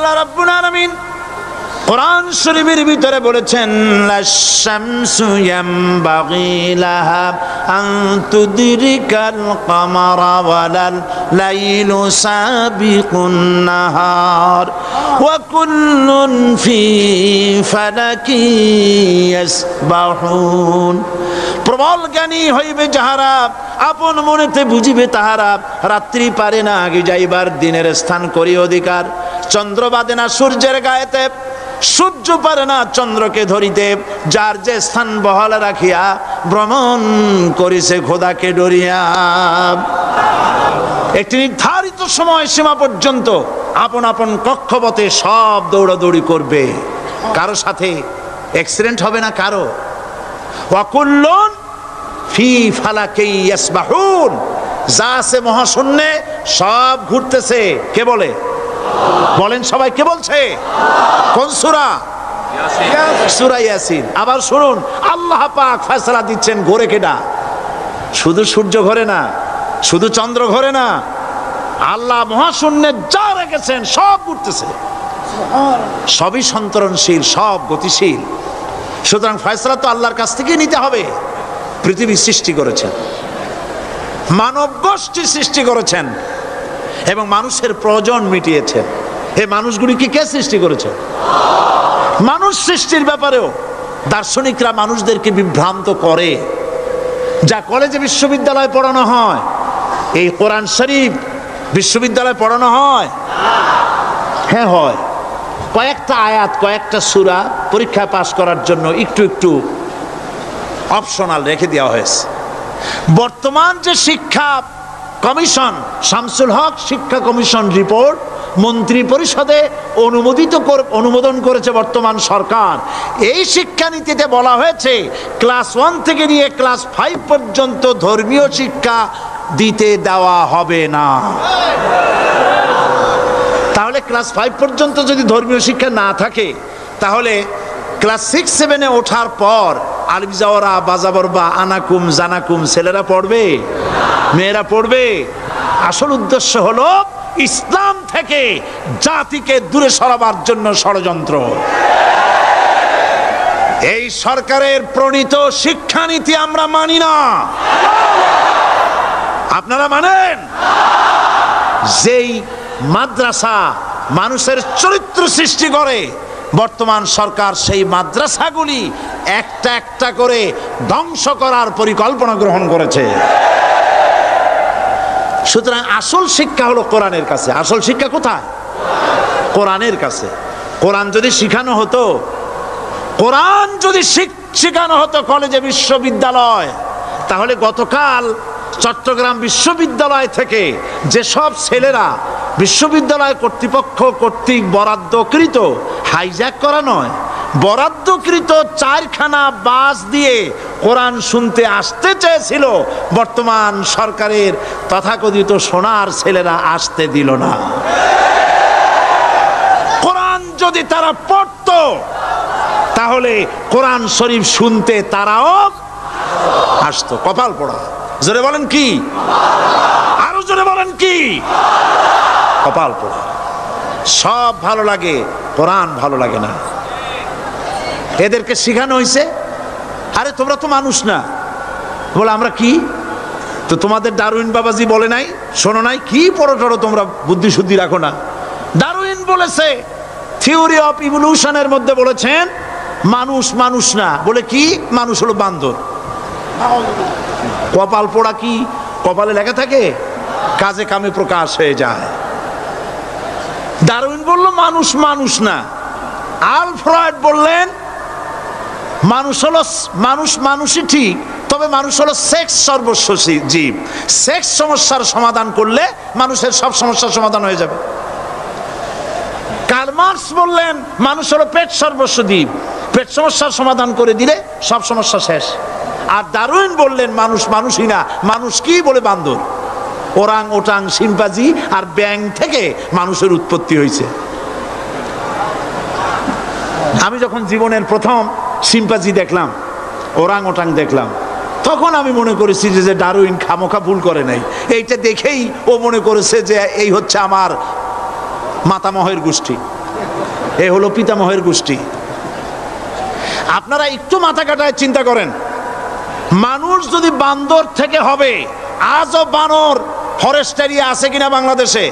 আল্লাহ রাব্বুল আলামিন কোরআন শরীফের ভিতরে বলেছেন লাশ-শামসু ইয়ামবাগি লাহা আন তুদরিকাল কামারা ওয়ালাল লাইলু সাবিকুন নাহার ওয়া কুল্লুন ফি ফালাকি ইয়াসবাহুন। প্রবল জ্ঞানী হইবে যাহারা, আপন মনেতে বুঝিবে তাহারা। রাত্রি পারে না আগে যাইবার, দিনের স্থান করি অধিকার। চন্দ্র বাদে না সূর্যের গায়েতে, সূর্য পারে না চন্দ্রকে ধরিতে। যার যে স্থান বহাল রাখিয়া ভ্রমণ করিছে খোদাকে ডরিয়া। একটি নির্ধারিত সময় সীমা পর্যন্ত আপন আপন কক্ষপথে সব দৌড়াদৌড়ি করবে। কারো সাথে অ্যাক্সিডেন্ট হবে না কারো। ওয়াকুল্লুন ফি ফালাকি ইয়াসবাহুন। যা আছে মহাশূন্যে সব ঘুরতেছে। কে বলে? বলেন সবাই, কে বলছে? কোন সূরা? সূরা ইয়াসিন। আবার শুনুন, আল্লাহ পাক ফয়সালা দিচ্ছেন ঘোরে কেডা? শুধু সূর্য ঘোরে না, শুধু চন্দ্র ঘোরে না, আল্লাহ মহাশূন্যে যা রেখেছেন সব ঘুরতেছে, সবই সন্তরণশীল, সব গতিশীল। সুতরাং ফয়সালা তো আল্লাহর কাছ থেকে নিতে হবে। পৃথিবী সৃষ্টি করেছেন, মানব গোষ্ঠী সৃষ্টি করেছেন এবং মানুষের প্রয়োজন মিটিয়েছেন। এই মানুষগুলিকে কে সৃষ্টি করেছে? মানুষ সৃষ্টির ব্যাপারেও দার্শনিকরা মানুষদেরকে বিভ্রান্ত করে। যা কলেজে বিশ্ববিদ্যালয়ে পড়ানো হয়, এই কোরআন শরীফ বিশ্ববিদ্যালয়ে পড়ানো হয়? হ্যাঁ হয়। কয়েকটা আয়াত, কয়েকটা সূরা পরীক্ষায় পাশ করার জন্য একটু একটু অপশনাল রেখে দেওয়া হয়েছে। বর্তমান যে শিক্ষা কমিশন, শামসুল হক শিক্ষা কমিশন রিপোর্ট মন্ত্রী পরিষদে অনুমোদন করেছে বর্তমান সরকার। এই শিক্ষানীতিতে বলা হয়েছে ক্লাস 1 থেকে নিয়ে ক্লাস 5 পর্যন্ত ধর্মীয় শিক্ষা দিতে দেওয়া হবে না। তাহলে ক্লাস 5 পর্যন্ত যদি ধর্মীয় শিক্ষা না থাকে, তাহলে ক্লাস 6-7-এ ওঠার পর আলিফ জাওরা বাজাবর বা আনাকুম জানাকুম ছেলেরা পড়বে? মেয়েরা পড়বে? আসল উদ্দেশ্য হলো ইসলাম থেকে জাতিকে দূরে সরাবার জন্য ষড়যন্ত্র। এই সরকারের প্রণীত শিক্ষানীতি আমরা মানি না। আপনারা মানেন? যেই মাদ্রাসা মানুষের চরিত্র সৃষ্টি করে, বর্তমান সরকার সেই মাদ্রাসাগুলি একটা একটা করে ধ্বংস করার পরিকল্পনা গ্রহণ করেছে। সুতরাং আসল শিক্ষা হলো কোরআনের কাছে। আসল শিক্ষা কোথায়? কোরআনের কাছে। কোরআন যদি শিখানো হতো, কোরআন যদি শিখানো হতো কলেজে বিশ্ববিদ্যালয়, তাহলে গতকাল চট্টগ্রাম বিশ্ববিদ্যালয় থেকে যেসব ছেলেরা বিশ্ববিদ্যালয় কর্তৃপক্ষ কর্তৃক বরাদ্দকৃত, হাইজ্যাক করা নয়, বরাদ্দকৃত 4খানা বাস দিয়ে কোরআন শুনতে আসতে চেয়েছিল, বর্তমান সরকারের তথাকথিত সোনার ছেলেরা আসতে দিল না। কোরআন যদি তারা পড়তো, তাহলে কোরআন শরীফ শুনতে তারাও আসতো। কপাল পোড়া। জোরে বলেন কি? আরো জোরে বলেন কি? কপাল পোড়া। সব ভালো লাগে, কোরআন ভালো লাগে না। এদেরকে শিখানো হয়েছে, আরে তোমরা তো মানুষ না। বলে আমরা কি? তো তোমাদের ডারউইন বাবাজি বলে নাই, শোনো নাই? কি পড়ো টড়ো তোমরা, বুদ্ধি শুদ্ধি রাখো না। ডারউইন বলেছে, থিওরি অফ ইভলিউশনের মধ্যে বলেছেন মানুষ মানুষ না। বলে কি? মানুষ হলো বান্দর। কপাল পোড়া। কি কপালে লেখা থাকে? কাজে কামে প্রকাশ হয়ে যায়। ডারউইন বলল মানুষ মানুষ না। আল ফ্রয়েড বললেন মানুষ হলো মানুষ, মানুষই ঠিক, তবে মানুষ হলো সেক্স সর্বস্ব জীব। সেক্স সমস্যার সমাধান করলে মানুষের সব সমস্যার সমাধান হয়ে যাবে। কার্ল মার্কস বললেন মানুষ হলো পেট সর্বস্ব জীব, পেট সমস্যার সমাধান করে দিলে সব সমস্যা শেষ। আর ডারউইন বললেন মানুষ মানুষই না, মানুষ কি? বলে বান্দর। ওরাং ওটাং শিম্পাজি আর ব্যাং থেকে মানুষের উৎপত্তি হয়েছে। আমি যখন জীবনের প্রথম শিম্পাজি দেখলাম, ওরাং ওটাং দেখলাম, তখন আমি মনে করেছি যে ডারউইন খামোখা ভুল করে নাই। এইটা দেখেই ও মনে করেছে যে এই হচ্ছে আমার মাতামহের গোষ্ঠী। এ হলো পিতামহের গোষ্ঠী। আপনারা একটু মাথা কাটায় চিন্তা করেন, মানুষ যদি বান্দর থেকে হবে, আজও বানর ফরেস্ট এরিয়া আছে কিনা বাংলাদেশে?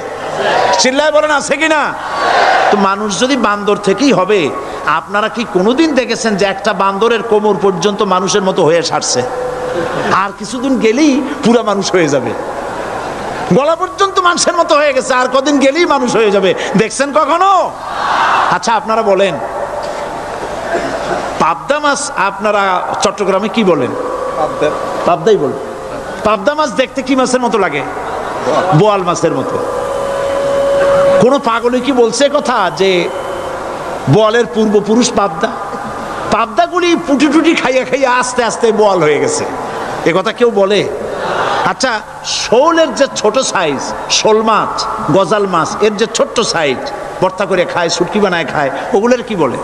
চিল্লায় বলেন আছে কিনা? তো মানুষ যদি বান্দর থেকেই হবে, আপনারা কি কোনোদিন দেখেছেন যে একটা বান্দরের কোমর পর্যন্ত মানুষের মতো হয়ে সারছে? আর কিছুদিন গেলেই পুরা মানুষ হয়ে যাবে, গলা পর্যন্ত মানুষের মতো হয়ে গেছে, আর কদিন গেলেই মানুষ হয়ে যাবে। দেখছেন কখনো? আচ্ছা আপনারা বলেন, পাবদা মাছ আপনারা চট্টগ্রামে কি বলেন? পাবদাই বলেন। পাবদা মাছ দেখতে কি মাছের মতো লাগে? বোয়াল মাছের মতো। কোন পাগলে কি বলছে কথা যে বোয়ালের পূর্বপুরুষ পাবদা? পাবদাগুলি পুটি টুটি খাইয়া খাইয়া আস্তে আস্তে বোয়াল হয়ে গেছে, এ কথা কেউ বলে? আচ্ছা, শোলের যে ছোট সাইজ, শোল মাছ, গজাল মাছ, এর যে ছোট্ট সাইজ ভর্তা করে খায়, শুটকি বানায় খায়, ওগুলোর কি বলে?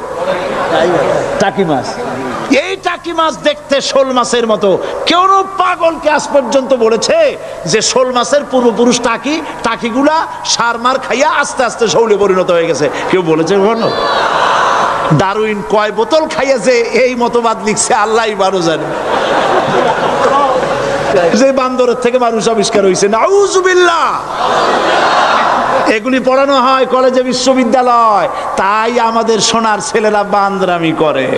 টাকি মাছ। এই টাকি মাছ দেখতে শোল মাছের মতো। কেউ পাগলকে আজ পর্যন্ত বলেছে যে শোল মাছের পূর্বপুরুষ টাকি, টাকিগুলা সার মার খাইয়া আস্তে আস্তে শৌলে পরিণত হয়ে গেছে? কেউ বলেছে কখনো? ডারউইন কয় বোতল খাইয়াছে এই মতবাদ লিখছে আল্লাহই ভালো জানে, যে বান্দরের থেকে মানুষ আবিষ্কার হয়েছে। নাউজুবিল্লাহ। এগুলি পড়ানো হয় কলেজে, বিশ্ববিদ্যালয়, তাই আমাদের সোনার ছেলেরা বান্দরামি করে।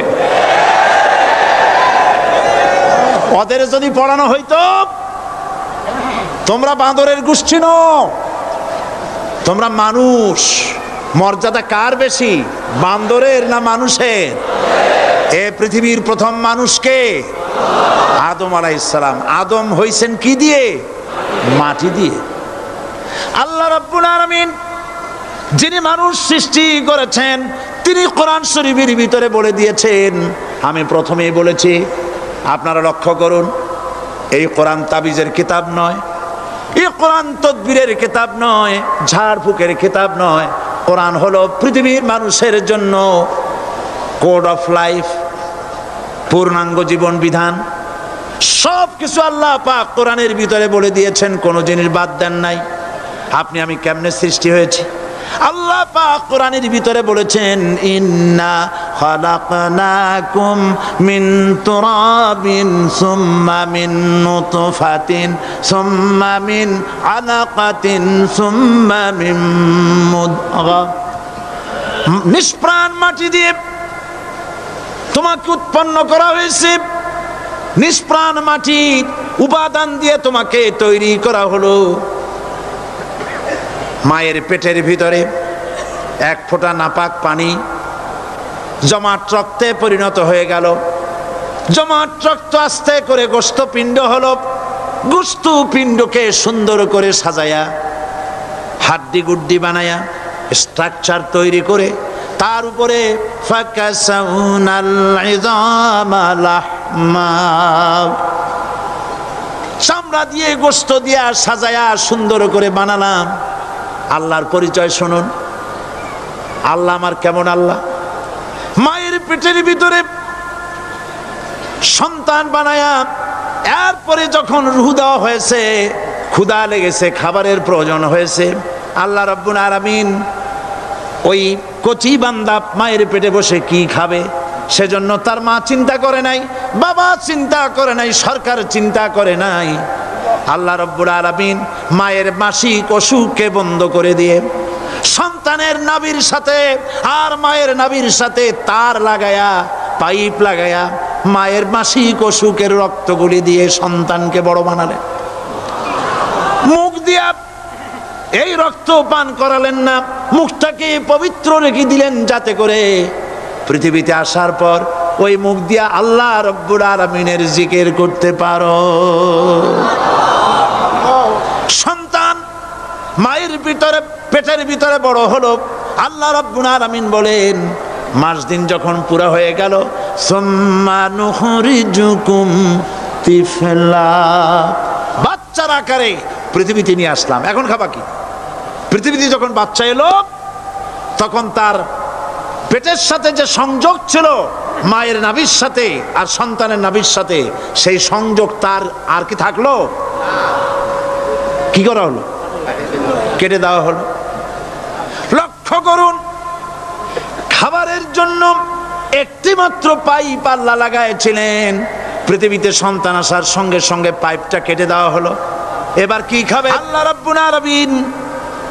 ওদের যদি পড়ানো হইতো তোমরা বান্দরের গোষ্ঠী নও, তোমরা মানুষ, মর্যাদা কার বেশি, বান্দরের না মানুষের? এ পৃথিবীর প্রথম মানুষকে আদম আলাইহিস সালাম। আদম হইছেন কি দিয়ে? মাটি দিয়ে। আল্লাহ রাব্বুল আলামিন যিনি মানুষ সৃষ্টি করেছেন, তিনি কোরআন শরীফের ভিতরে বলে দিয়েছেন, আমি প্রথমেই বলেছি, আপনারা লক্ষ্য করুন, এই কোরআন তাবিজের কিতাব নয়, এই কোরআন তদবিরের কিতাব নয়, ঝাড়ফুঁকের কিতাব নয়। কোরআন হলো পৃথিবীর মানুষের জন্য কোড অফ লাইফ, পূর্ণাঙ্গ জীবন বিধান। সব কিছু আল্লাহ পাক কোরআনের ভিতরে বলে দিয়েছেন, কোনো জিনিস বাদ দেন নাই। আপনি আমি কেমনে সৃষ্টি হয়েছি আল্লাহ পাক কোরআনের ভিতরে বলেছেন, ইন্না খালাকনাকুম মিন তুরাবিন সুম্মা মিন নুতফাতিন সুম্মা মিন আলাকাতিন সুম্মা মিন মুদগা। নিষ্প্রাণ মাটি দিয়ে তোমাকে উৎপন্ন করা হয়েছে, নিষ্প্রাণ মাটির উপাদান দিয়ে তোমাকে তৈরি করা হলো। মায়ের পেটের ভিতরে এক ফোঁটা নাপাক পানি জমাট রক্তে পরিণত হয়ে গেল, জমাট রক্ত আস্তে করে গোস্ত পিণ্ড হলো, গোস্ত পিণ্ডকে সুন্দর করে সাজায়া, হাড্ডি গুড্ডি বানায়া, স্ট্রাকচার তৈরি করে তার উপরে ফাকাসাউনাল ইযামা লাহমা, চামড়া দিয়ে গোস্ত দিয়া সাজায়া সুন্দর করে বানালাম। আল্লাহর পরিচয় শুনুন, আল্লাহ আমার কেমন আল্লাহ। মায়ের পেটের ভিতরে সন্তান বানায়া, এরপরে যখন রূহ দেওয়া হয়েছে, ক্ষুধা লেগেছে, খাবারের প্রয়োজন হয়েছে, আল্লাহ রাব্বুল আলামিন ওই কচি বান্দা মায়ের পেটে বসে কি খাবে, সেজন্য তার মা চিন্তা করে নাই, বাবা চিন্তা করে নাই, সরকার চিন্তা করে নাই। আল্লাহ রাব্বুল আলামিন মায়ের মাসিক অসুখকে বন্ধ করে দিয়ে সন্তানের নাভির সাথে আর মায়ের নাভির সাথে তার লাগায়া, পাইপ লাগায়া, মায়ের মাসিক অসুখের রক্তগুলি দিয়ে সন্তানকে বড় বানালেন। মুখ দিয়া এই রক্ত পান করালেন না, মুখটাকে পবিত্র রেখে দিলেন, যাতে করে পৃথিবীতে আসার পর ওই মুখ দিয়া আল্লাহ রাব্বুল আলামিনের জিকির করতে পারো। সন্তান মায়ের ভিতরে, পেটের ভিতরে বড় হলো। আল্লাহ রাব্বুল আলামিন বলেন, মাস দিন যখন পুরা হয়ে গেল, সুম্মা নুখরিজুকুম তিফলা, বাচ্চার আকারে পৃথিবীতে নিয়ে আসলাম। এখন খাবা কি? পৃথিবীতে যখন বাচ্চা এলো, তখন তার পেটের সাথে যে সংযোগ ছিল মায়ের নাভির সাথে আর সন্তানের নাভির সাথে, সেই সংযোগ তার আর কি থাকলো? কি করা হলো? কেটে দেওয়া হলো। লক্ষ্য করুন, জন্য একটি মাত্র পাইপ আল্লাহ লাগাইছিলেন। পৃথিবীতে সন্তান আসার সঙ্গে সঙ্গে পাইপটা কেটে দেওয়া হলো। এবার কি খাবে? আল্লাহ রাব্বুল আলামিন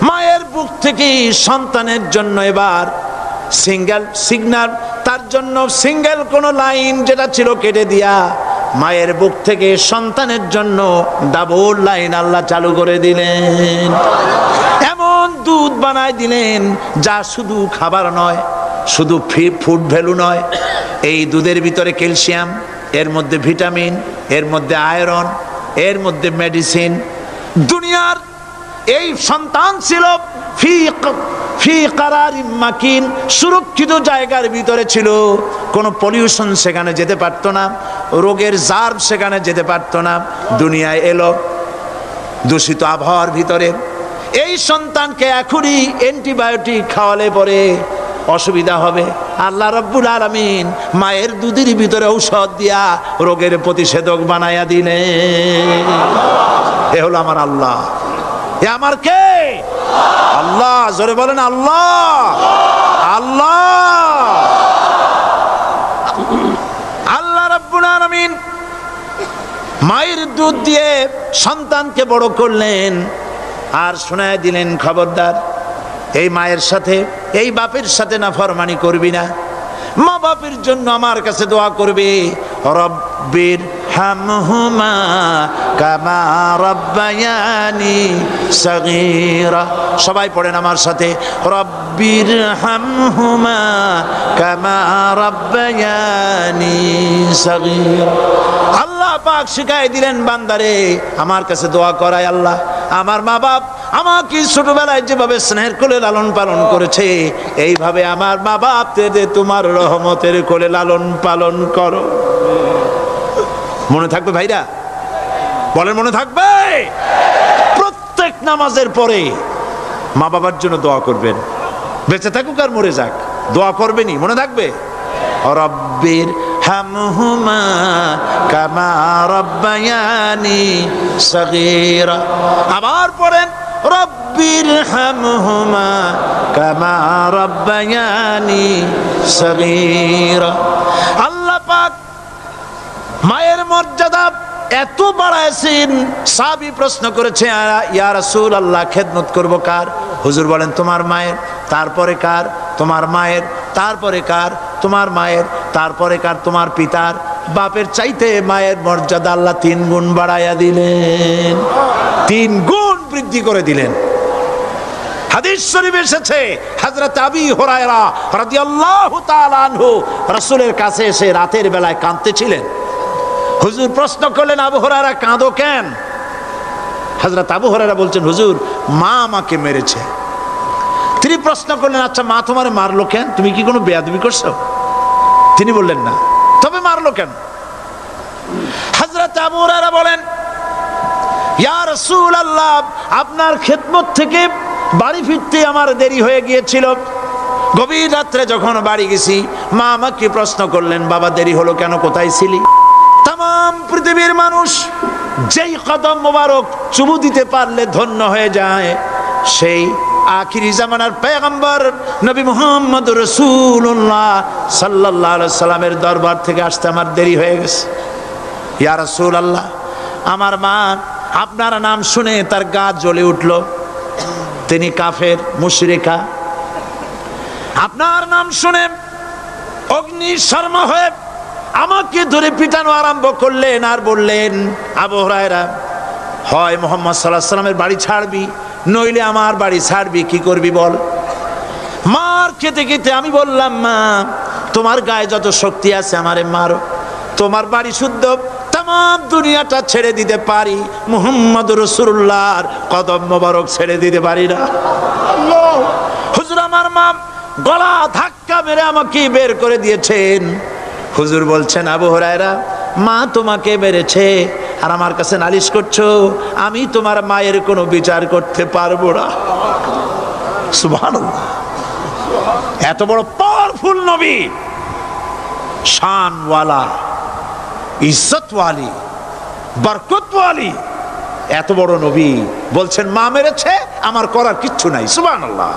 মায়ের বুক থেকে সন্তানের জন্য এবার সিঙ্গেল সিগন্যাল, তার জন্য সিঙ্গেল কোন লাইন যেটা ছিল কেটে দিয়া মায়ের বুক থেকে সন্তানের জন্য ডাবল লাইন আল্লাহ চালু করে দিলেন। এমন দুধ বানায় দিলেন যা শুধু খাবার নয়, শুধু ফুড ভ্যালু নয়, এই দুধের ভিতরে ক্যালসিয়াম, এর মধ্যে ভিটামিন, এর মধ্যে আয়রন, এর মধ্যে মেডিসিন। দুনিয়ার এই সন্তান ছিল ফি কারারিম মাকিন, সুরক্ষিত জায়গার ভিতরে ছিল। কোনো পলিউশন সেখানে যেতে পারত না, রোগের জার্ম সেখানে যেতে পারত না। দুনিয়ায় এলো দূষিত আবহাওয়ার ভিতরে। এই সন্তানকে এখনই অ্যান্টিবায়োটিক খাওয়ালে পরে অসুবিধা হবে। আল্লাহ রাব্বুল আলামিন মায়ের দুধের ভিতরে ঔষধ দিয়া রোগের প্রতিষেধক বানায়া দিলেন। এ হলো আমার আল্লাহ। এ আমার কে? আল্লাহ। জোরে বলেন আল্লাহ। আল্লাহ আল্লাহ রাব্বুল আলামিন মায়ের দুধ দিয়ে সন্তানকে বড় করলেন আর শোনায় দিলেন, খবরদার এই মায়ের সাথে, এই বাপের সাথে নাফরমানি করবি না। মা বাপের জন্য আমার কাছে দোয়া করবে, রব্বির হামহুমা কামা রাব্বায়ানি সাগীরা। সবাই পড়েন আমার সাথে, রব্বির হামহুমা কামা রাব্বায়ানি সাগীরা। আল্লাহ পাক শিখাই দিলেন বান্দারে আমার কাছে দোয়া করায়, আল্লাহ আমার মা বাপ আমাকে ছোটবেলায় যেভাবে স্নেহের কোলে লালন পালন করেছে, এইভাবে আমার মা বাপকে তোমার রহমতের কোলে লালন পালন করো। মনে থাকবে ভাইরা? বলেন মনে থাকবে? প্রত্যেক নামাজের পরে মা বাবার জন্য দোয়া করবেন, বেঁচে থাকুক আর মরে যাক, দোয়া করবেনই। মনে থাকবে? রব্বির হামহুমা কামা রাব্বায়ানি সাগীরা। আবার পড়েন, রব্বির হামহুমা কামা রাব্বায়ানি সাগীরা। আল্লাহ পাক মায়ের মর্যাদা এত বাড়াইছেন। সাহাবী প্রশ্ন করেছে, ইয়া রাসূলুল্লাহ খেদমত করব কার? হুজুর বলেন তোমার মায়ের, তারপরে কার? তোমার মায়ের, তারপরে কার? তোমার মায়ের, তারপরে কার? তোমার পিতার। বাপের চাইতে মায়ের মর্যাদা আল্লাহ 3 গুণ বাড়াইয়া দিলেন, 3 গুণ বৃদ্ধি করে দিলেন। হাদিস শরীফে এসেছে, হযরত আবী হুরায়রা রাদিয়াল্লাহু তাআলা আনহু রাসূলের কাছে এসে রাতের বেলায় কাঁদতেছিলেন। হুজুর প্রশ্ন করলেন, আবু হুরায়রা কাঁদো কেন? হযরত আবু হুরায়রা বলছেন, হুজুর মা আমাকে মেরেছে। তিনি প্রশ্ন করলেন, আচ্ছা মা তোমারে মারলো কেন? তুমি কি কোনো বেয়াদবি করছো? তিনি বললেন না, তবে মারলো কেন? হযরত আবু হুরায়রা বলেন, ইয়া রাসূলুল্লাহ আপনার খেদমত থেকে বাড়ি ফিরতে আমার দেরি হয়ে গিয়েছিল। গভীর রাত্রে যখন বাড়ি গেছি, মা আমাকে প্রশ্ন করলেন, বাবা দেরি হলো কেন, কোথায় ছিলি? তাম পৃথিবীর মানুষ যেই কদম মোবারক চুমু দিতে পারলে ধন্য হয়ে যায়, সেই আখিরি জামানার পয়গম্বর নবী মুহাম্মদ রাসূলুল্লাহ সাল্লাল্লাহু আলাইহি সাল্লামের দরবার থেকে আসতে আমার দেরি হয়ে গেছে। ইয়া রাসূলুল্লাহ আমার মা আপনার নাম শুনে তার গা জ্বলে উঠল। তিনি কাফের, মুশরিকা। আপনার নাম শুনে অগ্নি শর্মা হয়ে আমাকে ধরে পিটানো আরম্ভ করলেন আর বললেন, আবু হুরায়রা হয় মুহাম্মদ সাল্লাল্লাহু আলাইহি সাল্লামের বাড়ি ছাড়বি, নইলে আমার বাড়ি ছাড়বি, কি করবি বল? মার খেতে খেতে আমি বললাম, মা তোমার গায়ে যত শক্তি আছে আমারে মারো, তোমার বাড়ি শুদ্ধ, তাম দুনিয়াটা ছেড়ে দিতে পারি, মুহাম্মদ রাসূলুল্লাহর কদম মোবারক ছেড়ে দিতে পারি না। হুজুর আমার মা গলা ধাক্কা মেরে আমাকে বের করে দিয়েছেন। হুজুর বলছেন, আবু হুরায়রা মা তোমাকে মেরেছে আর আমার কাছে নালিশ করছো, আমি তোমার মায়ের কোনো বিচার করতে পারবো না। সুবহানাল্লাহ, এত বড় পাওয়ারফুল নবী, শানওয়ালা, ইজ্জতওয়ালি, বরকতওয়ালি, এত বড় নবী বলছেন মা মেরেছে, আমার করার কিচ্ছু নাই। সুবহানাল্লাহ।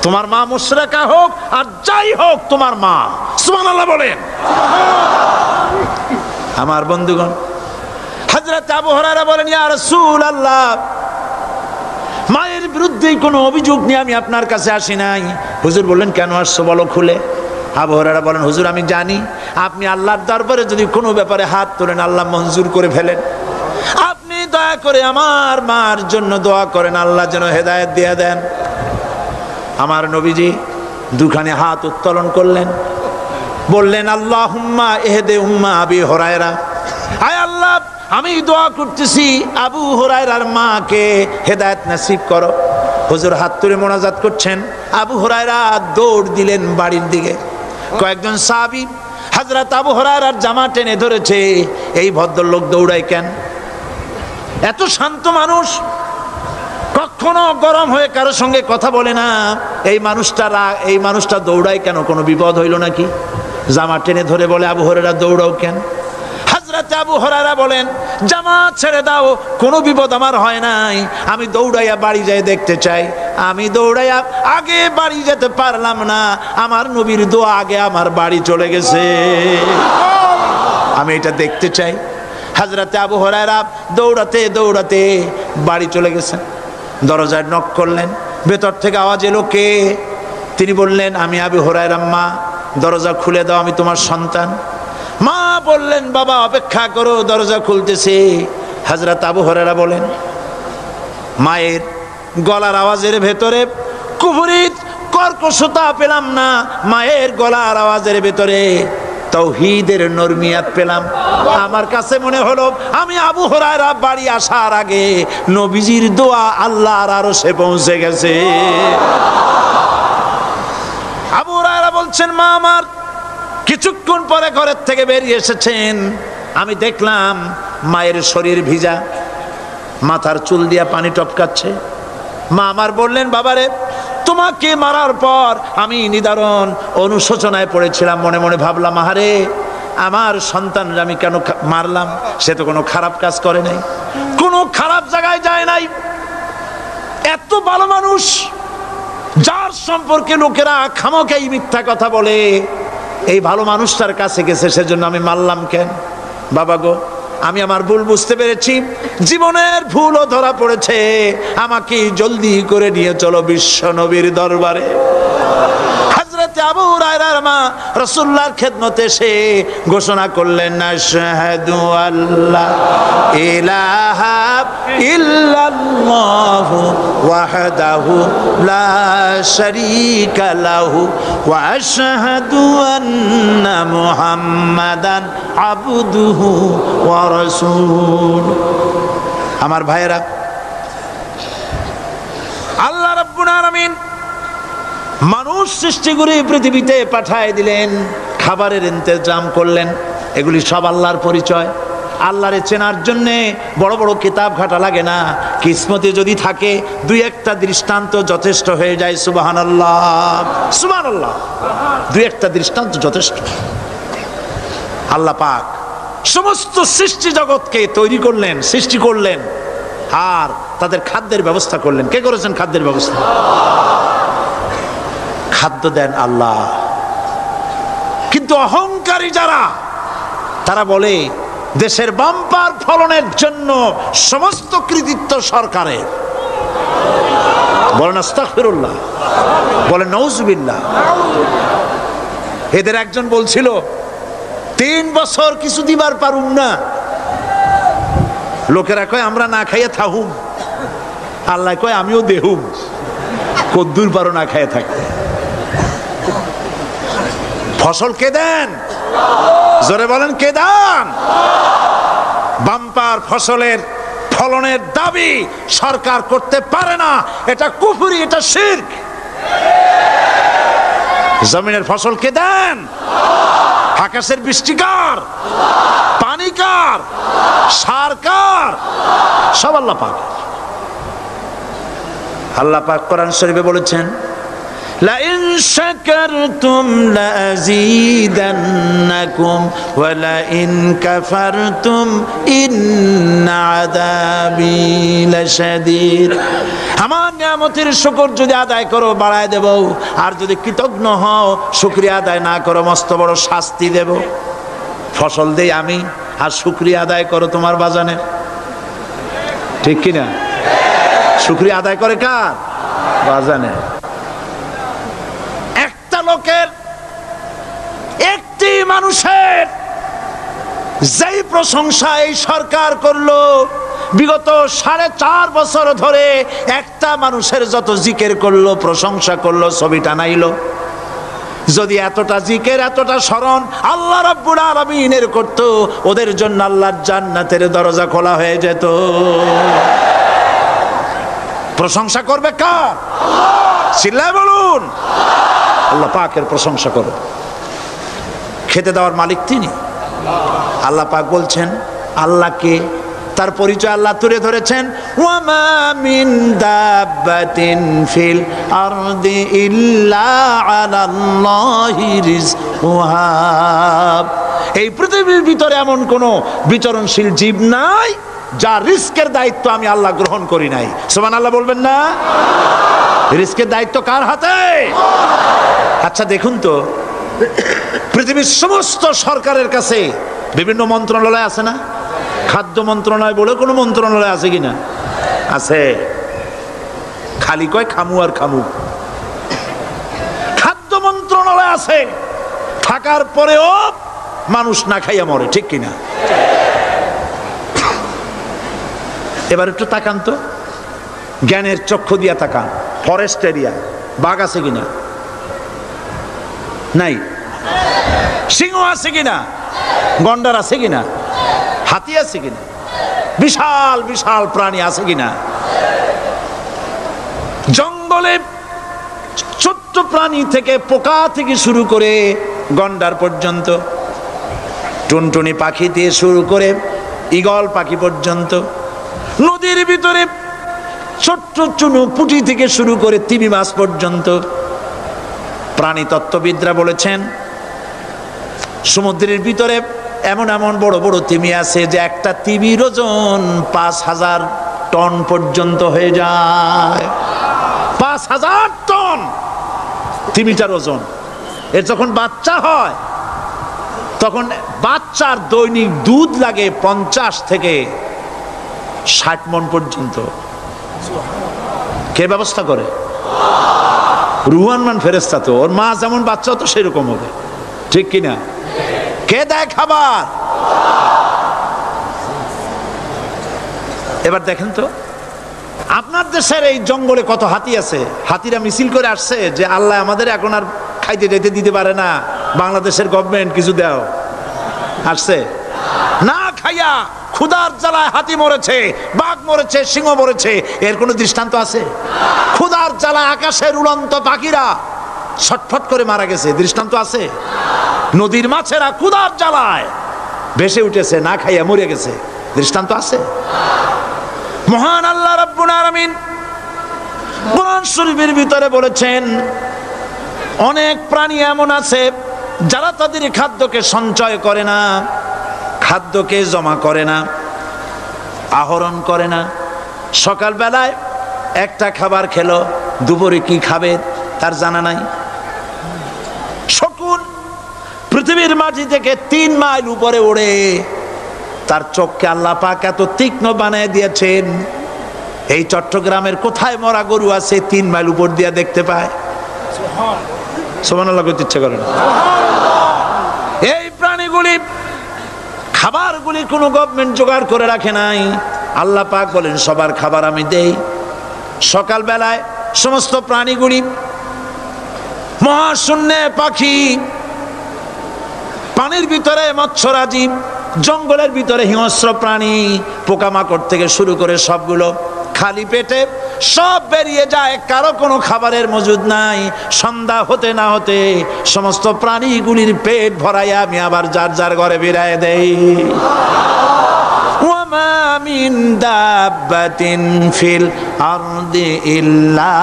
তোমার মা মুশরিকা হোক আর যাই হোক তোমার মা, সুবহানাল্লাহ বলেন। আমার বন্ধুগণ, হযরত আবু হুরায়রা বলেন, ইয়া রাসূলুল্লাহ, মায়ের বিরুদ্ধে কোনো অভিযোগ নিয়ে আমি আপনার কাছে আসি নাই। হুজুর বললেন, কেন আসছো বলো খুলে। আবু হুরায়রা বলেন, হুজুর আমি জানি আপনি আল্লাহর দরবারে যদি কোনো ব্যাপারে হাত তোলেন আল্লাহ মঞ্জুর করে ফেলেন। আপনি দয়া করে আমার মার জন্য দোয়া করেন, আল্লাহ যেন হেদায়েত দিয়ে দেন। আমার নবীজি দুখানে হাত উত্তোলন করলেন, বললেন, আল্লাহুম্মা ইহদি উম্মা আবি হুরায়রা, আয় আল্লাহ আমি দোয়া করতেছি আবু হুরায়রার মাকে হেদায়েত নসিব করো। হুজুর হাত তুলে মোনাজাত করছেন, আবু হুরায়রা দৌড় দিলেন বাড়ির দিকে। কয়েকজন সাহাবী হযরত আবু হুরায়রার জামা টেনে ধরেছে, এই ভদ্রলোক দৌড়ায় কেন? এত শান্ত মানুষ, কখনো গরম হয়ে কারোর সঙ্গে কথা বলে না। এই মানুষটা দৌড়ায় কেন? কোনো বিপদ হইল নাকি? জামা টেনে ধরে বলে, আবু হুরায়রা দৌড়াও কেন? হযরত আবু হুরায়রা বলেন, জামা ছেড়ে দাও, কোনো বিপদ আমার হয় নাই, আমি দৌড়াইয়া বাড়ি যাই দেখতে চাই। আমি দৌড়াইয়া আগে বাড়ি যেতে পারলাম না, আমার নবীর দোয়া আগে আমার বাড়ি চলে গেছে, আমি এটা দেখতে চাই। হযরত আবু হুরায়রা দৌড়াতে দৌড়াতে বাড়ি চলে গেছেন। দরজায় নক করলেন, ভেতর থেকে আওয়াজ এলো, কে? তিনি বললেন, আমি আবু হুরায়রা, মা দরজা খুলে দাও, আমি তোমার সন্তান। মা বললেন, বাবা অপেক্ষা করো, দরজা খুলতেছে। হযরত আবু হুরায়রা বলেন, মায়ের গলার আওয়াজের ভেতরে কুফরি কর্কশতা পেলাম না, মায়ের গলার আওয়াজের ভেতরে তাওহীদের নরমিয়াত পেলাম। আমার কাছে মনে হলো আমি আবু হুরায়রা বাড়ি আসার আগে নবীজির দোয়া আল্লাহর আরশে পৌঁছে গেছে। আবু হুরায়রা বলছেন, মা আমার কিছুক্ষণ পরে ঘরের থেকে বেরিয়ে এসেছেন, আমি দেখলাম মায়ের শরীর ভিজা, মাথার চুল দিয়া পানি টপকাচ্ছে। মা আমার বললেন, বাবারে তোমাকে মারার পর আমি নিদারুণ অনুশোচনায় পড়েছিলাম, মনে মনে ভাবলাম, আহারে আমার সন্তান আমি কেন মারলাম? সে তো কোনো খারাপ কাজ করে নাই, কোনো খারাপ জায়গায় যায় নাই, এত ভালো মানুষ যার সম্পর্কে লোকেরা খামোখাই মিথ্যা কথা বলে, এই ভালো মানুষটার কাছে গেছে, সেজন্য আমি মারলাম কেন? বাবা গো, আমি আমার ভুল বুঝতে পেরেছি, জীবনের ভুলও ধরা পড়েছে, আমাকে জলদি করে নিয়ে চলো বিশ্ব নবীর দরবারে। হযরত আবু হুরায়রার মা রাসূলুল্লাহর খেদমতে এসে ঘোষণা করলেন, আশহাদু আল্লা ইলাহা ইল্লাল্লাহু ওয়াহদাহু লা শারীকা লাহু ওয়া আশহাদু আন্না মুহাম্মাদান আবদুহু ওয়া রাসূলুহু। আমার ভাইয়েরা, আল্লাহ রাব্বুল আলামিন মানুষ সৃষ্টি করে পৃথিবীতে পাঠায় দিলেন, খাবারের ইন্তজাম করলেন, এগুলি সব আল্লাহর পরিচয়। আল্লাহরে চেনার জন্যে বড় বড় কিতাব ঘাটা লাগে না, কিসমতে যদি থাকে দুই একটা দৃষ্টান্ত যথেষ্ট হয়ে যায়। সুবহানাল্লাহ, সুবহানাল্লাহ, দুই একটা দৃষ্টান্ত যথেষ্ট। আল্লাহ পাক সমস্ত সৃষ্টি জগৎকে তৈরি করলেন, সৃষ্টি করলেন, আর তাদের খাদ্যের ব্যবস্থা করলেন। কে করেছেন খাদ্যের ব্যবস্থা? খাদ্য দেন আল্লাহ। কিন্তু অহংকারী যারা, তারা বলে দেশের বাম্পার ফলনের জন্য সমস্ত কৃতিত্ব সরকারের। বলেন আস্তাগফিরুল্লাহ, বলেন নাউজুবিল্লাহ। এদের একজন বলছিল, 3 বছর কিছু দিবার পারুম না, লোকেরা কয় আমরা না খাইয়ে থাকুম, আল্লাহ কয় আমিও দেহুম, কদ্দুর পারো না খাইয়ে থাকতে। ফসল কে দেন? জোরে বলেন, কে দেন? বাম্পার ফসলের ফলনের দাবি সরকার করতে পারে না, এটা কুফরি, এটা শিরক। জমিনের ফসল কে দেন? আকাশের বৃষ্টি কার? পানি কার? সার কার? সব আল্লাহ পাক। আল্লাহ পাক কোরআন শরীফে বলেছেন, লাইন শাকারতুম লাযীদান্নাকুম ওয়া লাইন কাফারতুম ইন্না আযাবী লাশাদীদ। আমার নিয়ামতের শুকর যদি আদায় করো বাড়ায় দেব, আর যদি কৃতজ্ঞ হও শুকরিয়া আদায় না করো মস্ত বড় শাস্তি দেব। ফসল দেই আমি আর শুকরিয়া আদায় করো তোমার বাজানের, ঠিক কিনা? শুকরিয়া আদায় করে কার? বাজানের। একটা লোকের, একটি মানুষের যেই প্রশংসা এই সরকার করলো বিগত 4.5 বছর ধরে, একটা মানুষের যত জিকির করলো, প্রশংসা করলো, ছবি টানাইলো, যদি এতটা জিকির এতটা স্মরণ আল্লাহ রাব্বুল আলামিনের করতো, ওদের জন্য আল্লাহর জান্নাতের দরজা খোলা হয়ে যেত। প্রশংসা করবে কার? চিল্লায় বলুন, আল্লাহ পাকের প্রশংসা করো। খেতে দেওয়ার মালিক তিনি। আল্লাহ পাক বলছেন আল্লাহকে, তার পরিচয় আল্লাহ তুলে ধরেছেন, ওয়ামা মিন দাব্বাতিন ফিল আরদি ইল্লা আলাল্লাহি রিজকুহা। এই পৃথিবীর ভিতরে এমন কোন বিচরণশীল জীব নাই যার রিস্কের দায়িত্ব আমি আল্লাহ গ্রহণ করি নাই। সুবহানাল্লাহ বলবেন না? রিস্কের দায়িত্ব কার হাতে? আচ্ছা দেখুন তো, পৃথিবীর সমস্ত সরকারের কাছে বিভিন্ন মন্ত্রণালয় আছে না? খাদ্য মন্ত্রণালয় বলে কোনো মন্ত্রণালয় আছে কিনা? আছে। খালি কয় খামু আর খামু। খাদ্য মন্ত্রণালয় আছে, থাকার পরেও মানুষ না খাইয়া মরে, ঠিক কিনা? এবার একটু তাকান তো, জ্ঞানের চক্ষু দিয়া তাকান। ফরেস্ট এরিয়া, বাঘ আছে কিনা? নাই। সিংহ আছে কিনা? গন্ডার আছে কিনা? হাতি আছে কিনা? বিশাল বিশাল প্রাণী আছে কিনা? জঙ্গলে ছোট্ট প্রাণী থেকে, পোকা থেকে শুরু করে গন্ডার পর্যন্ত, টুনটুনি পাখি দিয়ে শুরু করে ঈগল পাখি পর্যন্ত, নদীর ভিতরে ছোট্ট চুনু পুঁটি থেকে শুরু করে তিমি মাছ পর্যন্ত। প্রাণী তত্ত্ববিদরা বলেছেন সমুদ্রের ভিতরে এমন এমন বড় বড় তিমি আছে যে একটা তিমির ওজন 5000 টন পর্যন্ত হয়ে যায়। 5000 টন তিমিটার ওজন। এর যখন বাচ্চা হয় তখন বাচ্চার দৈনিক দুধ লাগে 50 থেকে 60 মণ পর্যন্ত। কে ব্যবস্থা করে? রুহান মান ফেরেশতা। তো ওর মা যেমন বাচ্চা তো সেরকম হবে, ঠিক কিনা? কে দেয় খাবার? এবার দেখেন তো, আপনার দেশের এই জঙ্গলে কত হাতি আছে। হাতিরা মিছিল করে আসছে যে আল্লাহ আমাদের এখন আর খাইতে যেতে দিতে পারে না, বাংলাদেশের গভর্নমেন্ট কিছু দাও। আসছে না, খাইয়া ক্ষুধার জ্বালায় হাতি মরেছে, বাঘ মরেছে, সিংহ মরেছে। এর কোনো দৃষ্টান্ত আছে? ক্ষুধার জ্বালায় আকাশের উড়ন্ত পাখিরা ছটফট করে মারা গেছে, দৃষ্টান্ত আছে? নদীর মাছেরা ক্ষুধার জ্বালায় ভেসে উঠেছে, না খাইয়া মরে গেছে, দৃষ্টান্ত আছে? মহান আল্লাহ রাব্বুল আলামিন কোরআন শরীফের ভিতরে বলেছেন অনেক প্রাণী এমন আছে যারা তাদের খাদ্যকে সঞ্চয় করে না, খাদ্যকে জমা করে না, আহরণ করে না। সকালবেলায় একটা খাবার খেলো, দুপুরে কি খাবে তার জানা নাই। শকুন পৃথিবীর মাটি থেকে 3 মাইল উপরে ওড়ে, তার চোখকে আল্লাহ পাক এত তীক্ষ্ণ বানিয়ে দিয়েছেন, এই চট্টগ্রামের কোথায় মরা গরু আছে 3 মাইল উপর দিয়ে দেখতে পায়। সুবহানাল্লাহ করতে ইচ্ছে করে না। এই প্রাণীগুলি খাবারগুলি কোনো গভর্নমেন্ট জোগাড় করে রাখে নাই। আল্লাহ পাক বলেন সবার খাবার আমি দেই। সকালবেলায় সমস্ত প্রাণীগুলি, মহাশূন্যে পাখি, পানির ভিতরে মৎস্যরাজি, জঙ্গলের ভিতরে হিংস্র প্রাণী, পোকামাকড় থেকে শুরু করে সবগুলো খালি পেটে সব বেরিয়ে যায়, কারো কোনো খাবারের মজুদ নাই। সন্ধ্যা হতে না হতে সমস্ত প্রাণীগুলির পেট ভরাইয়া আমি আবার যার যার ঘরে বেরায় দেই। মা মিন দাব্বাতিন ফিল আরদি ইল্লা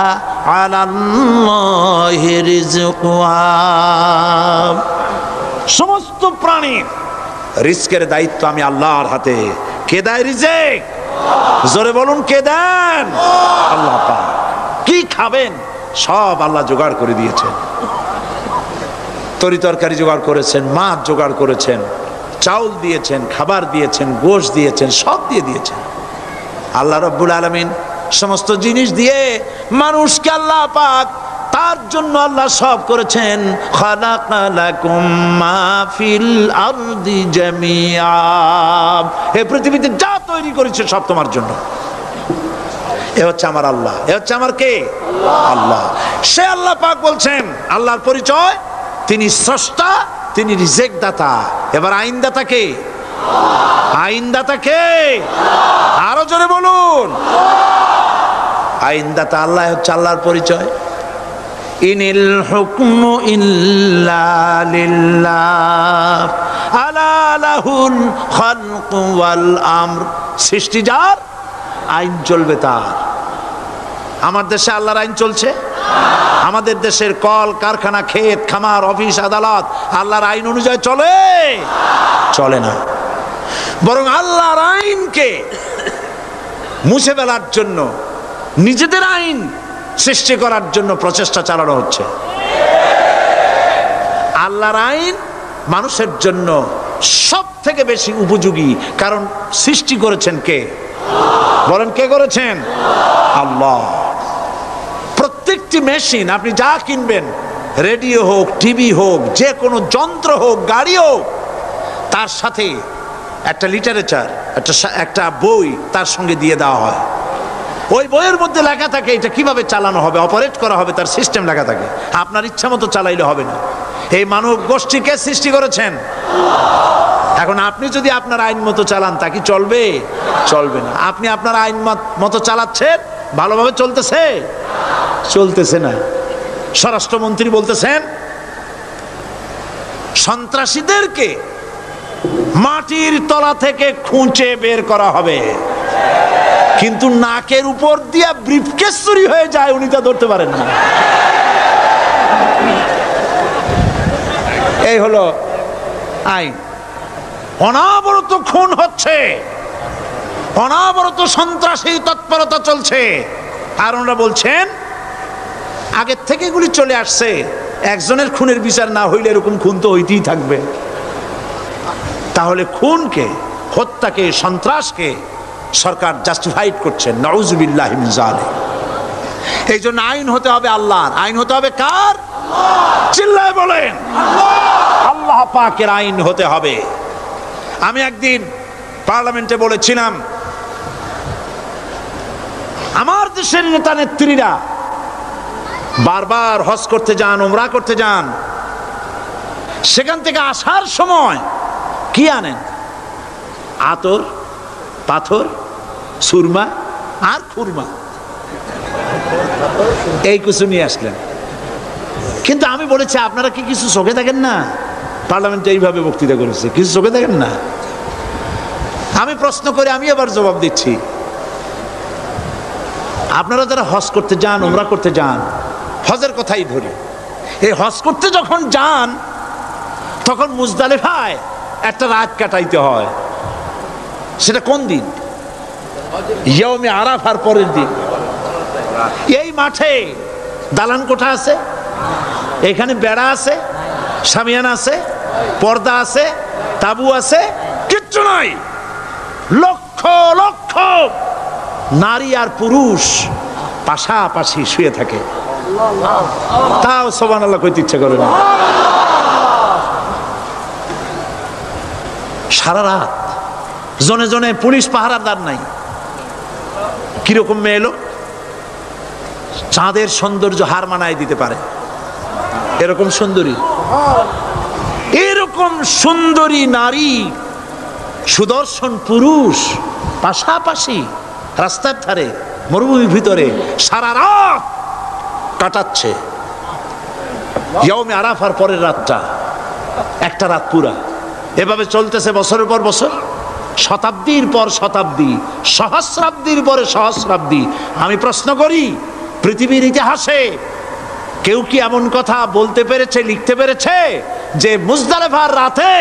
আলাল্লাহি রিজকুহা। সমস্ত প্রাণীর রিজকের দায়িত্ব আমি আল্লাহর হাতে। কে দেয় রিজেক? জোরে বলুন, কে দেন? আল্লাহ পাক। কি খাবেন সব আল্লাহ জোগাড় করে দিয়েছেন। তরি তরকারি জোগাড় করেছেন, মাছ জোগাড় করেছেন, চাউল দিয়েছেন, খাবার দিয়েছেন, গোশত দিয়েছেন, সব দিয়ে দিয়েছেন আল্লাহ রাব্বুল আলামিন। সমস্ত জিনিস দিয়ে মানুষকে আল্লাহ পাক তার জন্য আল্লাহ সব করেছেন। খালাকা লাকুম মা ফিল আরদি জামিআ, এই পৃথিবীতে যা তৈরি করেছে সব তোমার জন্য। এ হচ্ছে আমার আল্লাহ, এ হচ্ছে আমার কে? আল্লাহ। সে আল্লাহ পাক বলছেন, আল্লাহর পরিচয়, তিনি স্রষ্টা, তিনি রিজেক দাতা। এবার আইনদাতা কে? আইনদাতা কে? আরো জোরে বলুন। আইনদাতা আল্লাহ হচ্ছে আল্লাহর পরিচয়। ইনিল হুকমু ইল্লা লিল্লাহ আলা লাহুল খালকু ওয়াল আমর। সৃষ্টি যার, আইন চলবে তার। আমার দেশে আল্লাহর আইন চলছে? আমাদের দেশের কল কারখানা, ক্ষেত খামার, অফিস আদালত আল্লাহর আইন অনুযায়ী চলে? চলে না। বরং আল্লাহর আইনকে মুছে ফেলার জন্য, নিজেদের আইন সৃষ্টি করার জন্য প্রচেষ্টা চালানো হচ্ছে। আল্লাহর আইন মানুষের জন্য সব থেকে বেশি উপযোগী, কারণ সৃষ্টি করেছেন কে? বলেন, কে করেছেন? আল্লাহ। প্রত্যেকটি মেশিন আপনি যা কিনবেন, রেডিও হোক, টিভি হোক, যে কোনো যন্ত্র হোক, গাড়ি হোক, তার সাথে একটা লিটারেচার, একটা বই তার সঙ্গে দিয়ে দেওয়া হয়। ওই বইয়ের মধ্যে লেখা থাকে এটা কিভাবে চালানো হবে, অপারেট করা হবে, তার সিস্টেম লেখা থাকে। আপনার ইচ্ছা মতো চালাইলে হবে না। এই মানব গোষ্ঠীকে সৃষ্টি করেছেন। এখন আপনি যদি আপনার আইন মতো চালান, তা কি চলবে? চলবে না। আপনি আপনার আইন মতো চালাচ্ছেন, ভালোভাবে চলতেছে? চলতেছে না। স্বরাষ্ট্রমন্ত্রী বলতেছেন সন্ত্রাসীদেরকে মাটির তলা থেকে খুঁজে বের করা হবে, কিন্তু নাকের উপর দিয়ে ব্রিফকেস চুরি হয়ে যায়, উনি তা ধরতে পারেন না। এই হলো আইন। অনাবরত খুন হচ্ছে, অনাবরত সন্ত্রাসী তৎপরতা চলছে, আর ওনারা বলছেন আগের থেকে এগুলি চলে আসছে, একজনের খুনের বিচার না হইলে এরকম খুন তো হইতেই থাকবে। তাহলে খুনকে, হত্যাকে, সন্ত্রাসকে সরকার জাস্টিফাইড করছেন। নাউযুবিল্লাহি মিন যালিক। এই জন্য আইন হতে হবে আল্লাহর। আইন হতে হবে কার? চিল্লায় বলেন, আল্লাহ পাকের আইন হতে হবে। আমি একদিন পার্লামেন্টে বলেছিলাম, আমার দেশের নেতা নেত্রীরা বারবার হজ করতে যান, উমরা করতে যান, সেখান থেকে আসার সময় কি আনেন? আতর, পাথর, সুরমা আর খুরমা, এই কিছু নিয়ে আসলেন। কিন্তু আমি বলেছি, আপনারা কি কিছু চোখে দেখেন না? পার্লামেন্টে এইভাবে বক্তৃতা করেছে, কিছু চোখে দেখেন না? আমি প্রশ্ন করে আমি আবার জবাব দিচ্ছি, আপনারা যারা হজ করতে যান, উমরা করতে যান, হজের কথাই ধরি, এই হজ করতে যখন যান তখন মুজদালিফায় একটা রাত কাটাইতে হয়। সেটা কোন দিন? ইয়ৌমে আরাফার পরের দিন। এই মাঠে দালান কোঠা আছে, এখানে বেড়া আছে, শামিয়ানা আছে, পর্দা আছে, তাবু আছে, কিচ্ছু নাই। লক্ষ লক্ষ নারী আর পুরুষ পাশাপাশি শুয়ে থাকে, তাও সুবহানাল্লাহ কইতে ইচ্ছা করে না। সারা রাত জনে জনে পুলিশ পাহারাদার নাই। কিরকম মেয়ে এলো, চাঁদের সৌন্দর্য হার মানায় দিতে পারে এরকম সুন্দরী, এরকম সুন্দরী নারী, সুদর্শন পুরুষ পাশাপাশি রাস্তার ধারে মরুভূমির ভিতরে সারা রাত কাটাচ্ছে। ইয়ৌমে আরাফার পরের রাতটা, একটা রাত পুরা। এভাবে চলতেছে বছরের পর বছর, শতাব্দীর পর শতাব্দী, সহস্রাব্দীর পরে সহস্রাব্দী। আমি প্রশ্ন করি, পৃথিবীর ইতিহাসে কেউ কি এমন কথা বলতে পেরেছে, লিখতে পেরেছে যে মুজদালিফার রাতে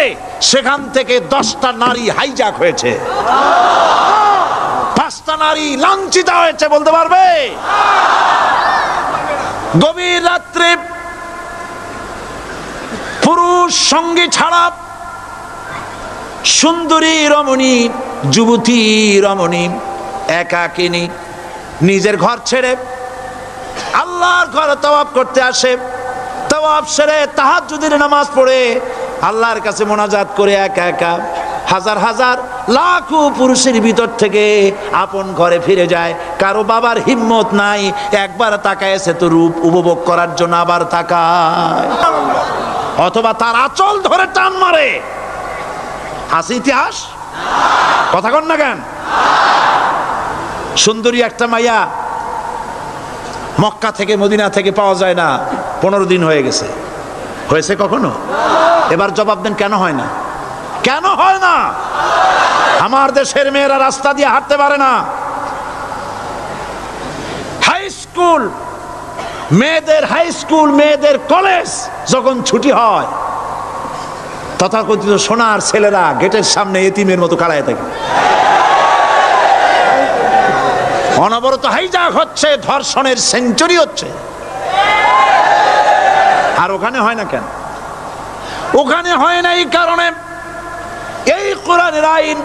সেখান থেকে 10টা নারী হাইজ্যাক হয়েছে, 5টা নারী লাঞ্ছিত হয়েছে? বলতে পারবে? গভীর রাত্রে পুরুষ সঙ্গী ছাড়া সুন্দরী রমণী, যুবতী রমণী একাকিনী নিজের ঘর ছেড়ে আল্লাহর ঘরে তাওয়াফ করতে আসে। তাওয়াফ সেরে তাহাজ্জুদের নামাজ পড়ে আল্লাহর কাছে মোনাজাত করে একা একা হাজার হাজার লাখো পুরুষের ভিতর থেকে আপন ঘরে ফিরে যায়। কারো বাবার হিম্মত নাই একবার তাকায় সে তো রূপ উপভোগ করার জন্য আবার তাকায়, অথবা তার আঁচল ধরে টান মারে। আছে ইতিহাস? কথা কন না কেন? সুন্দরী একটা মাইয়া মক্কা থেকে মদিনা থেকে পাওয়া যায় না, 15 দিন হয়ে গেছে। হয়েছে কখনো? এবার জবাব দেন, কেন হয় না? কেন হয় না? আমার দেশের মেয়েরা রাস্তা দিয়ে হাঁটতে পারে না। হাই স্কুল মেয়েদের, হাই স্কুল মেয়েদের কলেজ যখন ছুটি হয়, তথাকথিত সোনার ছেলেরা গেটের সামনে এতিমের মতো কালায় থাকে। অনবরত হাইজ্যাক হচ্ছে, ধর্ষণের সেঞ্চুরি হচ্ছে। আর ওখানে হয় না কেন? ওখানে হয় না এই কারণে, এই কোরআনের আইন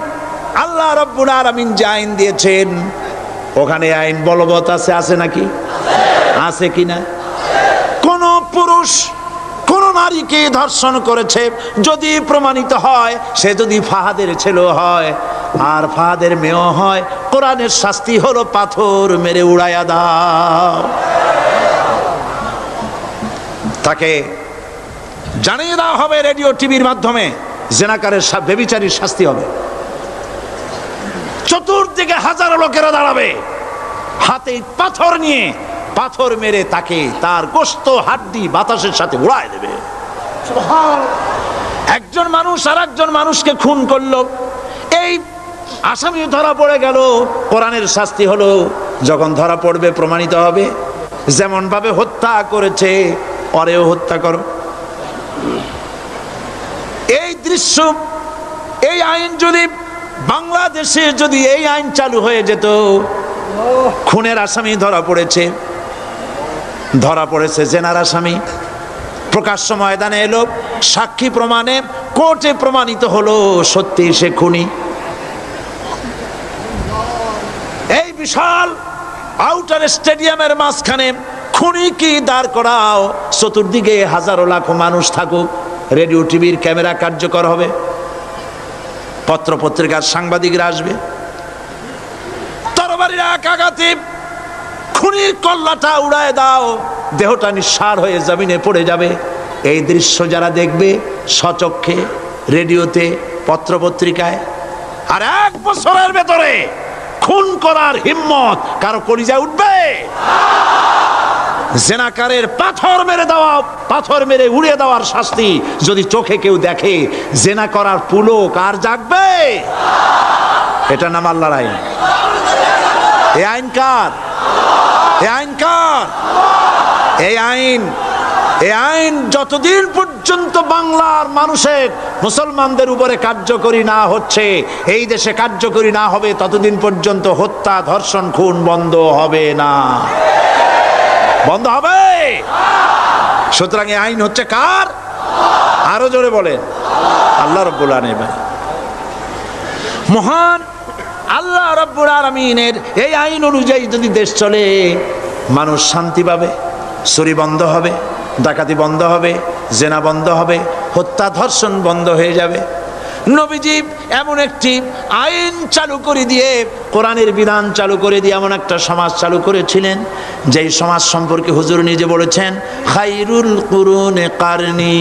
আল্লাহ রাব্বুল আলামিন যে আইন দিয়েছেন, ওখানে আইন বলবৎ আছে। আছে নাকি? আছে কিনা? কোন পুরুষ কোন নারীকে ধর্ষণ করেছে যদি প্রমাণিত হয়, সে যদি ফাহাদের ছেলে হয় আর ফাহাদের মেয়েও হয়, কোরআনের শাস্তি হলো পাথর মেরে উড়াইয়া দাও। তাকে জানিয়ে দেওয়া হবে রেডিও টিভির মাধ্যমে, জেনাকারের ব্যভিচারীর শাস্তি হবে। চতুর্দিকে হাজারো লোকেরা দাঁড়াবে, হাতে পাথর নিয়ে পাথর মেরে তাকে তার গোশত হাড্ডি বাতাসের সাথে উড়ায় দেবে। একজন মানুষ আর একজন মানুষকে খুন করলো, এই আসামি ধরা পড়ে গেল, কোরআনের শাস্তি হলো যখন ধরা পড়বে প্রমাণিত হবে, যেমন ভাবে হত্যা করেছে পরেও হত্যা করো। এই দৃশ্য, এই আইন যদি বাংলাদেশে যদি এই আইন চালু হয়ে যেত, খুনের আসামি ধরা পড়েছে, জেনার আসামি, প্রকাশ্য ময়দানে এলো, সাক্ষী প্রমাণে কোর্টে প্রমাণিত হলো সত্যি সে খুনি। এই বিশাল আউটার স্টেডিয়ামের মাঝখানে খুনি কি দাঁড় করাও, চতুর্দিকে হাজারো লাখো মানুষ থাকুক, রেডিও টিভির ক্যামেরা কার্যকর হবে, পত্র পত্রিকার সাংবাদিকরা আসবে, তরবারির এক আঘাতে খুনির কল্লাটা উড়ায় দাও, দেহটা নিঃসার হয়ে জমিনে পড়ে যাবে। এই দৃশ্য যারা দেখবে স্বচক্ষে, রেডিওতে, পত্র পত্রিকায়, আর 1 বছরের ভেতরে খুন করার হিম্মত কারো কলিজায় উঠবে? জেনাকারের পাথর মেরে দেওয়া, পাথর মেরে উড়িয়ে দেওয়ার শাস্তি যদি চোখে কেউ দেখে, জেনা করার পুলক আর জাগবে? এটা নাম আল্লাহর আইন। এই আইন কার? এই আইন কার? এই আইন যতদিন পর্যন্ত বাংলার মানুষের, মুসলমানদের উপরে কার্যকরী না হচ্ছে, এই দেশে কার্যকরী না হবে, ততদিন পর্যন্ত হত্যা, ধর্ষণ, খুন বন্ধ হবে না। বন্ধ হবে? সুতরাং এই আইন হচ্ছে কার? আরো জোরে বলেন, আল্লাহ রাব্বুল আলামিন। মহান আল্লাহ রাব্বুল আলামিনের এই আইন অনুযায়ী যদি দেশ চলে, মানুষ শান্তি পাবে, চুরি বন্ধ হবে, ডাকাতি বন্ধ হবে, জেনা বন্ধ হবে, হত্যা ধর্ষণ বন্ধ হয়ে যাবে। নবীজি এমন একটি আইন চালু করে দিয়ে, কোরআনের বিধান চালু করে দিয়ে এমন একটা সমাজ চালু করেছিলেন, যেই সমাজ সম্পর্কে হুজুর নিজে বলেছেন, খায়রুল কুরুনে কারনি,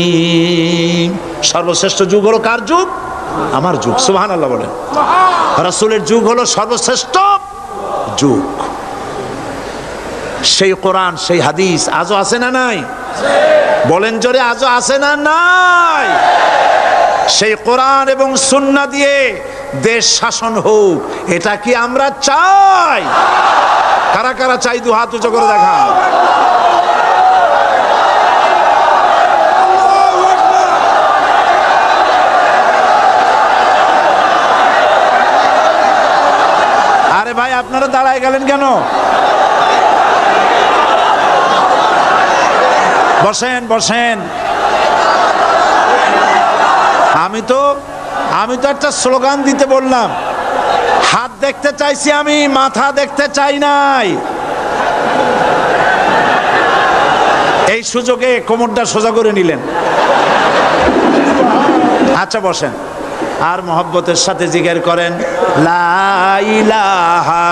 সর্বশ্রেষ্ঠ যুগ হলো কার যুগ? আমার যুগ। সুবহানাল্লাহ বলেন। রাসূলের যুগ হলো সর্বশ্রেষ্ঠ যুগ। সেই কোরআন, সেই হাদিস আজও আছে না নাই? বলেন জোরে, আজও আছে না নাই? সেই কোরআন এবং সুন্নাহ দিয়ে দেশ শাসন হোক, এটা কি আমরা চাই? কারা কারা চাই দু হাত উঁচু করে দেখা। আরে ভাই আপনারা দাঁড়ায় গেলেন কেন? বসেন বসেন। আমি তো একটা স্লোগান দিতে বললাম, হাত দেখতে চাইছি আমি, মাথা দেখতে চাই নাই। এই সুযোগে কোমরটা সোজা করে নিলেন। আচ্ছা বসেন, আর মহব্বতের সাথে জিকির করেন লা ইলাহা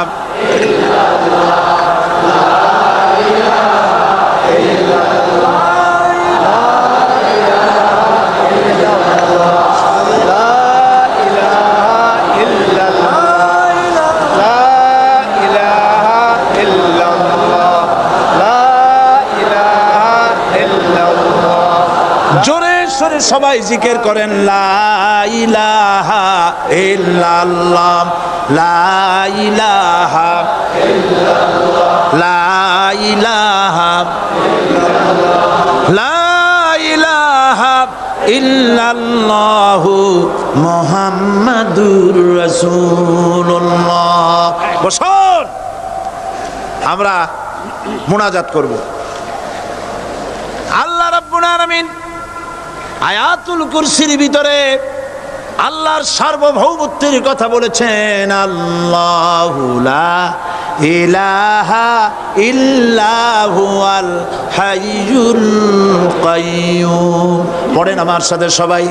সবাই জিকির করেন লা ইলাহা ইল্লাল্লাহ লা ইলাহা ইল্লাল্লাহ লা ইলাহা ইল্লাল্লাহ লা ইলাহা ইল্লাল্লাহু মুহাম্মাদুর রাসূলুল্লাহ। বসুন, আমরা মুনাজাত করব। আল্লাহ রাব্বুল আলামিন আয়াতুল কুরসির ভিতরে আল্লাহর সার্বভৌমত্বের কথা বলেছেন। আল্লাহু লা ইলাহা ইল্লা হুয়াল হাইয়ুল কাইয়্যুম। পড়েন আমার সাথে সবাই,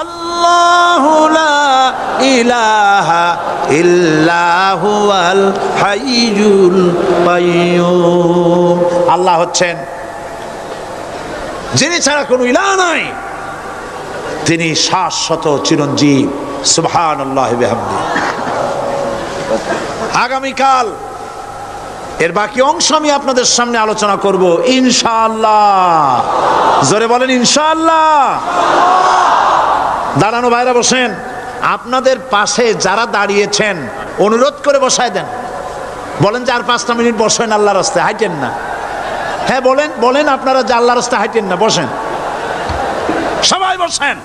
আল্লাহু লা ইলাহা ইল্লা হুয়াল হাইয়ুল কাইয়্যুম। আল্লাহ হচ্ছেন যিনি ছাড়া কোনো ইলাহ নাই, তিনি শাশ্বত চিরঞ্জীব। সুবহানাল্লাহ বিহামদি। আগামীকাল এর বাকি অংশ আমি আপনাদের সামনে আলোচনা করব ইনশাআল্লাহ। জোরে বলেন ইনশাআল্লাহ। দাঁড়ানো ভাইরা বসেন। আপনাদের পাশে যারা দাঁড়িয়েছেন অনুরোধ করে বসায় দেন। বলেন যে আর 5টা মিনিট বসেন, আল্লাহর রাস্তায় হাঁটেন না। হ্যাঁ বলেন বলেন, আপনারা যে আল্লাহর রাস্তায় হাঁটেন না, বসেন, সবাই বসেন।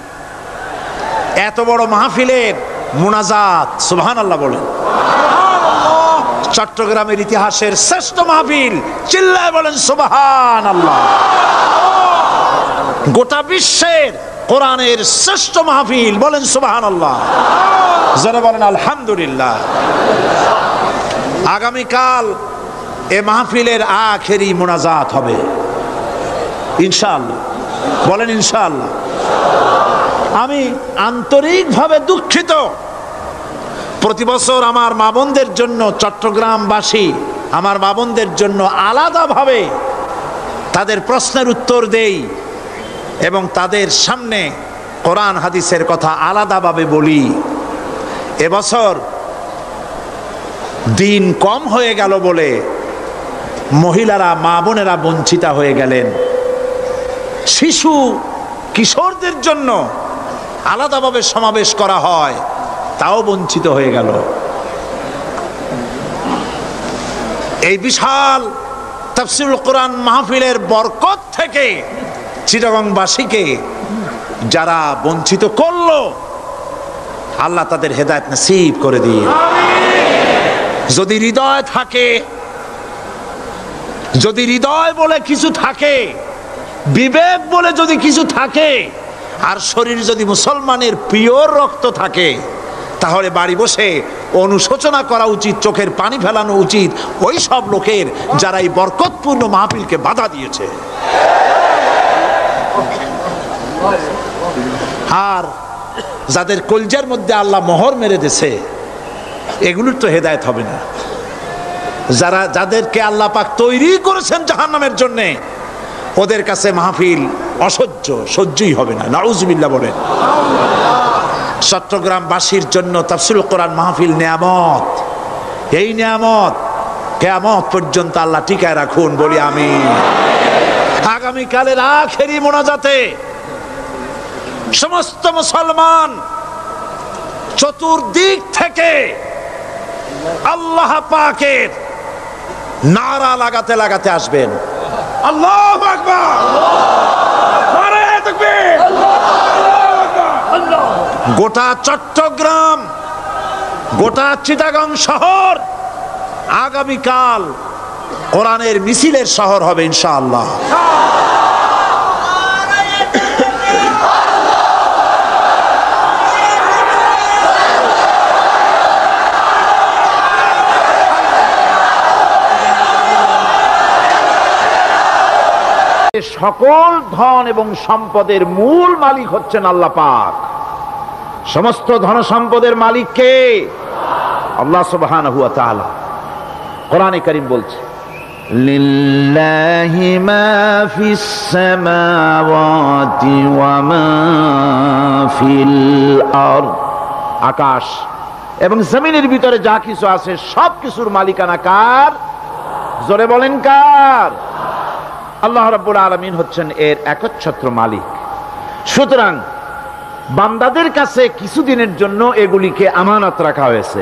এত বড় মাহফিলের মুনাজাত, সুবহানাল্লাহ বলেন। চট্টগ্রামের ইতিহাসের শ্রেষ্ঠ মাহফিল, চিল্লায় বলেন সুবহানাল্লাহ। গোটা বিশ্বের কোরআনের শ্রেষ্ঠ মাহফিল, বলেন সুবহানাল্লাহ। যারা বলেন আলহামদুলিল্লাহ। আগামীকাল এ মাহফিলের আখেরি মুনাজাত হবে ইনশাআল্লাহ। বলেন ইনশাআল্লাহ। আমি আন্তরিকভাবে দুঃখিত, প্রতি বছর আমার মা বোনদের জন্য, চট্টগ্রামবাসী আমার মা বোনদের জন্য আলাদাভাবে তাদের প্রশ্নের উত্তর দেই এবং তাদের সামনে কোরআন হাদিসের কথা আলাদাভাবে বলি। এবছর দিন কম হয়ে গেল বলে মহিলারা, মা বোনেরা বঞ্চিতা হয়ে গেলেন। শিশু কিশোরদের জন্য আলাদাভাবে সমাবেশ করা হয়, তাও বঞ্চিত হয়ে গেল। এই বিশাল তাফসীরুল কোরআন মাহফিলের বরকত থেকে চিটাগংবাসীকে যারা বঞ্চিত করলো, আল্লাহ তাদের হেদায়েত নসিব করে দিন। যদি হৃদয় থাকে, যদি হৃদয় বলে কিছু থাকে, বিবেক বলে যদি কিছু থাকে, আর শরীর যদি মুসলমানের পিওর রক্ত থাকে, তাহলে বাড়ি বসে অনুশোচনা করা উচিত, চোখের পানি ফেলানো উচিত ওই সব লোকের যারা এই বরকতপূর্ণ মাহফিলকে বাধা দিয়েছে। আর যাদের কলজার মধ্যে আল্লাহ মোহর মেরে দিয়েছে, এগুলোর তো হেদায়েত হবে না। যাদেরকে আল্লাহ পাক তৈরি করেছেন জাহান্নামের জন্য, ওদের কাছে মাহফিল অসহ্য, সহ্যই হবে না। নাউজুবিল্লাহ বলেন। চট্টগ্রামবাসীর জন্য তাফসীরুল কোরআন মাহফিল নিয়ামত। এই নিয়ামত কিয়ামত পর্যন্ত আল্লাহ টিকায় রাখুন, বলি আমিন। আগামীকালের আখেরি মোনাজাতে সমস্ত মুসলমান চতুর্দিক থেকে আল্লাহ পাকের নারা লাগাতে লাগাতে আসবেন। আল্লাহু আকবার, নারায়ে তাকবীর। গোটা চট্টগ্রাম, গোটা চিটাগাং শহর আগামীকাল কোরআনের মিছিলের শহর হবে ইনশাআল্লাহ। সকল ধন এবং সম্পদের মূল মালিক হচ্ছেন আল্লাহ পাক। সমস্ত ধন সম্পদের মালিক কে? আল্লাহ সুবহানাহু ওয়া তাআলা। কোরআনে কারীম বলছে, লিল্লাহি মা ফিস সামাওয়াতি ওয়া মা ফিল আরদ। আকাশ এবং জমিনের ভিতরে যা কিছু আছে সব কিছুর মালিকানা কার? জোরে বলেন কার? আল্লাহ রাব্বুল আলামিন হচ্ছেন এর একচ্ছত্র মালিক। সুতরাং বান্দাদের কাছে কিছুদিনের জন্য এগুলিকে আমানত রাখা হয়েছে।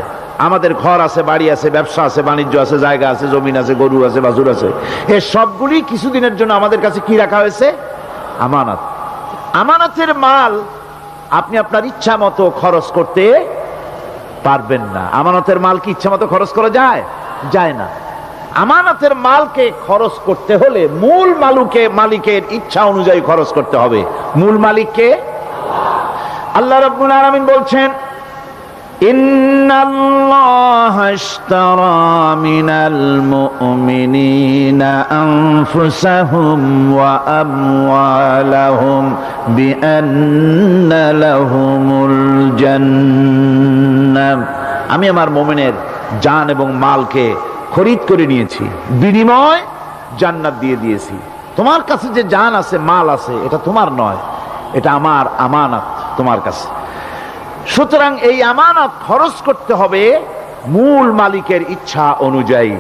আমাদের ঘর আছে, বাড়ি আছে, ব্যবসা আছে, বাণিজ্য আছে, জায়গা আছে, জমিন আছে, গরু আছে, বাছুর আছে, এই সবগুলি কিছুদিনের জন্য আমাদের কাছে কি রাখা হয়েছে? আমানত। আমানতের মাল আপনি আপনার ইচ্ছা মতো খরচ করতে পারবেন না। আমানতের মাল কি ইচ্ছা মতো খরচ করা যায়? যায় না। আমানতের মালকে খরচ করতে হলে মূল মালিকের ইচ্ছা অনুযায়ী খরচ করতে হবে। মূল মালিককে আল্লাহ রাব্বুল আলামিন বলছেন, ইন্নাল্লাহা আশতারা মিনাল মুমিনিনা আনফুসাহুম ওয়া আমওয়ালাহুম বিআন্না লাহুমুল জান্নাহ। আমি আমার মুমিনের জান এবং মালকে খরিদ করে নিয়েছি, বিনিময় জান্নাত দিয়ে দিয়েছি। তোমার কাছে যে জান আছে, মাল আছে, এটা তোমার নয়, এটা আমার আমানত তোমার কাছে। সুতরাং এই আমানত খরচ করতে হবে মূল মালিকের ইচ্ছা অনুযায়ী।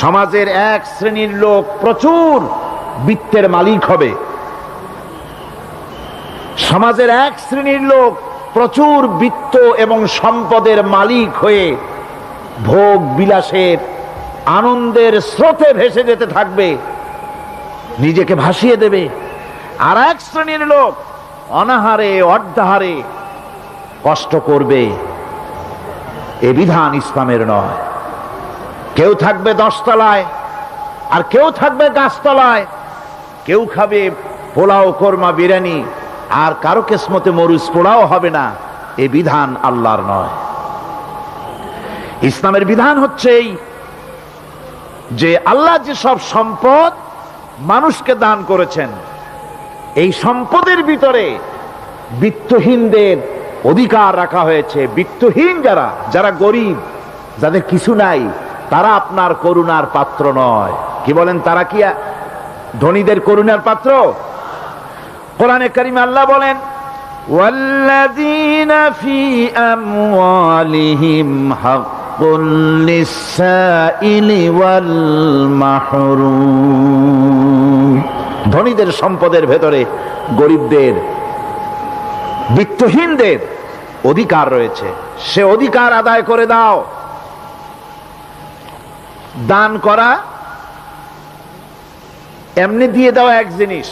সমাজের এক শ্রেণীর লোক প্রচুর বিত্তের মালিক হবে, সমাজের এক শ্রেণীর লোক প্রচুর বিত্ত এবং সম্পদের মালিক হয়ে ভোগ বিলাসের আনন্দের স্রোতে ভেসে যেতে থাকবে, নিজেকে ভাসিয়ে দেবে। আর এক শ্রেণীর লোক অনাহারে অর্ধাহারে কষ্ট করবে। এ বিধান ইসলামের নয়। কেউ থাকবে 10 তলায় আর কেউ থাকবে গাছতলায়, কেউ খাবে পোলাও, কোরমা, বিরিয়ানি, আর কারো কিসমতে মরুচ পোড়াও হবে না। এ বিধান আল্লাহর নয়। ইসলামের বিধান হচ্ছে এই যে আল্লাহ যে সব সম্পদ মানুষকে দান করেছেন, এই সম্পদের ভিতরে বিত্তহীনদের অধিকার রাখা হয়েছে। বিত্তহীন যারা গরিব, যাদের কিছু নাই, তারা আপনার করুণার পাত্র নয়। কি বলেন? তারা কি ধনীদের করুণার পাত্র? কোরআনে কারিমে আল্লাহ বলেন, ওয়াল্লাযীনা ফী আমওয়ালিহিম হাক্কুল লিসসাইলি ওয়াল মাহরুম। ধনীদের সম্পদের ভেতরে গরিবদের, বিত্তহীনদের অধিকার রয়েছে। সে অধিকার আদায় করে দাও। দান করা এমনি দিয়ে দাও এক জিনিস,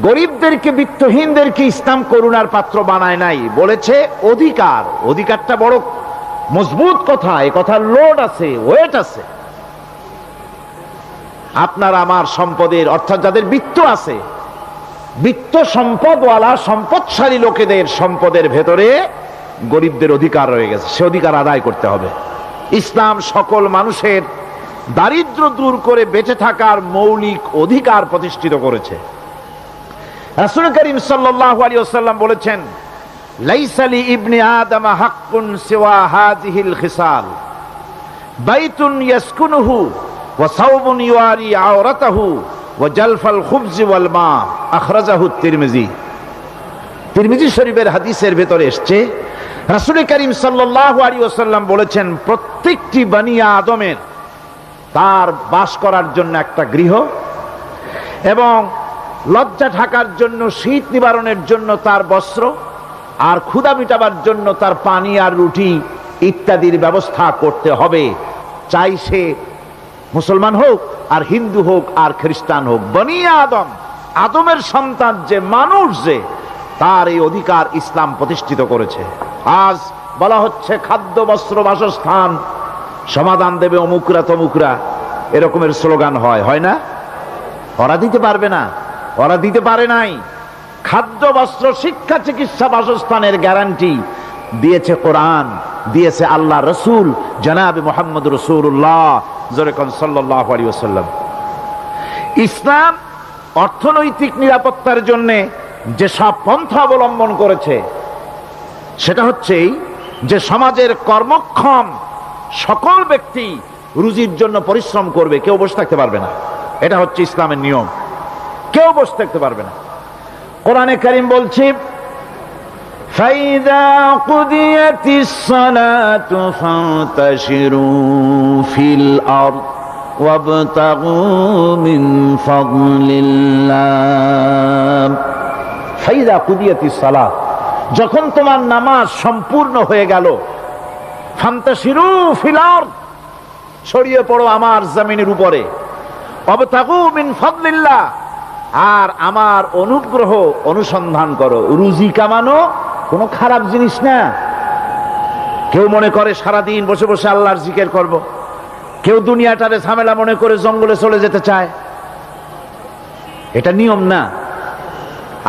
গরিবদেরকে, বিত্তহীনদেরকে ইসলাম করুণার পাত্র বানায় নাই, বলেছে অধিকার। অধিকারটা বড় মজবুত কথা, এ কথার লোড আছে, ওয়েট আছে। আপনার আমার সম্পদের, অর্থাৎ যাদের বিত্ত আছে, বিত্ত সম্পদওয়ালা সম্পদশালী লোকেদের সম্পদের ভেতরে গরিবদের অধিকার রয়ে গেছে, সে অধিকার আদায় করতে হবে। ইসলাম সকল মানুষের দারিদ্র দূর করে বেঁচে থাকার মৌলিক অধিকার প্রতিষ্ঠিত করেছে। রাসূল করিম সাল্লাল্লাহু আলাইহি ওয়াসাল্লাম বলেছেন, লাইসা লি ইবনি আদম হাক্কুন সিওয়া হাযিহিল খিসাল, বাইতুন ইয়াসকুনুহু ওয়া সাওবুন ইউআরি আওরাতাহু ওয়া জালফাল খুবজ ওয়াল মা। আখরাজাহু তিরমিজি। তিরমিজি শরীফের হাদিসের ভেতরে এসেছে, রাসূল করিম সাল্লাল্লাহু আলাইহি ওয়াসাল্লাম বলেছেন, প্রত্যেকটি বনি আদমের তার বাস করার জন্য একটা গৃহ, এবং লজ্জা ঢাকার জন্য, শীত নিবারণের জন্য তার বস্ত্র, আর ক্ষুধা মিটাবার জন্য তার পানি আর রুটি ইত্যাদির ব্যবস্থা করতে হবে, চাই সে মুসলমান হোক আর হিন্দু হোক আর খ্রিস্টান হোক। বনি আদম, আদমের সন্তান যে মানুষ, যে তার এই অধিকার ইসলাম প্রতিষ্ঠিত করেছে। আজ বলা হচ্ছে খাদ্য বস্ত্র বাসস্থান সমাধান দেবে অমুকরা তমুকরা, এরকমের স্লোগান হয় না? ওরা দিতে পারবে না, ওরা দিতে পারে নাই। খাদ্য বস্ত্র শিক্ষা চিকিৎসা বাসস্থানের গ্যারান্টি দিয়েছে কোরআন, দিয়েছে আল্লাহ রসুল জনাবে মুহাম্মদ রাসূলুল্লাহ সাল্লাল্লাহু আলাইহি ওয়াসাল্লাম। ইসলাম অর্থনৈতিক নিরাপত্তার জন্য যে সব পন্থা অবলম্বন করেছে সেটা হচ্ছে যে সমাজের কর্মক্ষম সকল ব্যক্তি রুজির জন্য পরিশ্রম করবে, কেউ বসে থাকতে পারবে না। এটা হচ্ছে ইসলামের নিয়ম, কেউ বসে থাকতে পারবে না। কোরআনে কারীম বলছে ফাইদা কুদিয়াতিস সালাতু ফান্তাশিরু ফিল আরদ ওয়াবতাগু মিন ফাদলিল্লাহ। ফাইদা কুদিয়াতিস সালাত, যখন তোমার নামাজ সম্পূর্ণ হয়ে গেল, ফান্তাশিরু ফিল আরদ, ছড়িয়ে পড়ো আমার জমিনের উপরে, ওয়াবতাগু মিন ফাদলিল্লাহ, আর আমার অনুগ্রহ অনুসন্ধান করো। রুজি কামানো কোনো খারাপ জিনিস না। কেউ মনে করে সারাদিন বসে বসে আল্লাহর জিকির করব, কেউ দুনিয়াটারে ঝামেলা মনে করে জঙ্গলে চলে যেতে চায়, এটা নিয়ম না।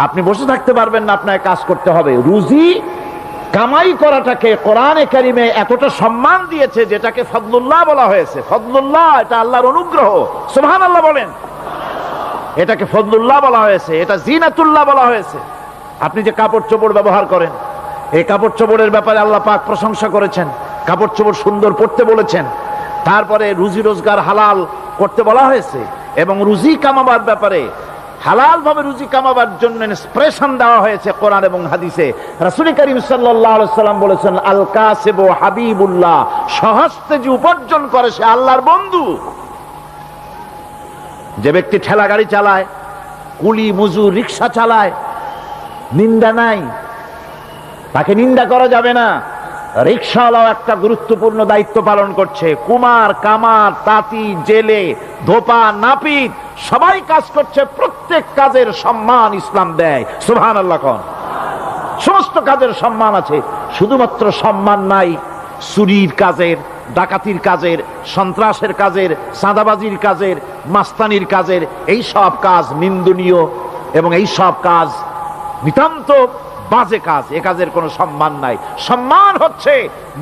আপনি বসে থাকতে পারবেন না, আপনাকে কাজ করতে হবে। রুজি কামাই করাটাকে কোরআনে কারিমে এতটা সম্মান দিয়েছে যেটাকে ফদলুল্লাহ বলা হয়েছে। ফদলুল্লাহ এটা আল্লাহর অনুগ্রহ, সুবহানাল্লাহ বলেন। এটাকে ফদলুল্লাহ বলা হয়েছে, এটা জিনাতুল্লাহ বলা হয়েছে। আপনি যে কাপড় চোপড় ব্যবহার করেন, এই কাপড় চোপড়ের ব্যাপারে আল্লাহ পাক প্রশংসা করেছেন, কাপড় চোপড় সুন্দর পরতে বলেছেন। তারপরে রুজি রোজগার হালাল করতে বলা হয়েছে, এবং রুজি কামাবার ব্যাপারে হালাল ভাবে রুজি কামাবার জন্য ইন্সপিরেশন দেওয়া হয়েছে কোরআন এবং হাদিসে। রাসূল করিম সাল্লাল্লাহু আলাইহি ওয়াসাল্লাম বলেছেন আল কাসিবু হাবিবুল্লাহ, সহস্তে যে উপার্জন করে সে আল্লাহর বন্ধু। যে ব্যক্তি ঠেলা গাড়ি চালায়, কুলি মজুর রিক্সা চালায়, নিন্দা নাই, তাকে নিন্দা করা যাবে না। রিক্সাওয়ালাও একটা গুরুত্বপূর্ণ দায়িত্ব পালন করছে। কুমার, কামার, তাঁতি, জেলে, ধোপা, নাপিত সবাই কাজ করছে। প্রত্যেক কাজের সম্মান ইসলাম দেয়, সুবহানাল্লাহ কোন। সমস্ত কাজের সম্মান আছে, শুধুমাত্র সম্মান নাই চুরির কাজের, ডাকাতির কাজের, সন্ত্রাসের কাজের, চাঁদাবাজির কাজের, মাস্তানির কাজের। এই সব কাজ নিন্দনীয় এবং এই সব কাজ নিতান্ত বাজে কাজ, এ কাজের কোনো সম্মান নাই। সম্মান হচ্ছে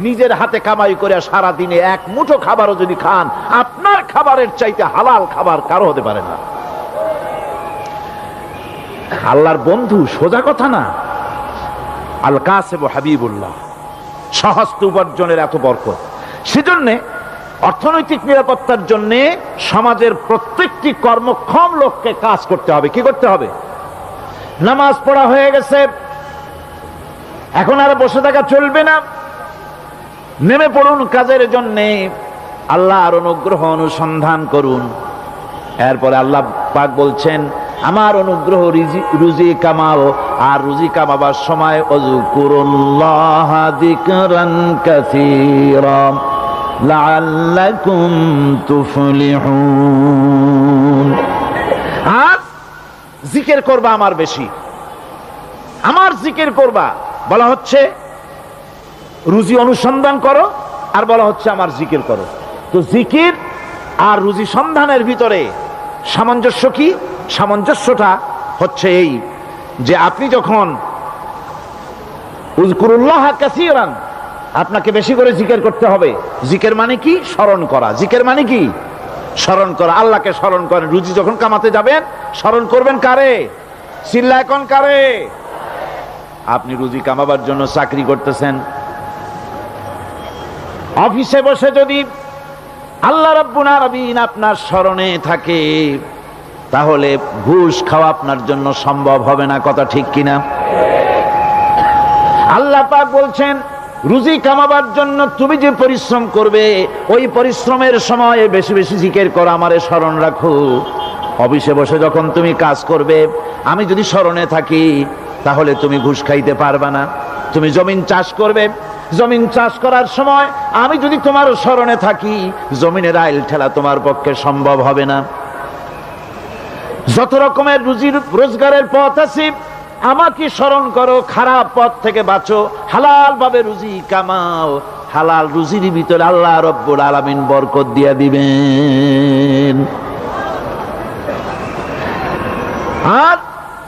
নিজের হাতে কামাই করে সারা দিনে এক মুঠো খাবারও যদি খান, আপনার খাবারের চাইতে হালাল খাবার কারো হতে পারে না। আল্লাহর বন্ধু সোজা কথা না। আল কাসিবু হাবিবুল্লাহ, সহস্ত উপার্জনের এত বরকত। সেজন্য অর্থনৈতিক নিরাপত্তার জন্য সমাজের প্রত্যেকটি কর্মক্ষম লোককে কাজ করতে হবে। কি করতে হবে? নামাজ পড়া হয়ে গেছে, এখন আর বসে থাকা চলবে না, নেমে পড়ুন কাজের জন্য, আল্লাহর অনুগ্রহ অনুসন্ধান করুন। এরপরে আল্লাহ পাক বলছেন আমার অনুগ্রহ রুজি কামাও, আর রুজি কামাবার সময় ওয়াজকুরুল্লাহ যিকরান কাসীরা লাআল্লাকুম তুফলিহুন। আর জিকির করবা আমার বেশি, আমার জিকির করবা। বলা হচ্ছে রুজি অনুসন্ধান করো, আর বলা হচ্ছে আমার জিকির করো। তো জিকির আর রুজি সন্ধানের ভিতরে সামঞ্জস্য কি? সামঞ্জস্যটা হচ্ছে এই যে আপনি যখন উযকুরুল্লাহ কাসীরান, আপনাকে বেশি করে জিকির করতে হবে। জিকির মানে কি? স্মরণ করা। জিকির মানে কি? স্মরণ করা। আল্লাহকে স্মরণ করেন। রুজি যখন কামাতে যাবেন স্মরণ করবেন কারে? চিল্লায় কোন কারে? আপনি রুজি কামাবার জন্য চাকরি করতেছেন, অফিসে বসে যদি আল্লাহ রাব্বুল আলামিন আপনার স্মরণে থাকে, তাহলে ঘুষ খাওয়া আপনার জন্য সম্ভব হবে না। কথা ঠিক কিনা? আল্লাহ পাক বলছেন রুজি কামাবার জন্য তুমি যে পরিশ্রম করবে, ওই পরিশ্রমের সময় বেশি বেশি জিকির করো, আমারে স্মরণ রাখো। অফিসে বসে যখন তুমি কাজ করবে, আমি যদি স্মরণে থাকি, তাহলে তুমি ঘুষ খাইতে পারবা না। তুমি জমিন চাষ করবে, জমিন চাষ করার সময় আমি যদি তোমার স্মরণে থাকি, জমিনের আইল ঠেলা তোমার পক্ষে সম্ভব হবে না। যত রকমের রুজির রোজগারের পথ আছে আমাকে স্মরণ করো, খারাপ পথ থেকে বাঁচো, হালাল ভাবে রুজি কামাও, হালাল রুজির ভিতরে আল্লাহ রব্বুল আলামিন বরকত দিয়ে দিবেন। আর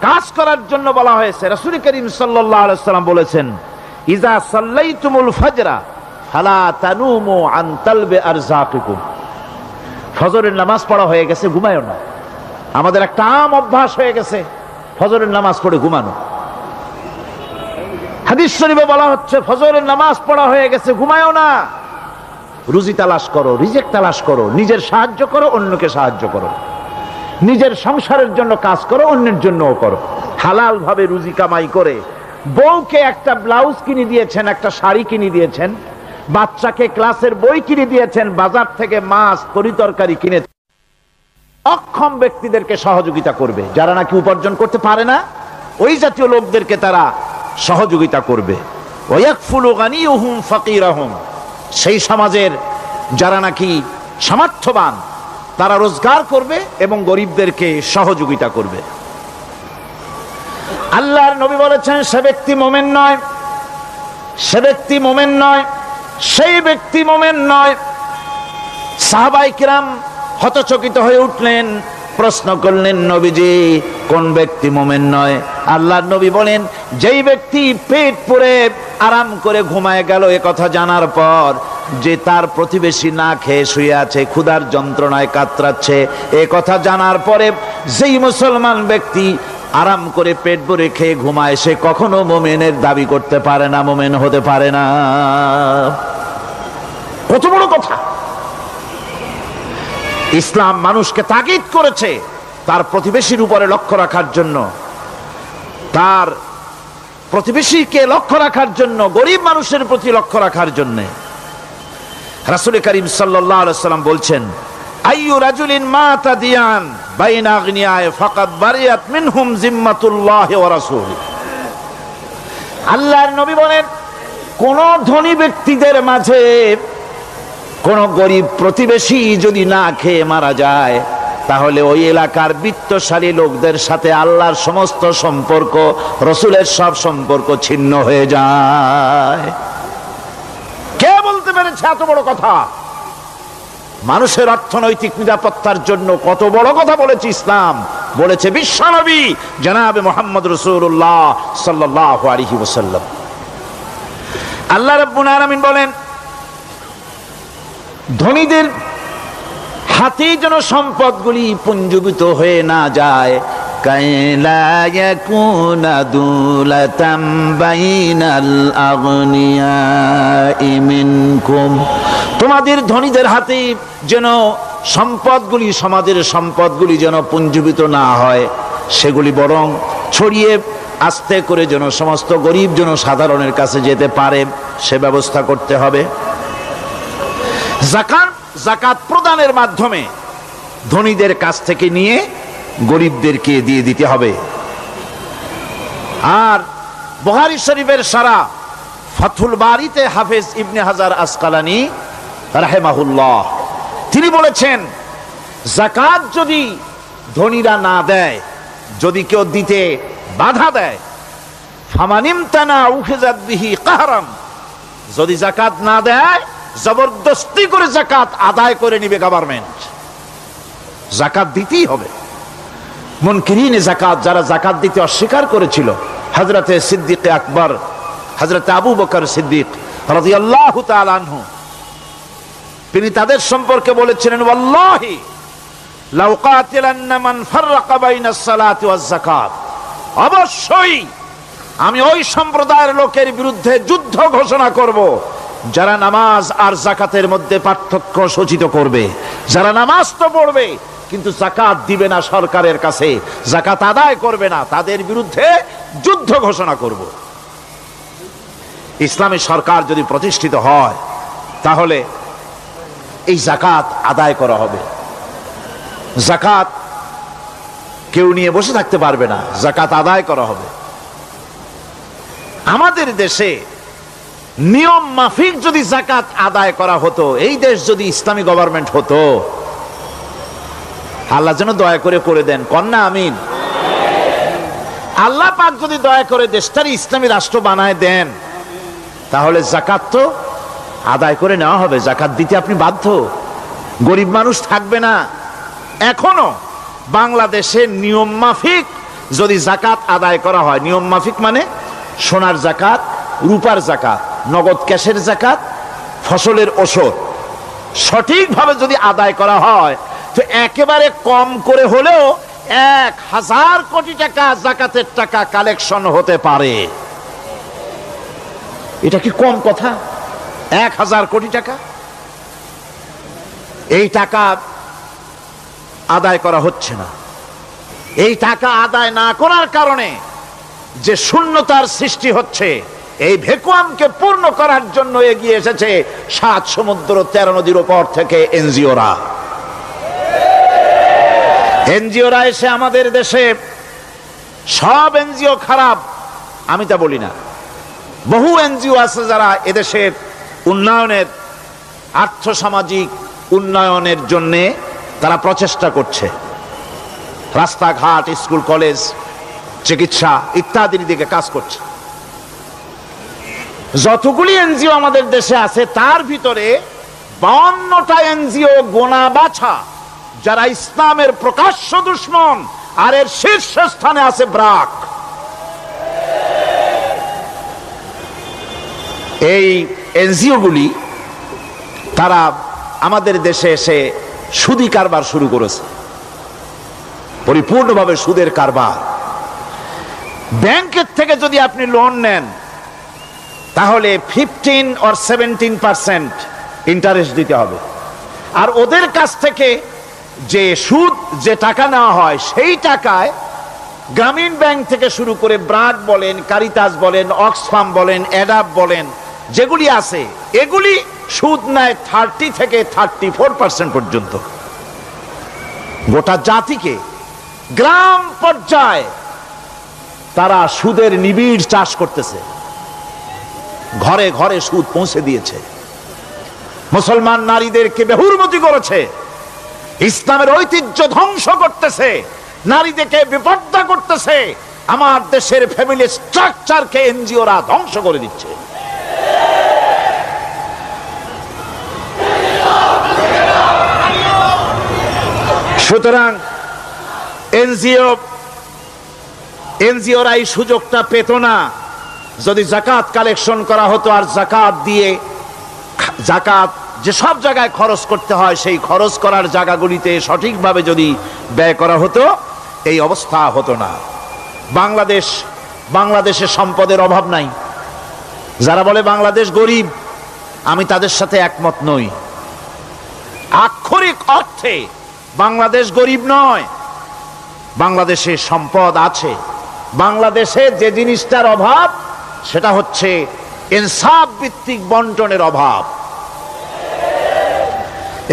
কাজ করার জন্য বলা হয়েছে, রাসূল করিম সাল্লাল্লাহু আলাইহি ওয়াসাল্লাম বলেছেন, ইজা সাল্লাইতুমুল ফাজরা ফালা তানুমু আন তালবি আরযাকিকুম। ফজরের নামাজ পড়া হয়ে গেছে, ঘুমায়ও না। আমাদের একটা আম অভ্যাস হয়ে গেছে ফজরের নামাজ পড়ে ঘুমানো। হাদিস শরীফে বলা হচ্ছে ফজরের নামাজ পড়া হয়ে গেছে, ঘুমায়ও না, রুজি তালাশ করো, রিজিক তালাশ করো, নিজের সাহায্য করো, অন্যকে সাহায্য করো, নিজের সংসারের জন্য কাজ করো, অন্যের জন্যও করো। হালাল ভাবে রুজি কামাই করে বউকে একটা ব্লাউজ কিনে দিয়েছেন, একটা শাড়ি কিনে দিয়েছেন, বাচ্চাকে ক্লাসের বই কিনে দিয়েছেন, বাজার থেকে মাছ তরিতরকারি কিনে, অক্ষম ব্যক্তিদেরকে সহযোগিতা করবে। যারা নাকি উপার্জন করতে পারে না ওই জাতীয় লোকদেরকে তারা সহযোগিতা করবে। ওয়াকফুলু গানিয়ুহুম ফাকিরাহুম, সেই সমাজের যারা নাকি সামর্থ্যবান তারা রোজগার করবে এবং গরিবদেরকে সহযোগিতা করবে। আল্লাহর নবী বলেছেন সে ব্যক্তি মুমিন নয়, সে ব্যক্তি মুমিন নয়, সেই ব্যক্তি মুমিন নয়। সাহাবায়ে কিরাম হতচকিত হয়ে উঠলেন, প্রশ্ন করলেন, নবীজি কোন ব্যক্তি মুমিন নয়? আল্লাহর নবী বলেন, যেই ব্যক্তি পেট পুরে আরাম করে ঘুমায় গেল এ কথা জানার পর, যে তার প্রতিবেশী না খেয়ে শুয়ে আছে, ক্ষুধার যন্ত্রণায় কাতরাচ্ছে, এ কথা জানার পরে যেই মুসলমান ব্যক্তি আরাম করে পেট ভরে খেয়ে ঘুমায় সে কখনো মুমিনের দাবি করতে পারে না, মুমিন হতে পারে না। কত বড় কথা! ইসলাম মানুষকে তাগিদ করেছে তার প্রতিবেশীর উপরে লক্ষ্য রাখার জন্য, তার প্রতিবেশীকে লক্ষ্য রাখার জন্য, গরিব মানুষের প্রতি লক্ষ্য রাখার জন্য। রাসূল করিম সাল্লাল্লাহু আলাইহি ওয়াসাল্লাম বলছেন, আইয়ু রাজুলিন মাতা দিয়ান বাইনা আগনিয়ায়ে ফাকাদ বারিয়াত মিনহুম জিম্মাতুল্লাহি ওয়া রাসূলি। আল্লাহর নবী বলেন, কোন ধনী ব্যক্তিদের মাঝে কোন গরিব প্রতিবেশী যদি না খেয়ে মারা যায়, তাহলে ওই এলাকার বিত্তশালী লোকদের সাথে আল্লাহর সমস্ত সম্পর্ক, রসুলের সব সম্পর্ক ছিন্ন হয়ে যায়। কে বলতে পেরেছে এত বড় কথা? মানুষের অর্থনৈতিক নিরাপত্তার জন্য কত বড় কথা বলেছে ইসলাম, বলেছে বিশ্বনবী জনাবে মুহাম্মদ রাসূলুল্লাহ সাল্লাল্লাহু আলাইহি ওয়াসাল্লাম। আল্লাহ রাব্বুল আলামিন বলেন, ধনীদের হাতে যেন সম্পদগুলি পুঞ্জীভূত হয়ে না যায়, কাইলা ইয়াকুনা দুলাতাম বাইনাল আগনিয়াই মিনকুম, তোমাদের ধনীদের হাতে যেন সম্পদগুলি, সমাজের সম্পদগুলি যেন পুঞ্জীভূত না হয়, সেগুলি বরং ছড়িয়ে আস্তে করে যেন সমস্ত গরিব যেন সাধারণের কাছে যেতে পারে সে ব্যবস্থা করতে হবে। যাকাত প্রদানের মাধ্যমে ধনীদের কাছ থেকে নিয়ে গরিবদেরকে দিয়ে দিতে হবে। আর বুখারী শরীফের সারা ফাথুল বারীতে হাফেজ ইবনে হাজার আসকালানী রাহিমাহুল্লাহ তিনি বলেছেন, যাকাত যদি ধনীরা না দেয়, যদি কেউ দিতে বাধা দেয়, ফামানিমতানা উখিযাত বিহি কাহরান, যদি যাকাত না দেয় জবরদস্তি করে যাকাত আদায় করে নিবে গভর্নমেন্ট, যাকাত দিতেই হবে। মুনকিরিনে যাকাত, যারা যাকাত দিতে অস্বীকার করেছিল, হযরতে সিদ্দিক আকবর, হযরতে আবু বকর সিদ্দিক রাদিয়াল্লাহু তাআলা আনহু, তিনি তাদের সম্পর্কে বলেছিলেন, ওয়াল্লাহি লাউ কাতিলান্না মান ফাররাকা বাইনাস সালাতি ওয়াজ যাকাত, অবশ্যই আমি ওই সম্প্রদায়ের লোকের বিরুদ্ধে যুদ্ধ ঘোষণা করব যারা নামাজ আর যাকাতের মধ্যে পার্থক্য সূচিত করবে। যারা নামাজ তো পড়বে কিন্তু যাকাত দিবে না, সরকারের কাছে যাকাত আদায় করবে না, তাদের বিরুদ্ধে যুদ্ধ ঘোষণা করব। ইসলামী সরকার যদি প্রতিষ্ঠিত হয় তাহলে এই যাকাত আদায় করা হবে। যাকাত কেউ নিয়ে বসে থাকতে পারবে না, যাকাত আদায় করা হবে। আমাদের দেশে নিয়ম মাফিক যদি যাকাত আদায় করা হতো, এই দেশ যদি ইসলামী গভর্নমেন্ট হতো, আল্লাহ যেন দয়া করে দেন, কন্যা আমিন। আল্লাহ পাক যদি দয়া করে দেশটার ইসলামী রাষ্ট্র বানায় দেন, তাহলে যাকাত তো আদায় করে নেওয়া হবে, যাকাত দিতে আপনি বাধ্য, গরিব মানুষ থাকবে না। এখনো বাংলাদেশের নিয়ম মাফিক যদি যাকাত আদায় করা হয়, নিয়ম মাফিক মানে সোনার যাকাত, রূপার যাকাত, নগদ ক্যাশের যাকাত, ফসলের ওষুধ সঠিকভাবে যদি আদায় করা হয়, তো একেবারে কম করে হলেও 1000 কোটি টাকা যাকাতের টাকা কালেকশন হতে পারে। এটা কি কম কথা? 1000 কোটি টাকা, এই টাকা আদায় করা হচ্ছে না। এই টাকা আদায় না করার কারণে যে শূন্যতার সৃষ্টি হচ্ছে, এই ভ্যাকুয়ামকে পূর্ণ করার জন্য এগিয়ে এসেছে 7 সমুদ্র 13 নদীর উপর থেকে এনজিওরা। এনজিওরা এসে আমাদের দেশে, সব এনজিও খারাপ আমি তা বলি না, বহু এনজিও আছে যারা এদেশের উন্নয়নের, আর্থসামাজিক উন্নয়নের জন্য তারা প্রচেষ্টা করছে, রাস্তাঘাট, স্কুল কলেজ, চিকিৎসা ইত্যাদির দিকে কাজ করছে। যতগুলি এনজিও আমাদের দেশে আছে, তার ভিতরে 52টা এনজিও গোনা বাছা যারা ইসলামের প্রকাশ্য দুশমন, আর এর শীর্ষস্থানে আছে ব্রাক। এই এনজিও গুলি তারা আমাদের দেশে এসে সুদি কারবার শুরু করেছে, পরিপূর্ণভাবে সুদের কারবার। ব্যাংকের থেকে যদি আপনি লোন নেন, তাহলে 15 or 17% ইন্টারেস্ট দিতে হবে। আর ওদের কাছ থেকে যে সুদ, যে টাকা নেওয়া হয়, সেই টাকায় গ্রামীণ ব্যাংক থেকে শুরু করে ব্রাক বলেন, কারিতাস বলেন, অক্সফাম বলেন, অ্যাডাপ বলেন, যেগুলি আছে, এগুলি সুদ নেয় 30 থেকে 34% পর্যন্ত। গোটা জাতিকে গ্রাম পর্যায়ে তারা সুদের নিবিড় চাষ করতেছে, ঘরে ঘরে সুদ পৌঁছে দিয়েছে, মুসলমান নারীদেরকে বেহুরমতি করেছে, ইসলামের ঐতিহ্য ধ্বংস করতেছে, নারীদেরকে বিপর্দা করতেছে, আমার দেশের ফ্যামিলি স্ট্রাকচারকে এনজিওরা ধ্বংস করে দিচ্ছে। সুতরাং এনজিওরা এই সুযোগটা পেত না। যদি যাকাত কালেকশন করা হতো, আর যাকাত দিয়ে, যাকাত যে সব জায়গায় খরচ করতে হয়, সেই খরচ করার জায়গাগুলিতে সঠিকভাবে যদি ব্যয় করা হতো, এই অবস্থা হতো না। বাংলাদেশে সম্পদের অভাব নাই। যারা বলে বাংলাদেশ গরিব, আমি তাদের সাথে একমত নই। আক্ষরিক অর্থে বাংলাদেশ গরিব নয়, বাংলাদেশে সম্পদ আছে। বাংলাদেশে যে জিনিসটার অভাব, সেটা হচ্ছে ইনসাফ ভিত্তিক বন্টনের অভাব।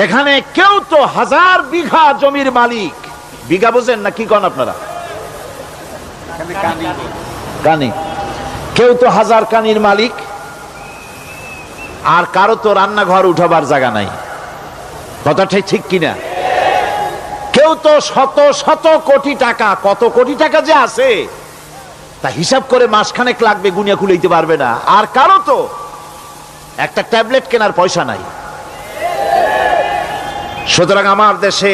এখানে কেউ তো 1000 বিঘা জমির মালিক, বিঘা বুঝেন না কি কন আপনারা? কানি। কেউ তো 1000 কানির মালিক, আর কারো তো রান্নাঘর উঠাবার জায়গা নাই। কথাটাই ঠিক কিনা? কেউ তো শত শত কোটি টাকা, কত কোটি টাকা যে আছে তা হিসাব করে মাসখানেক লাগবে, গুনিয়া খুলাইতে পারবে না। আর কারো তো একটা ট্যাবলেট কেনার পয়সা নাই। সুতরাং আমার দেশে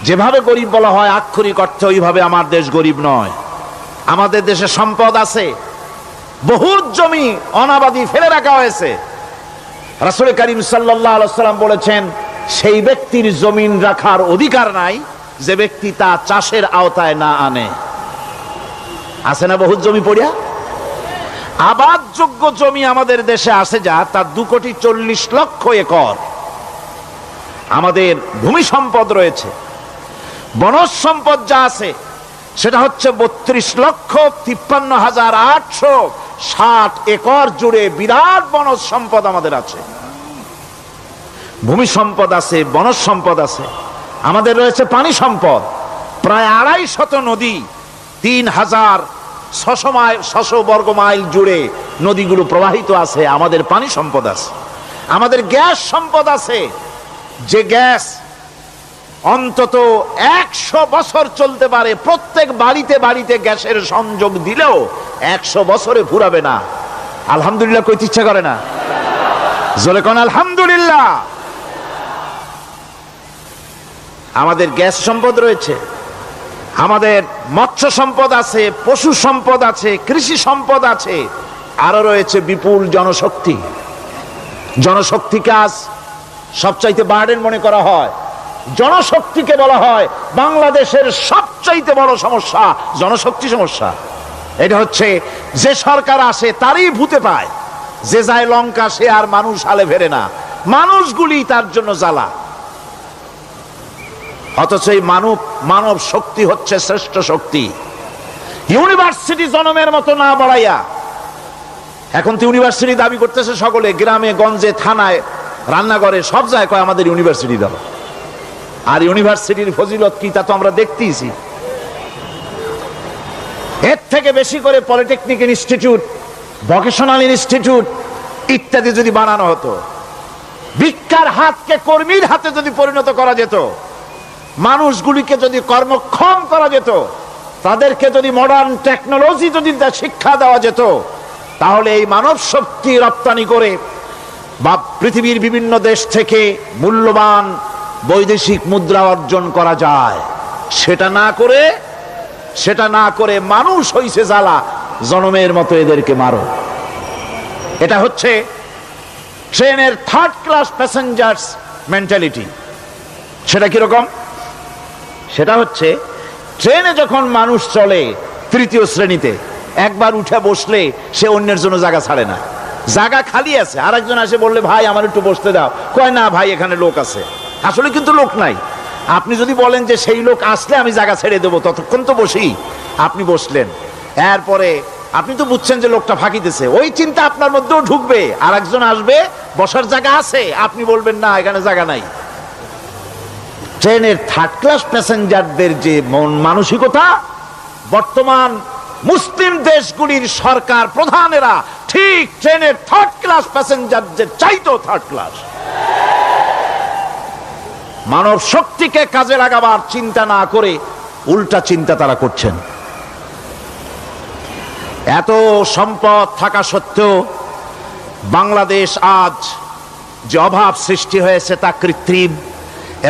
যেভাবে গরিব বলা হয়, আক্ষরিক অর্থে ওইভাবে আমার দেশ গরিব নয়। আমাদের দেশে সম্পদ আছে, বহুত জমি অনাবাদি ফেলে রাখা হয়েছে। রাসূল করিম সাল্লাল্লাহু আলাইহি ওয়াসাল্লাম বলেছেন, সেই ব্যক্তির জমিন রাখার অধিকার নাই যে ব্যক্তি তা চাষের আওতায় না আনে। আছে না বহুত জমি পড়িয়া? আবাদযোগ্য জমি আমাদের দেশে আছে যা, তার 2,40,00,000 একর। আমাদের ভূমি সম্পদ রয়েছে, বনজ সম্পদ যা আছে সেটা হচ্ছে 32,53,860 একর জুড়ে বিরাট বনজ সম্পদ আমাদের আছে। ভূমি সম্পদ আছে, বনজ সম্পদ আছে। আমাদের রয়েছে পানি সম্পদ, প্রায় 250 নদী, 3000 600 বর্গ মাইল জুড়ে নদীগুলো প্রবাহিত আছে, আমাদের পানি সম্পদ আছে, আমাদের গ্যাস সম্পদ আছে, যে গ্যাস অন্তত 100 বছর চলতে পারে। প্রত্যেক বাড়িতে বাড়িতে গ্যাসের সংযোগ দিলেও 100 বছরে ফুরাবে না। আলহামদুলিল্লাহ কইতে ইচ্ছা করে না? জোরে কোন আলহামদুলিল্লাহ। আমাদের গ্যাস সম্পদ রয়েছে, আমাদের মৎস্য সম্পদ আছে, পশু সম্পদ আছে, কৃষি সম্পদ আছে, আরো রয়েছে বিপুল জনশক্তি। জনশক্তিকে আজ সবচাইতে বার্ডেন মনে করা হয়। জনশক্তিকে বলা হয় বাংলাদেশের সবচাইতে বড় সমস্যা, জনশক্তি সমস্যা। এটা হচ্ছে যে সরকার আসে তারই ভূতে পায়, যে যায় লঙ্কা সে আর মানুষ হালে ফেরে না, মানুষগুলি তার জন্য জ্বালা। অথচ এই মানব শক্তি হচ্ছে শ্রেষ্ঠ শক্তি। ইউনিভার্সিটি জনমের মতো না বাড়াইয়া, এখন তো ইউনিভার্সিটি দাবি করতেছে সকলে, গ্রামে গঞ্জে থানায় রান্নাঘরে সব জায়গায় কয় আমাদের ইউনিভার্সিটি দাও। আর ইউনিভার্সিটির ফজিলত কি তা তো আমরা দেখতেইছি। এর থেকে বেশি করে পলিটেকনিক ইনস্টিটিউট, ভোকেশনাল ইনস্টিটিউট ইত্যাদি যদি বানানো হতো, ভিক্ষার হাতকে কর্মীর হাতে যদি পরিণত করা যেত, মানুষগুলিকে যদি কর্মক্ষম করা যেত, তাদেরকে যদি মডার্ন টেকনোলজি যদি শিক্ষা দেওয়া যেত, তাহলে এই মানব শক্তি রপ্তানি করে বা পৃথিবীর বিভিন্ন দেশ থেকে মূল্যবান বৈদেশিক মুদ্রা অর্জন করা যায়। সেটা না করে মানুষ হইছে জ্বালা, জনমের মতো এদেরকে মারো। এটা হচ্ছে ট্রেনের 3rd ক্লাস প্যাসেঞ্জার্স মেন্টালিটি। সেটা কিরকম? সেটা হচ্ছে ট্রেনে যখন মানুষ চলে 3য় শ্রেণীতে, একবার উঠে বসলে সে অন্যের জন্য জায়গা ছাড়ে না। জায়গা খালি আছে, আরেকজন আসে বললে ভাই আমার একটু বসতে দাও, কয় না ভাই এখানে লোক আছে। আসলে কিন্তু লোক নাই। আপনি যদি বলেন যে সেই লোক আসলে আমি জায়গা ছেড়ে দেবো, ততক্ষণ তো বসি, আপনি বসলেন, এরপরে আপনি তো বুঝছেন যে লোকটা ফাঁকিতেছে, ওই চিন্তা আপনার মধ্যেও ঢুকবে, আর একজন আসবে বসার জায়গা আছে, আপনি বলবেন না এখানে জায়গা নাই। ট্রেনের 3rd ক্লাস প্যাসেঞ্জারদের যে মন মানসিকতা, বর্তমান মুসলিম দেশগুলির সরকার প্রধানেরা ঠিক ট্রেনের 3rd ক্লাস প্যাসেঞ্জারদের চাইতেও 3rd ক্লাস। মানব শক্তিকে কাজে লাগাবার চিন্তা না করে উল্টা চিন্তা তারা করছেন। এত সম্পদ থাকা সত্ত্বেও বাংলাদেশ আজ যে অভাব সৃষ্টি হয়েছে তা কৃত্রিম,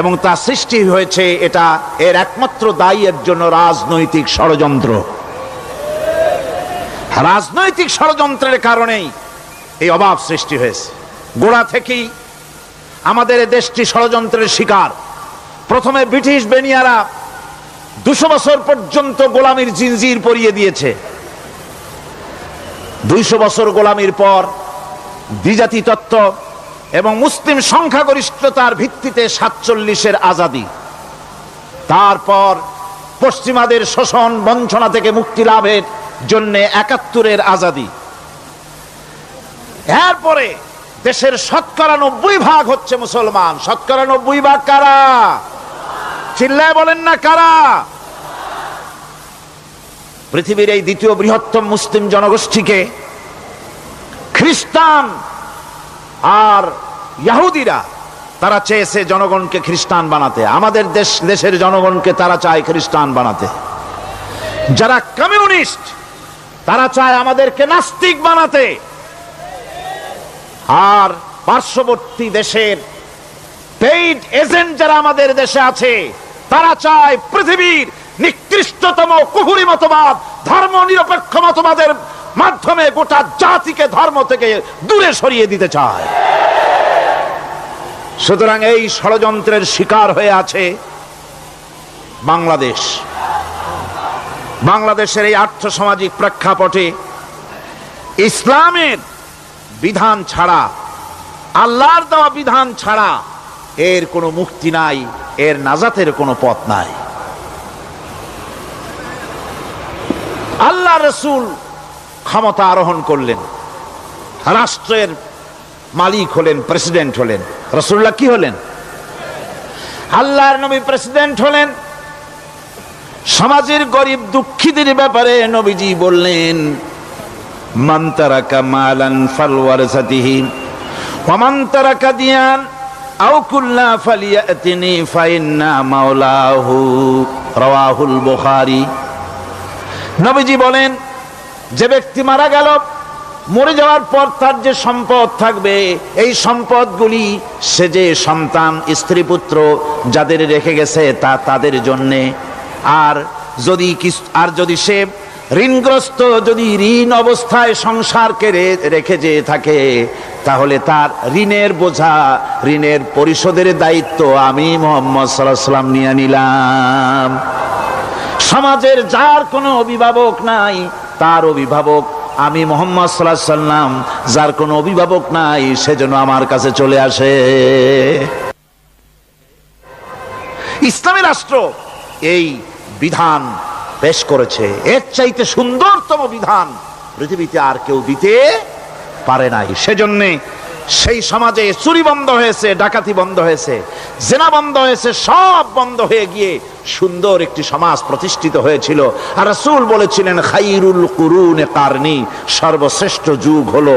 এবং তা সৃষ্টি হয়েছে এটা এর একমাত্র দায়ী এর জন্য রাজনৈতিক ষড়যন্ত্র। রাজনৈতিক ষড়যন্ত্রের কারণেই এই অভাব সৃষ্টি হয়েছে। গোড়া থেকেই আমাদের দেশটি ষড়যন্ত্রের শিকার। প্রথমে ব্রিটিশ বেনিয়ারা 200 বছর পর্যন্ত গোলামির জিনজির পরিয়ে দিয়েছে। 200 বছর গোলামির পর দ্বিজাতি তত্ত্ব এবং মুসলিম সংখ্যাগরিষ্ঠতার ভিত্তিতে 47-এর আজাদি, তারপর পশ্চিমাদের শোষণ বঞ্চনা থেকে মুক্তি লাভের জন্য 71-এর আজাদি, এরপরে দেশের 90% হচ্ছে মুসলমান। 90% কারা? চিল্লায় বলেন না কারা? পৃথিবীর এই দ্বিতীয় বৃহত্তম মুসলিম জনগোষ্ঠীকে খ্রিস্টান আর ইহুদিরা তারা চেয়েছে জনগণকে খ্রিস্টান বানাতে। আমাদের দেশের জনগণকে তারা চায় খ্রিস্টান বানাতে। যারা কমিউনিস্ট তারা চায় আমাদেরকে নাস্তিক বানাতে। আর পার্শ্ববর্তী দেশের পেইড এজেন্ট যারা আমাদের দেশে আছে তারা চায় পৃথিবীর নিকৃষ্টতম কুফরি মতবাদ, ধর্ম নিরপেক্ষ মতবাদের মাধ্যমে গোটা জাতিকে ধর্ম থেকে দূরে সরিয়ে দিতে চায়। সুতরাং এই ষড়যন্ত্রের শিকার হয়ে আছে বাংলাদেশ। বাংলাদেশের এই আর্থসামাজিক প্রেক্ষাপটে ইসলামের বিধান ছাড়া, আল্লাহর দেওয়া বিধান ছাড়া এর কোনো মুক্তি নাই, এর নাজাতের কোনো পথ নাই। আল্লাহ রাসূল ক্ষমতা আরোহণ করলেন, রাষ্ট্রের মালিক হলেন, প্রেসিডেন্ট হলেন। রাসূলুল্লাহ কি হলেন? আল্লাহর নবী প্রেসিডেন্ট হলেন। সমাজের গরিব দুঃখীদের ব্যাপারে নবীজি বললেন, মান তারাকা মালান ফালওয়ারাসাতিহি ওয়া মান তারাকা দিয়ান আও কুল্লা ফালিয়াতিনি ফাইন্না মাওলাহু, রাওয়াহুল বুখারী। নবীজি বলেন, যে ব্যক্তি মারা গেল, মরে যাওয়ার পর তার যে সম্পদ থাকবে, এই সম্পদগুলি সে যে সন্তান স্ত্রী পুত্র যাদের রেখে গেছে তা তাদের জন্যে। আর যদি সে ঋণগ্রস্ত, যদি ঋণ অবস্থায় সংসারকে রেখে যে থাকে, তাহলে তার ঋণের বোঝা, ঋণের পরিশোধের দায়িত্ব আমি মুহাম্মদ সাল্লাল্লাহু আলাইহি ওয়াসাল্লাম নিয়ে নিলাম। সমাজের যার কোনো অভিভাবক নাই, তার অভিভাবক আমি মুহাম্মদ সাল্লাল্লাহু আলাইহি ওয়াসাল্লাম। যার কোনো অভিভাবক নাই, সেজন্য আমার কাছে চলে আসে। ইসলামী রাষ্ট্র এই বিধান পেশ করেছে। এর চাইতে সুন্দরতম বিধান পৃথিবীতে আর কেউ দিতে পারে নাই। সেজন্যে সেই সমাজে চুরি বন্ধ হয়েছে, ডাকাতি বন্ধ হয়েছে, জেনা বন্ধ হয়েছে, সব বন্ধ হয়ে গিয়ে সুন্দর একটি সমাজ প্রতিষ্ঠিত হয়েছিল। আর রাসূল বলেছিলেন, খাইরুল কুরুনে কারনি, সর্বশ্রেষ্ঠ যুগ হলো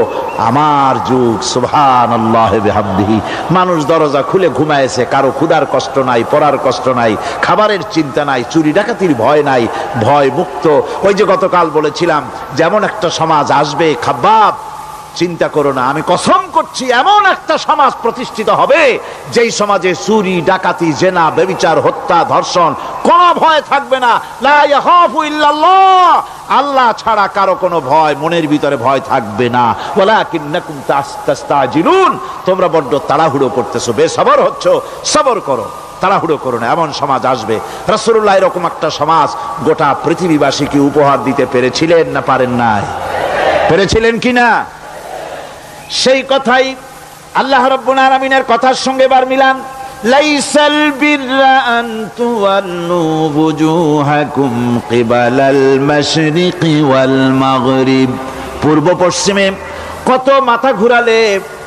আমার যুগ। সুবহানাল্লাহি বিহামদিহি। মানুষ দরজা খুলে ঘুমায়েছে, কারো ক্ষুধার কষ্ট নাই, পড়ার কষ্ট নাই, খাবারের চিন্তা নাই, চুরি ডাকাতির ভয় নাই, ভয় মুক্ত। ওই যে গতকাল বলেছিলাম, যেমন একটা সমাজ আসবে, খাব্বাব চিন্তা করো না, আমি কসম করছি এমন একটা সমাজ প্রতিষ্ঠিত হবে যেই সমাজে চুরি ডাকাতি জেনা ব্যভিচার হত্যা ধর্ষণ কোনো ভয় থাকবে না। লা ইয়াখাফু ইল্লাল্লাহ, আল্লাহ ছাড়া কারো কোনো ভয়, মনের ভিতরে ভয় থাকবে না। ওয়ালাকিন্নাকুম তাস্তাজিলুন, তোমরা বড্ড তাড়াহুড়ো করতেছো, বেসবর হচ্ছ, সবর করো, তাড়াহুড়ো করো না। এমন সমাজ আসবে। রাসূলুল্লাহ এরকম একটা সমাজ গোটা পৃথিবীবাসীকে উপহার দিতে পেরেছিলেন না পারেন নাই? পেরেছিলেন কিনা? সেই কথাই আল্লাহ রাব্বুল আলামিনের কথার সঙ্গে এবার মিলান। লাইসাল বিররা আন তুওয়াল্লু বুজুহাকুম কিবালাল মাশরিকি ওয়াল মাগরিব। পূর্ব পশ্চিমে কত মাথা ঘুরালে,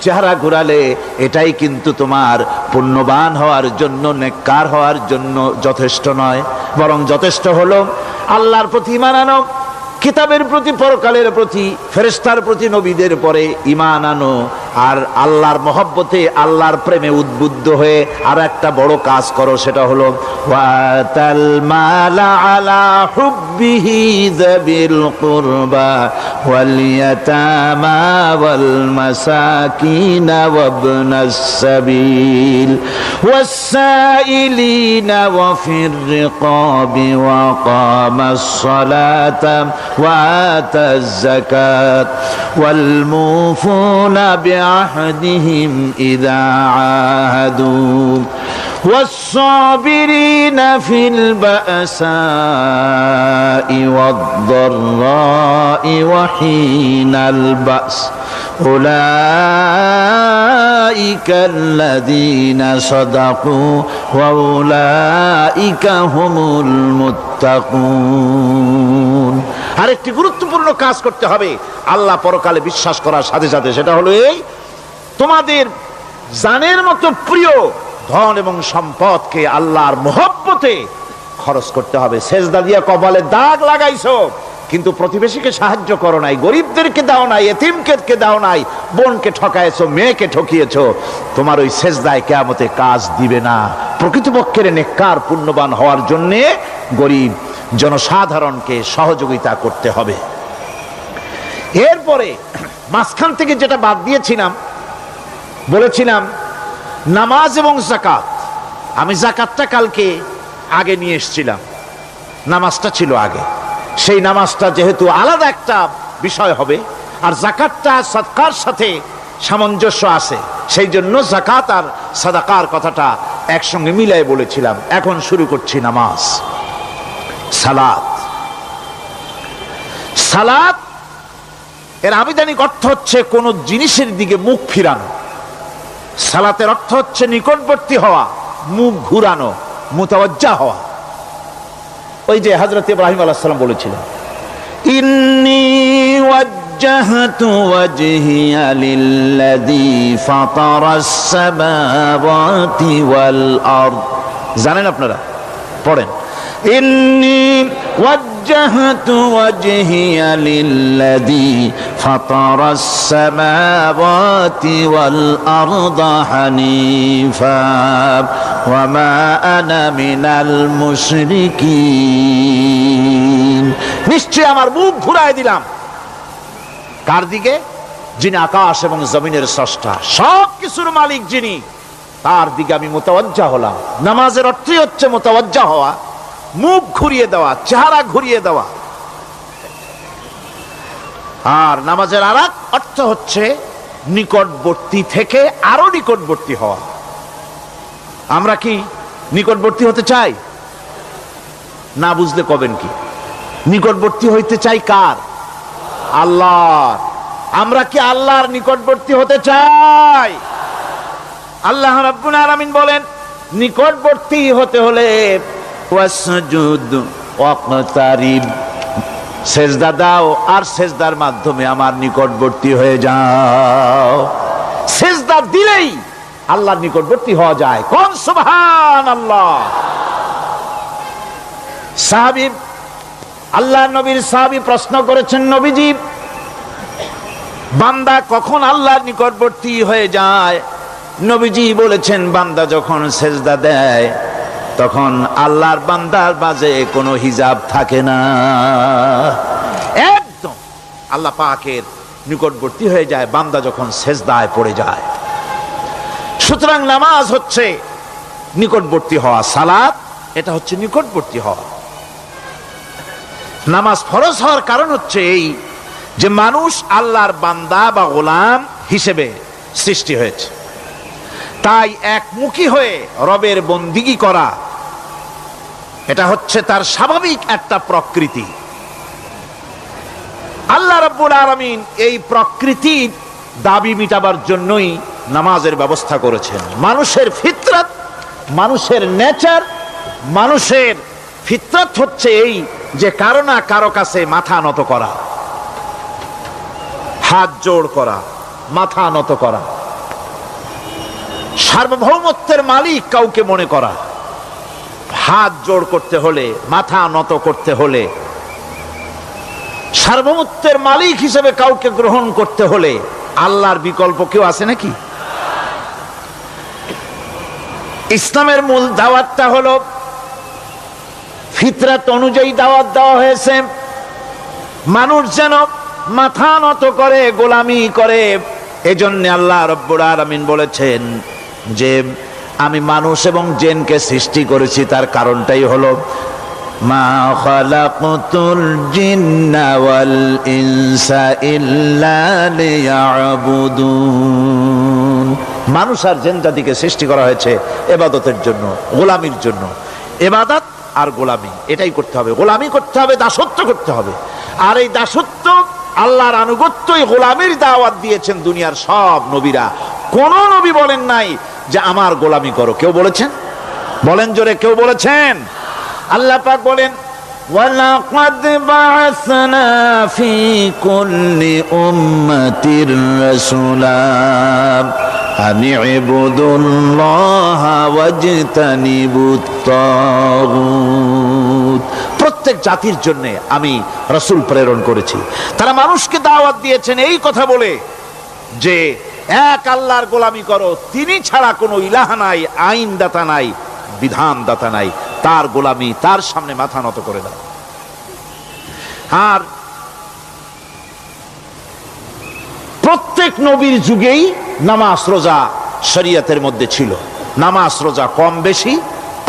চেহারা ঘুরালে, এটাই কিন্তু তোমার পুণ্যবান হওয়ার জন্য, নেককার হওয়ার জন্য যথেষ্ট নয়। বরং যথেষ্ট হলো আল্লাহর প্রতি ঈমান আনো, কিতাবের প্রতি, পরকালের প্রতি, ফেরেশতার প্রতি, নবীদের পরে ঈমান আনো। আর আল্লাহর মহব্বতে, আল্লাহর প্রেমে উদ্বুদ্ধ হয়ে আর একটা বড় কাজ করো, সেটা হলো ওয়াতাল মালা আলা হুব্বিহি যাবিল কুরবা ওয়াল ইয়াতামা ওয়াল মাসাকিন ওয়াবনাস সাবিল ওয়াস সাইলিনা ওয়া ফির রিকাবি ওয়া কামাস সালাতা ওয়া আতাজ যাকাত ওয়াল মুফুনা بعهدهم إذا عاهدوا والصابرين في البأساء والضراء وحين البأس أولئك الذين صدقوا وأولئك هم المتقون। আরেকটি গুরুত্বপূর্ণ কাজ করতে হবে আল্লাহ পরকালে বিশ্বাস করার সাথে সাথে, সেটা হলো এই, তোমাদের জানের মতো প্রিয় ধন এবং সম্পদকে আল্লাহর মহব্বতে খরচ করতে হবে। সেজদা দিয়ে কপালে দাগ লাগাইছো, কিন্তু প্রতিবেশীকে সাহায্য করো নাই, গরিবদেরকে দাও নাই, এতিমকে দাও নাই, বোনকে ঠকাইছো, মেয়েকে ঠকিয়েছো, তোমার ওই সেজদায় কিয়ামতে কাজ দিবে না। প্রকৃতপক্ষের নেককার পুণ্যবান হওয়ার জন্য গরিব জনসাধারণকে সহযোগিতা করতে হবে। এরপরে মাঝখান থেকে যেটা বাদ দিয়েছিলাম, বলেছিলাম নামাজ এবং যাকাত। আমি যাকাতটা কালকে আগে নিয়ে এসেছিলাম, নামাজটা ছিল আগে। সেই নামাজটা যেহেতু আলাদা একটা বিষয় হবে, আর যাকাতটা সাদকার সাথে সামঞ্জস্য আছে, সেই জন্য যাকাত আর সাদাকার কথাটা একসঙ্গে মিলাই বলেছিলাম। এখন শুরু করছি নামাজ। সালাত, সালাত এর আবিধানিক অর্থ হচ্ছে কোন জিনিসের দিকে মুখ ফিরানো। সালাতের অর্থ হচ্ছে নিকটবর্তী হওয়া, মুখ ঘুরানো, মুতাওয়াজ্জা হওয়া। ওই যে হযরত ইব্রাহিম আলাইহিস সালাম বলেছিলেন, ইন্নী ওয়াজ্জাহতু ওয়াজহিয়া লিল্লাযী ফাতারাস সামাওয়াতি ওয়াল আরদ। জানেন আপনারা, পড়েন, ইন্নী ওয়াজ্জাহতু ওয়াজহিয়া লিল্লাযী ফাতারাস সামাওয়াতি ওয়াল আরদা হানিফা ওয়া মা আনা মিনাল মুশরিকিন। নিশ্চয় আমার মুখ ঘুরায় দিলাম কার দিকে? যিনি আকাশ এবং জমিনের স্রষ্টা, সব কিছুর মালিক যিনি, তার দিকে আমি মুতাওয়াজ্জা হলাম। নামাজের অর্থই হচ্ছে মুতাওয়াজ্জা হওয়া, মুখ ঘুরিয়ে দেওয়া, চেহারা ঘুরিয়ে দেওয়া। আর নামাজের আরেক অর্থ হচ্ছে নিকটবর্তী থেকে আরো নিকটবর্তী হওয়া। আমরা কি নিকটবর্তী হতে চাই? না বুঝলে কবেন কি? নিকটবর্তী হইতে চাই কার? আল্লাহর। আমরা কি আল্লাহর নিকটবর্তী হতে চাই? আল্লাহ রাব্বুল আলামিন বলেন, নিকটবর্তী হতে হলে ওয়াসজুদ ওয়াকতারিব, সেজদা দাও আর সেজদার মাধ্যমে আমার নিকটবর্তী হয়ে যাও। সেজদা দিলেই আল্লাহর নিকটবর্তী হওয়া যায়। কোন সুবহানাল্লাহ। সাহাবী, আল্লাহ নবীর সাহাবী প্রশ্ন করেছেন, নবীজি বান্দা কখন আল্লাহর নিকটবর্তী হয়ে যায়? নবীজি বলেছেন, বান্দা যখন সেজদা দেয় তখন আল্লাহর বান্দার মাঝে কোনো হিজাব থাকে না, একদম আল্লাহ পাকের নিকটবর্তী হয়ে যায় বান্দা যখন সেজদায় পড়ে যায়। সুতরাং নামাজ হচ্ছে নিকটবর্তী হওয়া, সালাত এটা হচ্ছে নিকটবর্তী হওয়া। নামাজ ফরজ হওয়ার কারণ হচ্ছে এই যে মানুষ আল্লাহর বান্দা বা গোলাম হিসেবে সৃষ্টি হয়েছে, তাই একমুখী হয়ে রবের বন্দিগি করা এটা হচ্ছে তার স্বাভাবিক একটা প্রকৃতি। আল্লাহ রাব্বুল আলামিন এই প্রকৃতির দাবি মিটাবার জন্যই নামাজের ব্যবস্থা করেছেন। মানুষের ফিতরত, মানুষের নেচার, মানুষের ফিতরত হচ্ছে এই যে কারো না কারো কাছে মাথা নত করা, হাত জোড় করা, মাথা নত করা, সার্বভৌমত্বের মালিক কাউকে মনে করা। হাত জোড় করতে হলে, মাথা নত করতে হলে, সার্বভৌমত্বের মালিক হিসেবে কাউকে গ্রহণ করতে হলে আল্লাহর বিকল্প কেউ আছে নাকি? ইসলামের মূল দাওয়াতটা হলো ফিতরাত অনুযায়ী দাওয়াত দেওয়া হয়েছে, মানুষ যেন মাথা নত করে, গোলামি করে। এজন্য আল্লাহ রাব্বুল আলামিন বলেছেন যে আমি মানুষ এবং জিনকে সৃষ্টি করেছি, তার কারণটাই হলো মা খালাকতুল জিন্না ওয়াল ইনসা ইল্লা লিয়াবুদুন। মানুষ আর জিন জাতিকে সৃষ্টি করা হয়েছে ইবাদতের জন্য, গোলামির জন্য। ইবাদত আর গোলামি এটাই করতে হবে, গোলামি করতে হবে, দাসত্ব করতে হবে। আর এই দাসত্ব, আল্লাহর আনুগত্যই গোলামির দাওয়াত দিয়েছেন দুনিয়ার সব নবীরা। কোন নবী বলেন নাই যে আমার গোলামি করো। কেউ বলেছেন? বলেন জোরে, কেউ বলেছেন? আল্লাহ পাক বলেন, ওয়ালাকাদ বা'আসনা ফি কুল্লি উম্মাতির রাসূলা আন ইবুদুল্লাহা ওয়াজতানিবুত তাগুত। প্রত্যেক জাতির জন্য আমি রাসূল প্রেরণ করেছি, তারা মানুষকে দাওয়াত দিয়েছেন এই কথা বলে যে এক আল্লাহর গোলামি করো, তিনি ছাড়া কোনো ইলাহ নাই, আইন দাতা নাই, বিধান দাতা নাই, তার গোলামি, তার সামনে মাথা নত করে দাও। আর প্রত্যেক নবীর যুগেই নামাজ রোজা শরীয়তের মধ্যে ছিল। নামাজ রোজা কম বেশি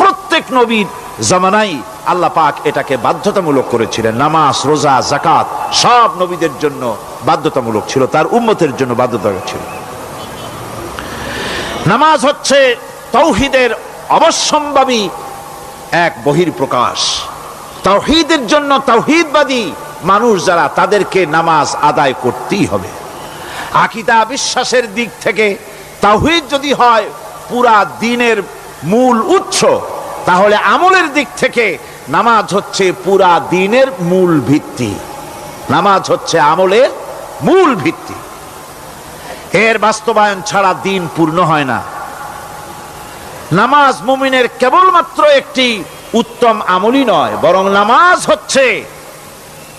প্রত্যেক নবীর জামানায় আল্লাহ পাক এটাকে বাধ্যতামূলক করেছিলেন। নামাজ রোজা যাকাত সব নবীদের জন্য বাধ্যতামূলক ছিল, তার উম্মতের জন্য বাধ্যতামূলক ছিল। নামাজ হচ্ছে তাওহীদের অবশ্যম্ভাবী এক বহির্প্রকাশ। তাওহীদের জন্য তাওহীদবাদী মানুষ যারা, তাদেরকে নামাজ আদায় করতেই হবে। আকীদা বিশ্বাসের দিক থেকে তাওহীদ যদি হয় পুরা দ্বীনের মূল উৎস, তাহলে আমলের দিক থেকে নামাজ হচ্ছে পুরা দ্বীনের মূল ভিত্তি। নামাজ হচ্ছে আমলের মূল ভিত্তি, এর বাস্তবায়ন ছাড়া দ্বীন পূর্ণ হয় না। নামাজ মুমিনের কেবলমাত্র একটি উত্তম আমলই নয়, বরং নামাজ হচ্ছে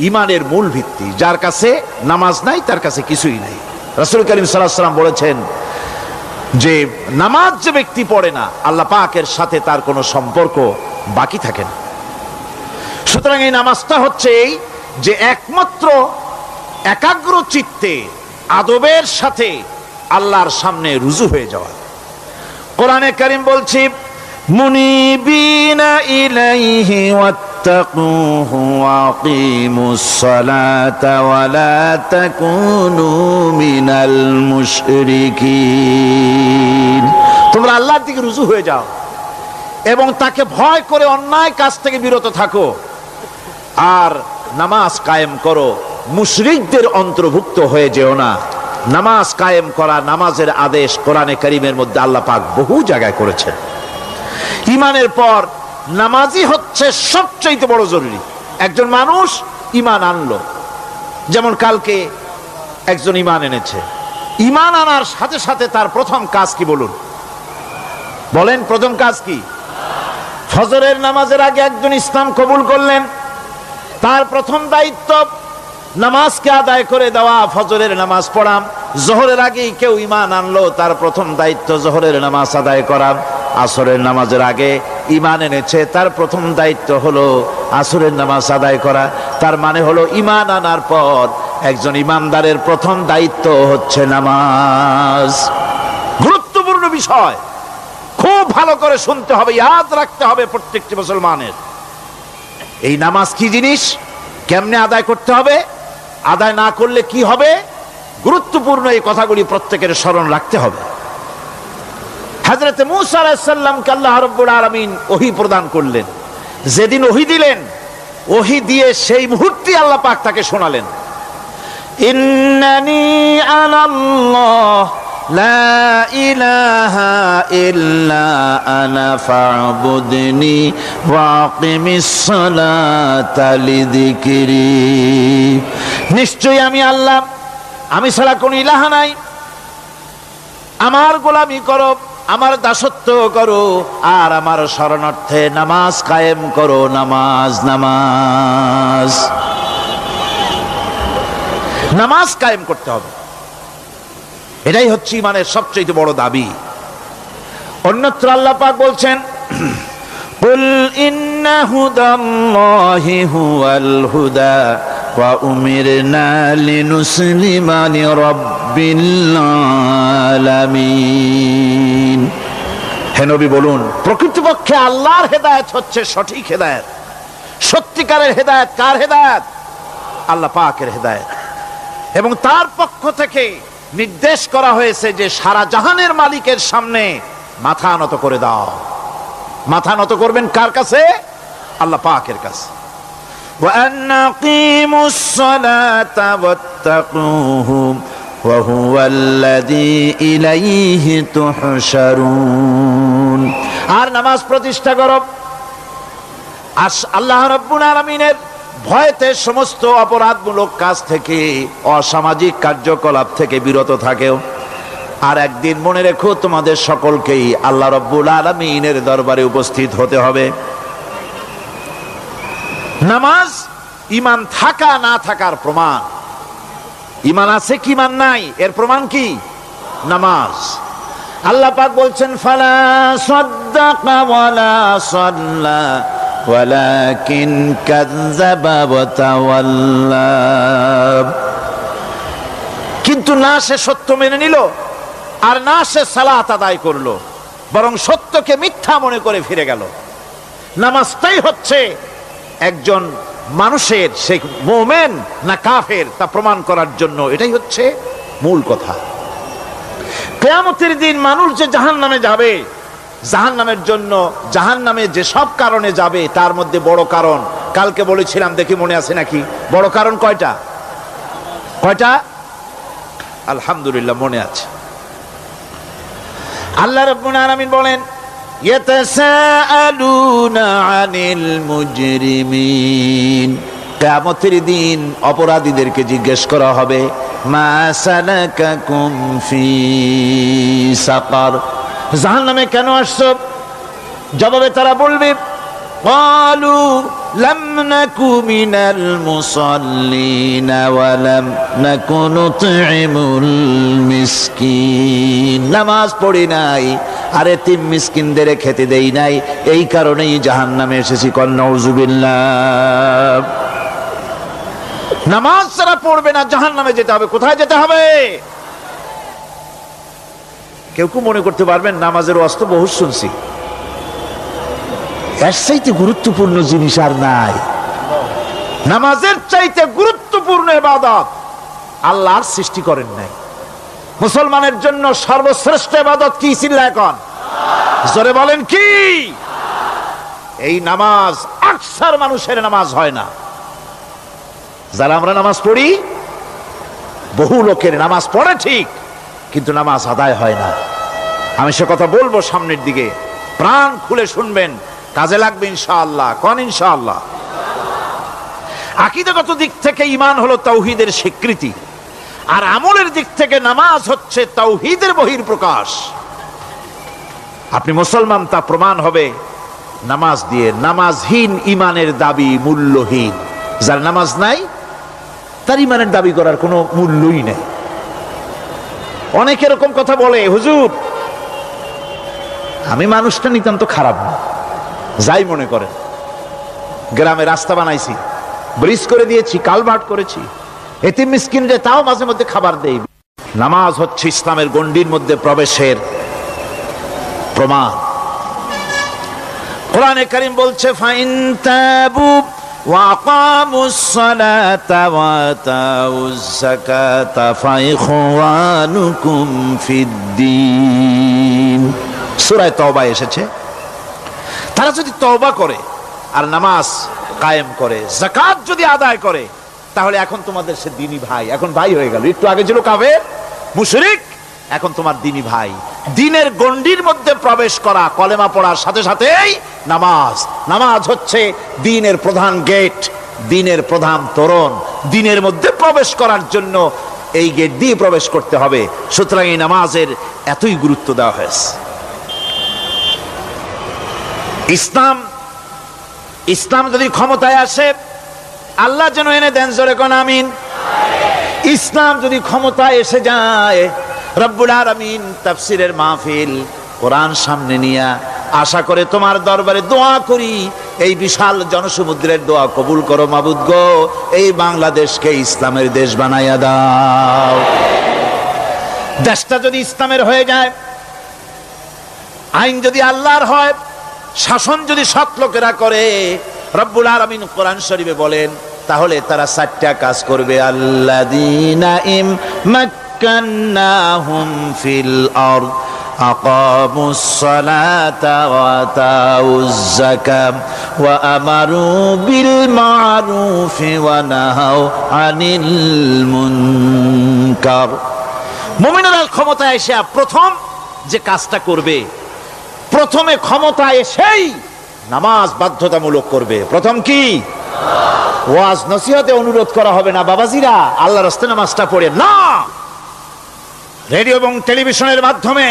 ইমানের মূল ভিত্তি। যার কাছে নামাজ নাই তার কাছে কিছুই নাই। রাসূল করিম সাল্লাল্লাহু আলাইহি ওয়াসাল্লাম বলেছেন যে নামাজ যে ব্যক্তি পড়ে না, আল্লাহ পাকের সাথে তার কোনো সম্পর্ক বাকি থাকে না। সুতরাং এই নামাজটা হচ্ছে এই যে একমাত্র একাগ্র চিত্তে আদবের সাথে আল্লাহর সামনে রুজু হয়ে যাওয়া। কোরআনে কারীম বলছে মুনিবিনা ইলাইহি ওয়াত্তাকুহু ওয়াকিমুস সালাতা ওয়া লা তাকুনু মিনাল মুশরিকিন। তোমরা আল্লাহর দিকে রুজু হয়ে যাও এবং তাকে ভয় করে অন্যায় কাজ থেকে বিরত থাকো, আর নামাজ কায়েম করো, মুশরিকদের অন্তর্ভুক্ত হয়ে যেও না। নামাজ কায়েম করা, নামাজের আদেশ কোরআনে কারীমের মধ্যে আল্লাহ পাক বহু জায়গায় করেছেন। ঈমানের পর নামাজই হচ্ছে সবচেয়ে বড় জরুরি। একজন মানুষ ঈমান আনলো, যেমন কালকে একজন ঈমান এনেছে, ঈমান আনার সাথে সাথে তার প্রথম কাজ কি বলুন? বলেন প্রথম কাজ কি? ফজরের নামাজের আগে একজন ইসলাম কবুল করলেন, তার প্রথম দায়িত্ব নামাজকে আদায় করে দেওয়া, ফজরের নামাজ পড়া। জোহরের আগেই কেউ ঈমান আনলো, তার প্রথম দায়িত্ব জোহরের নামাজ আদায় করা। আসরের নামাজের আগে ঈমান এনেছে, তার প্রথম দায়িত্ব হলো আসরের নামাজ আদায় করা। তার মানে হলো ঈমান আনার পর একজন ঈমানদারের প্রথম দায়িত্ব হচ্ছে নামাজ। গুরুত্বপূর্ণ বিষয়, খুব ভালো করে শুনতে হবে, ইয়াদ রাখতে হবে প্রত্যেকটি মুসলমানের। এই নামাজ কি জিনিস, কেমনে আদায় করতে হবে, আদায় না করলে কি হবে, গুরুত্বপূর্ণ এই কথাগুলি প্রত্যেকের স্মরণ রাখতে হবে। হযরত মূসা আলাইহিস সালামকে আল্লাহ রাব্বুল আলামিন ওহী প্রদান করলেন। যেদিন ওহী দিলেন, ওহী দিয়ে সেই মুহূর্তে আল্লাহ পাক তাকে শোনালেন, ইন্নানি আনাল্লাহ লা ইলাহা ইল্লা আনা ফা'বুদনি ওয়া আকিমিস সালাতা লিযিকরি। নিশ্চয়ই আমি আল্লাহ, আমি ছাড়া কোনো ইলাহ নাই, আমার গোলামি করো, আমার দাসত্ব করো, আর আমার শরণার্থে নামাজ কায়েম করো। নামাজ নামাজ নামাজ কায়েম করতে হবে, এটাই হচ্ছে ঈমানের সবচেয়ে বড় দাবি। অন্যত্র আল্লাহ পাক বলছেন, কুল ইন্না হুদাল্লাহি হুয়াল হুদা ওয়া উমিরনা লিনুসলিমা লিরাব্বিল আলামিন। হে নবী বলুন, প্রকৃতপক্ষে আল্লাহর হেদায়েত হচ্ছে সঠিক হেদায়েত। সত্যিকারের হেদায়েত কার হেদায়েত? আল্লাহ পাকের হেদায়েত। এবং তার পক্ষ থেকে নির্দেশ করা হয়েছে যে সারা জাহানের মালিকের সামনে মাথা নত করে দাও। মাথা নত করবেন কার কাছে? আল্লাহ পাকের কাছে। ওয়া আনাকিমুস সালাতা ওয়াত্তাকুহু ওয়া হুয়াল্লাযী ইলাইহি তুহশারুন। আর নামাজ প্রতিষ্ঠা করো, আর আল্লাহ রাব্বুল আলামিনের ভয়তে সমস্ত অপরাধমূলক কাজ থেকে, অসামাজিক কার্যকলাপ থেকে বিরত থাকেও। আর একদিন মনে রেখো, তোমাদের সকলকেই আল্লাহ রাব্বুল আলামিনের দরবারে উপস্থিত হতে হবে। নামাজ ঈমান থাকা না থাকার প্রমাণ। ঈমান আছে কি ঈমান নাই এর প্রমাণ কি? নামাজ। আল্লাহ পাক বলছেন, ফালা সাদ্দাকা ওয়ালা সাল্লা ওয়ালাকিন কাযযাবা ওয়া তাওয়াল্লা। কিন্তু না সে সত্য মেনে নিল, আর না সে সালাত আদায় করলো, বরং সত্যকে মিথ্যা মনে করে ফিরে গেল। নামাজটাই হচ্ছে একজন মানুষের সে মুমিন না কাফের তা প্রমাণ করার জন্য, এটাই হচ্ছে মূল কথা। কিয়ামতের দিন মানুষ যে জাহান্নামে যাবে, জাহান্নামের জন্য, জাহান্নামে যে সব কারণে যাবে তার মধ্যে বড় কারণ কালকে বলেছিলাম, দেখি মনে আছে নাকি? বড় কারণ কয়টা? কয়টা? আলহামদুলিল্লাহ মনে আছে। আল্লাহ রাব্বুল আলামিন বলেন, ইয়াতাসাআলুনা আনিল মুজরিমিন। কিয়ামতের দিন অপরাধীদেরকে জিজ্ঞেস করা হবে, মা সালাকাকুম ফি সাকার, জাহান্নামে কেন আসছো? জবাবে তারা বলবে, قالوا لم نك من المصلين ولم نك نطعم المسكين নামাজ পড়ি নাই আর এতিম মিসকিনদের খেতে দেই নাই, এই কারণেই জাহান্নামে এসেছি। কল নাউযুবিল্লাহ। নামাজ যারা পড়বে না জাহান্নামে যেতে হবে। কোথায় যেতে হবে? কেউ কেউ মনে করতে পারবেন নামাজের ওয়াজ তো বহু শুনছি, এর চাইতে গুরুত্বপূর্ণ জিনিস আর নাই। নামাজের চাইতে গুরুত্বপূর্ণ ইবাদত আল্লাহর সৃষ্টি করেন নাই। মুসলমানের জন্য সর্বশ্রেষ্ঠ ইবাদত কি? চিল্লায় এখন জোরে বলেন কি? এই নামাজ আকসার মানুষের নামাজ হয় না। যারা আমরা নামাজ পড়ি, বহু লোকের নামাজ পড়ে ঠিক, কিন্তু নামাজ আদায় হয় না। আমি সে কথা বলবো সামনের দিকে, প্রাণ খুলে শুনবেন, কাজে লাগবে ইনশাআল্লাহ। কোন ইনশাআল্লাহ? আকীদাগত দিক থেকে ঈমান হলো তাওহীদের স্বীকৃতি, আর আমলের দিক থেকে নামাজ হচ্ছে তাওহীদের বহিঃপ্রকাশ। আপনি মুসলমান তা প্রমাণ হবে নামাজ দিয়ে। নামাজহীন ঈমানের দাবি মূল্যহীন। যার নামাজ নাই তার ঈমানের দাবি করার কোনো মূল্যই নেই। অনেকে এরকম কথা বলে, হুজুর আমি মানুষটা নিতান্ত খারাপ না, যাই মনে করেন, গ্রামে রাস্তা বানাইছি, ব্রিজ করে দিয়েছি, কালভার্ট করেছি, এতিম মিসকিনরে তাও মাঝে মধ্যে খাবার দেই। নামাজ হচ্ছে ইসলামের গণ্ডির মধ্যে প্রবেশের প্রমাণ। কোরআনে কারীম বলছে ফাইন তাবু ওয়া আকামুস সালাতা ওয়া আতাউজ যাকাতা ফাইখওয়ানুকুম ফিদ্দীন। সূরা তওবা এসেছে, তারা যদি তওবা করে আর নামাজ কায়েম করে, যাকাত যদি আদায় করে, তাহলে এখন তোমাদের সে দ্বীনি ভাই, এখন ভাই হয়ে গেল। একটু আগে ছিল কাফের মুশরিক, এখন তোমার দ্বীনি ভাই। দ্বীনের গণ্ডির মধ্যে প্রবেশ করা, কলেমা পড়ার সাথে সাথেই নামাজ। নামাজ হচ্ছে দ্বীনের প্রধান গেট, দ্বীনের প্রধান তোরণ। দ্বীনের মধ্যে প্রবেশ করার জন্য এই গেট দিয়ে প্রবেশ করতে হবে। সুতরাং এই নামাজের এতই গুরুত্ব দেওয়া হয়েছে। ইসলাম যদি ক্ষমতায় আসে, আল্লাহ যেন এনে দেন, জোরে কোন আমিন। ইসলাম যদি ক্ষমতায় এসে যায়, রব্বুল আলামিন তাফসীরের মাহফিল, কোরআন সামনে নিয়ে আশা করে তোমার দরবারে দোয়া করি, এই বিশাল জনসমুদ্রের দোয়া কবুল করো মাবুদ গো, এই বাংলাদেশকে ইসলামের দেশ বানাইয়া দাও। দেশটা যদি ইসলামের হয়ে যায়, আইন যদি আল্লাহর হয়, শাসন যদি সৎ লোকেরা করে, রব্বুল আলামিন কোরআন শরীফে বলেন, তাহলে তারা 4টা কাজ করবে। আল্লাযীনা ইম্মাক্কান্নাহুম ফিল আরদ আকামুস সালাতা ওয়া আতাউজ যাকাত ওয়া আমারু বিল মা'রুফি ওয়া নাহাউ আনিল মুনকার। মুমিনেরা ক্ষমতায় এসে প্রথম যে কাজটা করবে, প্রথমে ক্ষমতায় এসেই নামাজ বাধ্যতামূলক করবে। প্রথম কি? ওয়াজ নসিহতে অনুরোধ করা হবে না, বাবাজিরা আল্লাহর রাস্তায় নামাজটা পড়ে না। রেডিও এবং টেলিভিশনের মাধ্যমে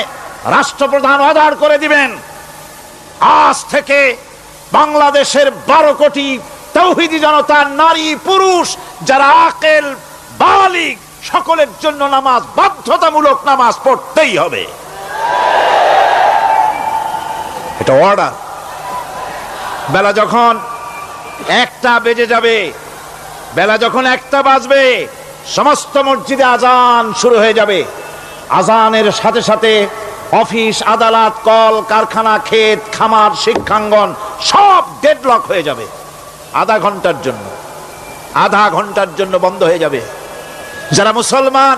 রাষ্ট্রপ্রধান অর্ডার করে দিবেন, আজ থেকে বাংলাদেশের 12 কোটি তাওহীদি জনতা, নারী পুরুষ যারা আকেল বালিগ, সকলের জন্য নামাজ বাধ্যতামূলক, নামাজ পড়তেই হবে। এটা অর্ডার। বেলা যখন 1টা বেজে যাবে, বেলা যখন 1টা বাজবে, সমস্ত মসজিদে আজান শুরু হয়ে যাবে। আজানের সাথে সাথে অফিস, আদালত, কল কারখানা, ক্ষেত খামার, শিক্ষাঙ্গন সব ডেডলক হয়ে যাবে। আধা ঘন্টার জন্য বন্ধ হয়ে যাবে। যারা মুসলমান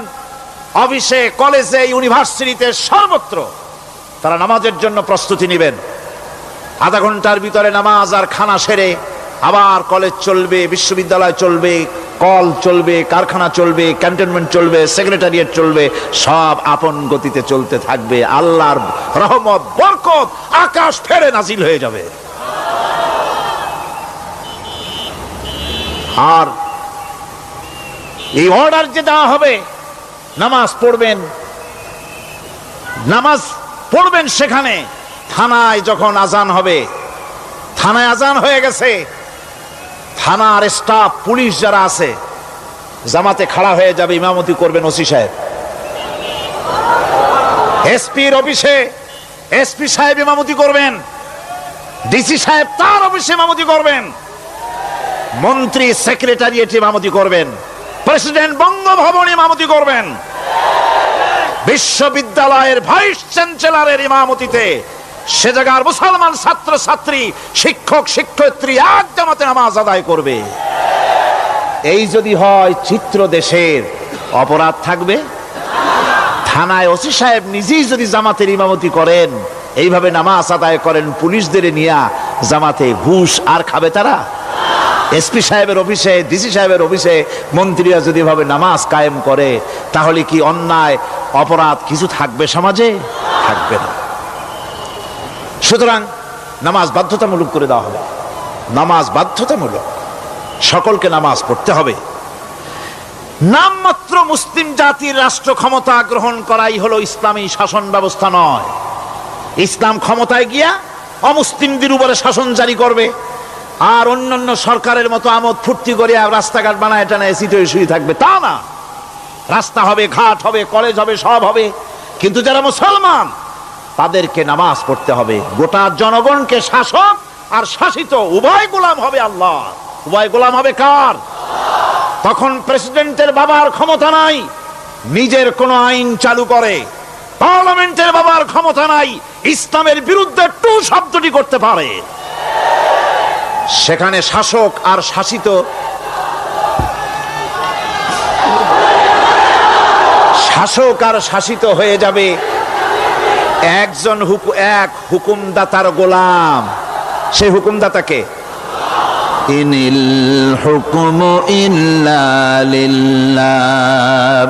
অফিসে, কলেজে, ইউনিভার্সিটিতে, সর্বত্র তারা নামাজের জন্য প্রস্তুতি নেবেন। আধা ঘন্টার ভিতরে নামাজ আর খানা সেরে আবার কলেজ চলবে, বিশ্ববিদ্যালয় চলবে, কল চলবে, কারখানা চলবে, ক্যান্টনমেন্ট চলবে, সেক্রেটারিয়েট চলবে, সব আপন গতিতে চলতে থাকবে। আল্লাহর রহমত, বরকত আকাশ ফেরে নাজিল হয়ে যাবে। আর এই অর্ডার যে দেওয়া হবে, নামাজ পড়বেন সেখানে। থানায় যখন আজান হবে, থানায় আজান হয়ে গেছে, থানার স্টাফ পুলিশ যারা আছে জামাতে খাড়া হয়ে যাবে, ইমামতি করবেন ওসি সাহেব। এসপির অফিসে এসপি সাহেব ইমামতি করবেন, ডিসি সাহেব তার অফিসে ইমামতি করবেন, মন্ত্রী সেক্রেটারিয়েট ইমামতি করবেন, প্রেসিডেন্ট বঙ্গভবন ইমামতি করবেন, বিশ্ববিদ্যালয়ের ভাইস চ্যান্সেলরের ইমামতিতে সে জায়গার মুসলমান ছাত্র ছাত্রী, শিক্ষক শিক্ষয়িত্রী এক জামাতে নামাজ আদায় করবে। এই যদি হয় চিত্র দেশের, অপরাধ থাকবে? থানায় ওসি সাহেব নিজেই যদি জামাতের ইমামতি করেন, এইভাবে নামাজ আদায় করেন পুলিশদের নিয়ে জামাতে, ঘুষ আর খাবে তারা? এসপি সাহেবের অফিসে, ডিসি সাহেবের অফিসে মন্ত্রীরা যদি ভাবে নামাজ কায়েম করে, তাহলে কি অন্যায় অপরাধ কিছু থাকবে সমাজে? থাকবে না। সুতরাং নামাজ বাধ্যতামূলক করে দেওয়া হবে। নামাজ বাধ্যতামূলক, সকলকে নামাজ পড়তে হবে। নামমাত্র মুসলিম জাতির রাষ্ট্র ক্ষমতা গ্রহণ করাই হলো ইসলামী শাসন ব্যবস্থা নয়। ইসলাম ক্ষমতায় গিয়া অমুসলিমদের উপরে শাসন জারি করবে, আর অন্যান্য সরকারের মতো আমোদ ফুর্তি করে রাস্তাঘাট বানায় টানায় সিটে শুয়ে থাকবে, তা না। রাস্তা হবে, ঘাট হবে, কলেজ হবে, সব হবে, কিন্তু যারা মুসলমান তাদেরকে নামাজ পড়তে হবে। গোটা জনগণকে শাসক আর শাসিত উভয় গোলাম হবে আল্লাহ। উভয় গোলাম হবে কার? তখন প্রেসিডেন্টের বাবার ক্ষমতা নাই নিজের কোন আইন চালু করে, পার্লামেন্টের বাবার ক্ষমতা নাই ইসলামের বিরুদ্ধে টু শব্দটি করতে পারে। সেখানে শাসক আর শাসিত, শাসক আর শাসিত হয়ে যাবে একজন এক হুকুমদাতার গোলাম। সেই হুকুমদাতাকে ইনিল হুকমু ইল্লা লিল্লাহ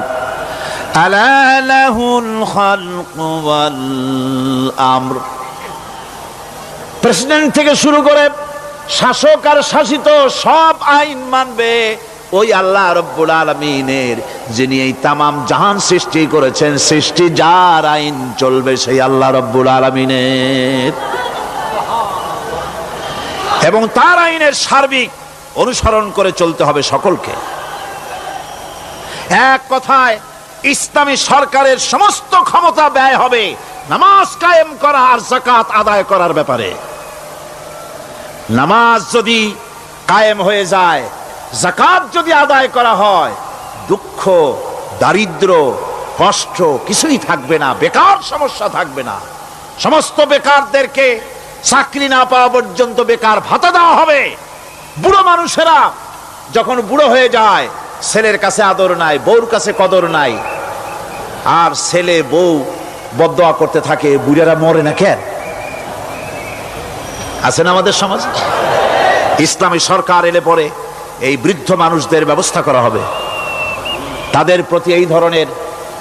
আলা লাহুল খালকু ওয়াল আমর। প্রেসিডেন্ট থেকে শুরু করে শাসক আর শাসিত সব আইন মানবে ওই আল্লাহ রব্বুল আলামিনের, যিনি এই তামাম জাহান সৃষ্টি করেছেন। সৃষ্টি যার আইন চলবে সেই আল্লাহ রব্বুল আলামিনের, এবং তার আইনের সার্বিক অনুসরণ করে চলতে হবে সকলকে। এক কথায় ইসলামী সরকারের সমস্ত ক্ষমতা ব্যয় হবে নামাজ কায়েম করা আর যাকাত আদায় করার ব্যাপারে। নামাজ যদি কায়েম হয়ে যায়, যাকাত যদি আদায় করা হয়, দুঃখ, দারিদ্র, কষ্ট কিছুই থাকবে না, বেকার সমস্যা থাকবে না। সমস্ত বেকারদেরকে চাকরি না পাওয়া পর্যন্ত বেকার ভাতা দেওয়া হবে। বুড়ো মানুষেরা যখন বুড়ো হয়ে যায়, ছেলের কাছে আদর নাই, বউর কাছে কদর নাই, আর ছেলে বউ বদদোয়া করতে থাকে, বুড়েরা মরে না কেন? আছেন আমাদের সমাজ। ইসলামী সরকার এলে পরে এই বৃদ্ধ মানুষদের ব্যবস্থা করা হবে, তাদের প্রতি এই ধরনের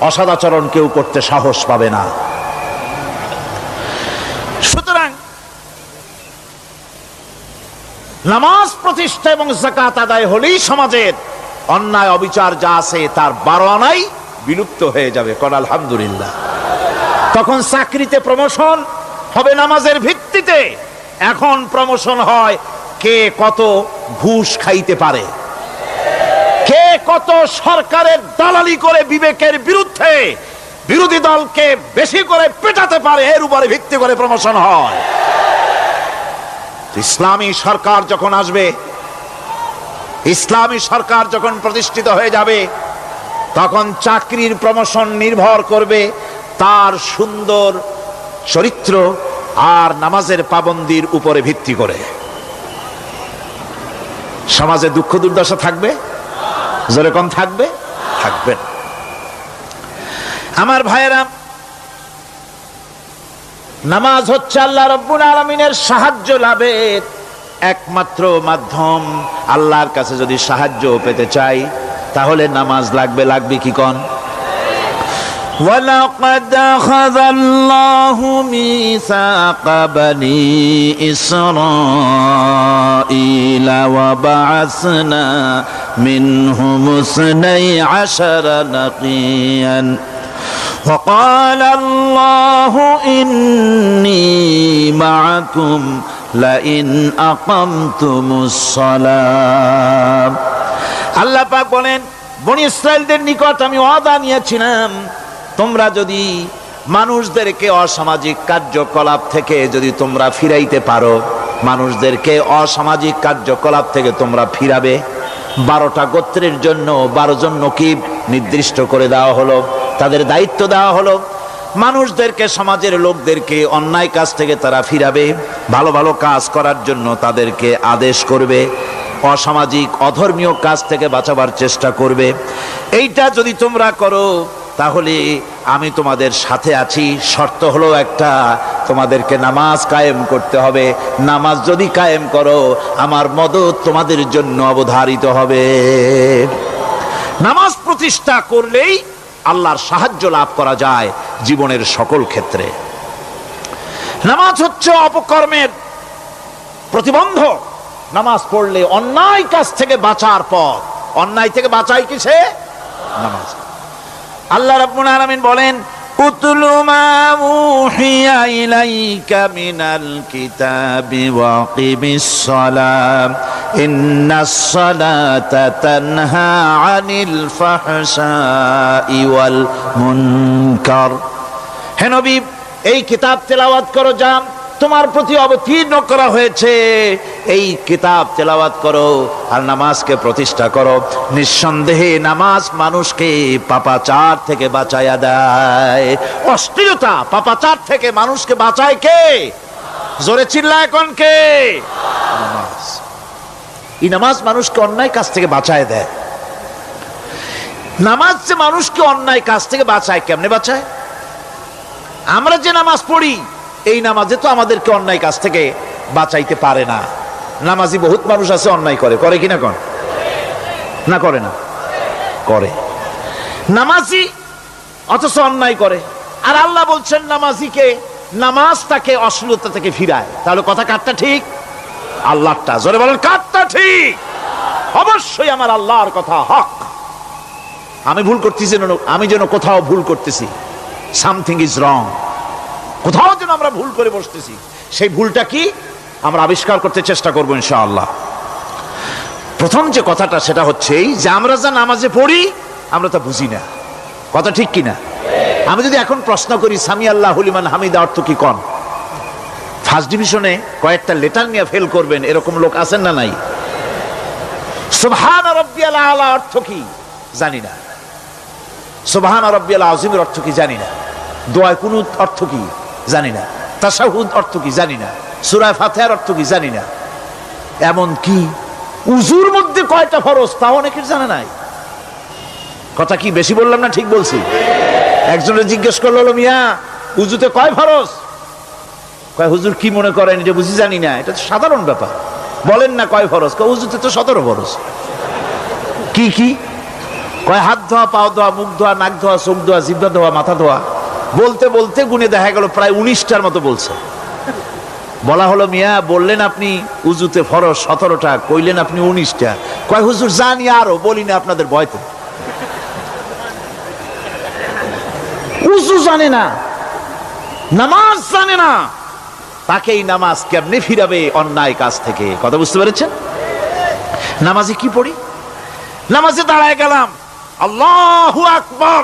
অসদাচরণ কেউ করতে সাহস পাবে না। সুতরাং নামাজ প্রতিষ্ঠা এবং যাকাত আদায় হলেই সমাজের অন্যায় অবিচার যা আছে তার 12 আনাই বিলুপ্ত হয়ে যাবে। কোন আলহামদুলিল্লাহ। তখন চাকরিতে প্রমোশন হবে নামাজের ভিত্তিতে। এখন প্রমোশন হয় কে কত ঘুষ খাইতে পারে, কে কত সরকারের দালালি করে বিবেকের বিরুদ্ধে বিরোধী দলকে বেশি করে পেটাতে পারে, এর উপরে ভিত্তি করে প্রমোশন হয়। ইসলামী সরকার যখন আসবে, ইসলামী সরকার যখন প্রতিষ্ঠিত হয়ে যাবে, তখন চাকরির প্রমোশন নির্ভর করবে তার সুন্দর চরিত্র আর নামাজের পাবন্দির উপরে ভিত্তি করে। সমাজে দুঃখ দুর্দশা থাকবে? যেরকম থাকবে, থাকবে না। আমার ভাইয়েরা, নামাজ হচ্ছে আল্লাহ রব্বুল আলামিনের সাহায্য লাভের একমাত্র মাধ্যম। আল্লাহর কাছে যদি সাহায্য পেতে চাই তাহলে নামাজ লাগবে। লাগবে কি কোন? وَلَقَدْ أَخَذَ اللَّهُ مِيثَاقَ بَنِي إِسْرَائِيلَ وَبَعَثْنَا مِنْهُمُ 12 نَقِيًّا وَقَالَ اللَّهُ إِنِّي مَعَكُمْ লাইন আকামতুমুস সালাম। আল্লাহ পাক বলেন, বনি ইসরাইলদের নিকট আমি ওয়াদা নিয়েছিলাম, তোমরা যদি মানুষদেরকে অসামাজিক কার্যকলাপ থেকে যদি তোমরা ফিরাইতে পারো, মানুষদেরকে অসামাজিক কার্যকলাপ থেকে তোমরা ফিরাবে। 12টা গোত্রের জন্য 12 জন নকিব নির্দিষ্ট করে দেওয়া হলো, তাদের দায়িত্ব দেওয়া হলো। মানুষদেরকে, সমাজের লোকদেরকে অন্যায় কাজ থেকে তারা ফিরাবে, ভালো ভালো কাজ করার জন্য তাদেরকে আদেশ করবে, অসামাজিক অধর্মীয় কাজ থেকে বাঁচাবার চেষ্টা করবে। এইটা যদি তোমরা করো তাহলে আমি তোমাদের সাথে আছি। শর্ত হলো একটা, তোমাদেরকে নামাজ কায়েম করতে হবে। নামাজ যদি কায়েম করো আমার মদদ তোমাদের জন্য অবধারিত হবে। নামাজ প্রতিষ্ঠা করলেই আল্লাহর সাহায্য লাভ করা যায় জীবনের সকল ক্ষেত্রে। নামাজ হচ্ছে অপকর্মের প্রতিবন্ধক। নামাজ পড়লে অন্যায় কাজ থেকে বাঁচার পথ। অন্যায় থেকে বাঁচাই কিসে? নামাজ। আল্লাহ রাব্বুল আলামিন বলেন, উতলু মা উহিয়া ইলাইকা মিনাল কিতাবি ওয়া আকিমিস সালাম ইন্নাস সালাতা তানহা আনিল ফাহশাই ওয়াল মুনকার। হে নবী, এই কিতাব তেলাওয়াত করো, যা তোমার প্রতি অবতীর্ণ করা হয়েছে, এই কিতাব তেলাওয়াত করো আর নামাজকে প্রতিষ্ঠা করো। নিঃসন্দেহে নামাজ মানুষকে পাপাচার থেকে বাঁচায়া দেয়। অশ্লীলতা, পাপাচার থেকে মানুষকে বাঁচায় কে? জোরে চিল্লায় কোন কে? নামাজ। এই নামাজ মানুষকে অন্যায় কাজ থেকে বাঁচায় দেয়। নামাজ যে মানুষকে অন্যায় কাজ থেকে বাঁচায়, কেমনে বাঁচায়? আমরা যে নামাজ পড়ি, এই নামাজে তো আমাদেরকে অন্যায় কাজ থেকে বাঁচাইতে পারে না। নামাজি বহুত মানুষ আছে অন্যায় করে, করে কিনা কোন? না করে না? করে। নামাজি অথচ অন্যায় করে। আর আল্লাহ বলছেন নামাজিকে, নামাজ তাকে অশ্লীলতা থেকে ফিরায়। তাহলে কথা কারটা ঠিক? আল্লাহরটা। জোরে বলেন, কারটা ঠিক? অবশ্যই আমার আল্লাহর কথা হক। আমি ভুল করতেছি, আমি যেন কোথাও ভুল করতেছি, সামথিং ইজ রং, কোথাও যেন আমরা ভুল করে বসতেছি, সেই ভুলটা কি আমরা আবিষ্কার করতে চেষ্টা করবো ইনশাআল্লাহ। প্রথম যে কথাটা সেটা হচ্ছে এই যে আমরা যা নামাজে পড়ি আমরা তা বুঝি না। কথা ঠিক কিনা? আমি যদি এখন প্রশ্ন করি সামি আল্লাহু লিমান হামিদা অর্থ কি কোন, ফার্স্ট ডিভিশনে কয়েকটা লেটার নিয়ে ফেল করবেন এরকম লোক আছেন না নাই? সুবহান রাব্বিয়াল আলা অর্থ কি জানি না, সুবহান রাব্বিয়াল আযীমের অর্থ কি জানি না, দোয়া কুনুত অর্থ কি জানি না, তাশাহুদ অর্থ কি জানি না, সূরা ফাতিহার অর্থ কি জানি না। এমন কি উযুর মধ্যে কয়টা ফরজ তাও অনেকের জানা নাই। কথা কি বেশি বললাম না ঠিক বলছি? একজনে জিজ্ঞেস করলো, মিয়া উযুতে কয় ফরজ? কয় হুজুর কি মনে করেন এটা বুঝি জানি না, এটা তো সাধারণ ব্যাপার, বলেন না কয় ফরজ? কয় উযুতে তো 17 ফরজ। কি কি? কয় হাত ধোয়া, পাও ধোয়া, মুখ ধোয়া, নাক ধোয়া, চোখ ধোয়া, জিহ্বা ধোয়া, মাথা ধোয়া। বলতে বলতে গুনে দেখা গেল প্রায় 19টার মতো বলছে। বলা হলো, মিয়া বললেন আপনি উযুতে ফরজ 17টা, কইলেন আপনি 19টা। কয় হুজুর জানি আরো, বলি না আপনাদের ভয়তে। উযু জানে না, নামাজ জানে না, তাকে এই নামাজ কেমনে ফিরাবে অন্যায় কাজ থেকে? কথা বুঝতে পেরেছেন? নামাজে কি পড়ি? নামাজে দাঁড়ায় গেলাম, আল্লাহু আকবার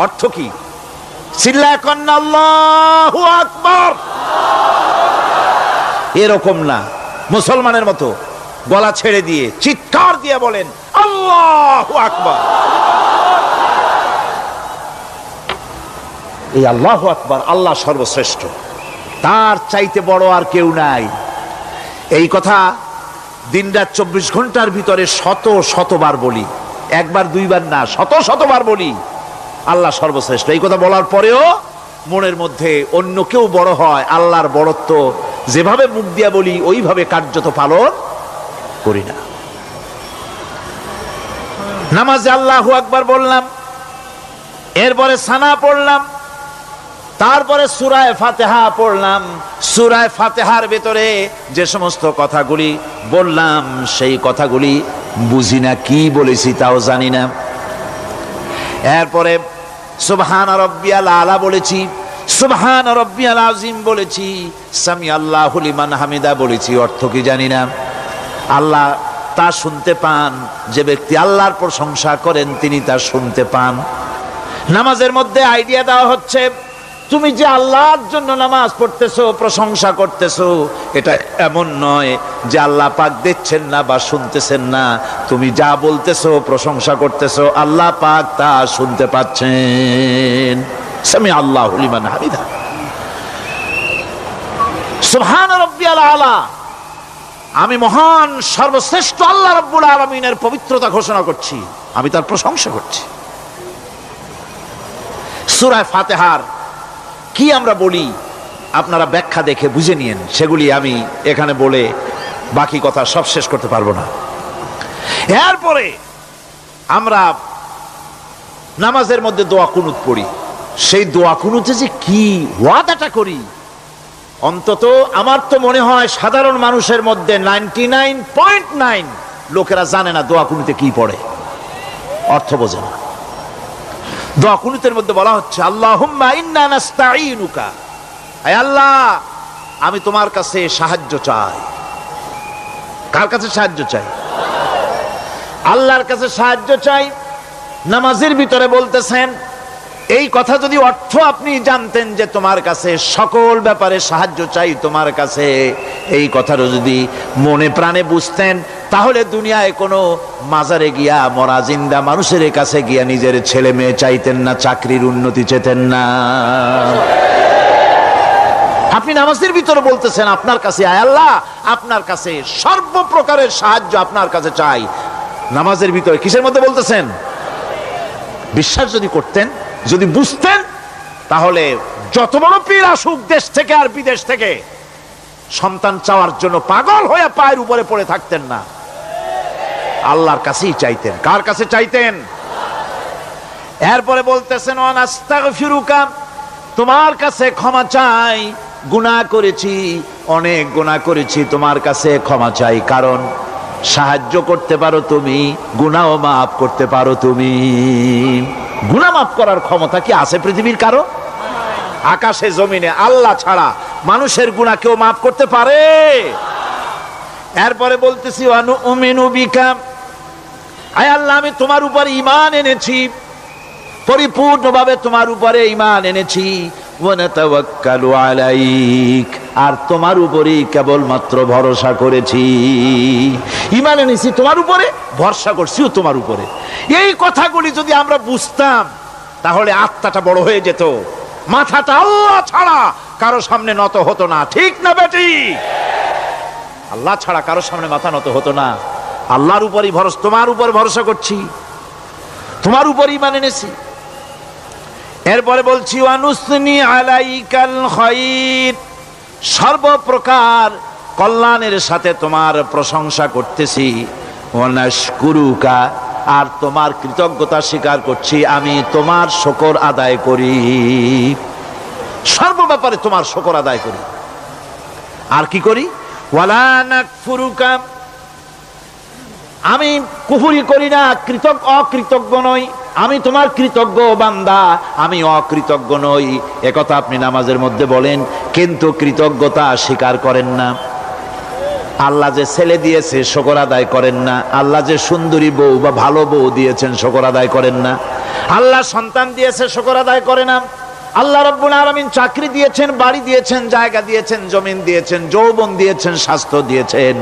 অর্থ কি? চিল্লায় কন্না আল্লাহু আকবার। এরকম না, মুসলমানের মতো গলা ছেড়ে দিয়ে চিৎকার দিয়ে বলেন আল্লাহু আকবার। এই আল্লাহু আকবার, আল্লাহ সর্বশ্রেষ্ঠ, তার চাইতে বড় আর কেউ নাই। এই কথা দিনরাত 24 ঘন্টার ভিতরে শত শতবার বলি, একবার দুইবার না, শত শতবার বলি আল্লাহ সর্বশ্রেষ্ঠ। এই কথা বলার পরেও মনের মধ্যে অন্য কেউ বড় হয়, আল্লাহর বড়ত্ব যেভাবে মুখ দিয়া বলি ওইভাবে কার্যত পালন করি না। নামাজে আল্লাহু আকবার বললাম, এরপরে সানা পড়লাম, তারপরে সূরা ফাতিহা পড়লাম। সূরা ফাতিহার ভেতরে যে সমস্ত কথাগুলি বললাম সেই কথাগুলি বুঝি না, কি বলেছি তাও জানি না। এরপরে সুবহান রাব্বিয়াল আলা বলেছি, সুবহান রাব্বিয়াল আযীম বলেছি, সামি আল্লাহু লিমান হামিদা বলেছি, অর্থ কি জানি না। আল্লাহ তা শুনতে পান, যে ব্যক্তি আল্লাহর প্রশংসা করেন তিনি তা শুনতে পান। নামাজের মধ্যে আইডিয়া দেওয়া হচ্ছে, তুমি যে আল্লাহর জন্য নামাজ পড়তেছো, প্রশংসা করতেছো, এটা এমন নয় যে আল্লাহ পাক দেখছেন না বা শুনতেছেন না। তুমি যা বলতেছো, প্রশংসা করতেছো, আল্লাহ পাক তা শুনতে পাচ্ছেন। সামি আল্লাহু লিমান হামিদা। সুবহান রাব্বিয়াল আলা। আমি মহান সর্বশ্রেষ্ঠ আল্লাহ রাব্বুল আলামিনের পবিত্রতা ঘোষণা করছি, আমি তার প্রশংসা করছি। সূরা ফাতিহার কি আমরা বলি আপনারা ব্যাখ্যা দেখে বুঝে নিয়েন, সেগুলি আমি এখানে বলে বাকি কথা সব শেষ করতে পারবো না। এরপরে আমরা নামাজের মধ্যে দোয়া কুনুত পড়ি। সেই দোয়া কুনুতে যে কি ওয়াদাটা করি, অন্তত আমার তো মনে হয় সাধারণ মানুষের মধ্যে 99.9 লোকেরা জানে না দোয়া কুনুতে কি পড়ে, অর্থ বোঝে না। দোয়া কুনুতের মধ্যে বলা হচ্ছে, আল্লাহুম্মা ইন্না নাস্তাঈনুকা, আয় আল্লাহ আমি তোমার কাছে সাহায্য চাই। কার কাছে সাহায্য চাই? আল্লাহর কাছে সাহায্য চাই। নামাজের ভিতরে বলতেছেন, এই কথা যদি অর্থ আপনি জানতেন যে তোমার কাছে সকল ব্যাপারে সাহায্য চাই তোমার কাছে, এই কথাটা যদি মনে প্রাণে বুঝতেন, তাহলে দুনিয়ায় কোনো মাজারে গিয়া মরা জিন্দা মানুষের কাছে গিয়া নিজের ছেলে মেয়ে চাইতেন না, চাকরির উন্নতি চেতেন না। আপনি নামাজের ভিতরে বলতেছেন আপনার কাছে, আয় আল্লাহ আপনার কাছে সর্বপ্রকারের সাহায্য আপনার কাছে চাই। নামাজের ভিতরে কিসের মধ্যে বলতেছেন? বিশ্বাস যদি করতেন, যদি বুঝতেন, তাহলে যত বড় পীর আসুক দেশ থেকে আর বিদেশ থেকে, সন্তান চাওয়ার জন্য পাগল হয়ে পায়ের উপরে পড়ে থাকতেন না, আল্লাহর কাছেই চাইতেন। কার কাছে চাইতেন? এরপরে বলতেছেন, আস্তাগফিরুকা, তোমার কাছে ক্ষমা চাই, গুনাহ করেছি, অনেক গুনাহ করেছি, তোমার কাছে ক্ষমা চাই, কারণ সাহায্য করতে পারো তুমি, গুনাহও মাফ করতে পারো তুমি। গুনাহ মাফ করার ক্ষমতা কি আছে পৃথিবীর কারো? আকাশে জমিনে আল্লাহ ছাড়া মানুষের গুনাহ কেউ মাফ করতে পারে? এরপরে বলতেছি, অনুমিনু বিকা, আয় আল্লাহ আমি তোমার উপর ঈমান এনেছি, পরিপূর্ণভাবে তোমার উপরে ঈমান এনেছি, ওয়া নাতাওয়াক্কালু আলাইক, আর তোমার উপরেই কেবলমাত্র ভরসা করেছি। ঈমান এনেছি তোমার উপরে, ভরসা করছিও তোমার উপরে। এই কথাগুলি যদি আমরা বুঝতাম, তাহলে আত্মাটা বড় হয়ে যেত, মাথাটা আল্লাহ ছাড়া কারো সামনে নত হতো না। ঠিক না বেটি? আল্লাহ ছাড়া কারো সামনে মাথা নত হতো না। আল্লাহর উপরই ভরসা, তোমার উপর ভরসা করছি, তোমার উপর ঈমান এনেছি। এরপরে বলছি, ওয়ানুসনি আলাইকাল খায়র, সর্বপ্রকার কল্যাণের সাথে তোমার প্রশংসা করতেছি। ওয়ানাশকুরুকা, আর তোমার কৃতজ্ঞতা স্বীকার করছি, আমি তোমার শুকর আদায় করি, সর্ব ব্যাপারে তোমার শুকর আদায় করি। আর কি করি? ওয়ালা নাকফুরুকা, আমি কুফরি করি না, অকৃতজ্ঞ নই, আমি তোমার কৃতজ্ঞ বান্দা, আমি অকৃতজ্ঞ নই। একথা আপনি নামাজের মধ্যে বলেন, কিন্তু কৃতজ্ঞতা স্বীকার করেন না। আল্লাহ যে ছেলে দিয়েছে শুকর আদায় করেন না, আল্লাহ যে সুন্দরী বউ বা ভালো বউ দিয়েছেন শুকর আদায় করেন না, আল্লাহ সন্তান দিয়েছে শুকর আদায় করে না, আল্লাহ রাব্বুল আলামিন চাকরি দিয়েছেন, বাড়ি দিয়েছেন, জায়গা দিয়েছেন, জমিন দিয়েছেন, যৌবন দিয়েছেন, স্বাস্থ্য দিয়েছেন,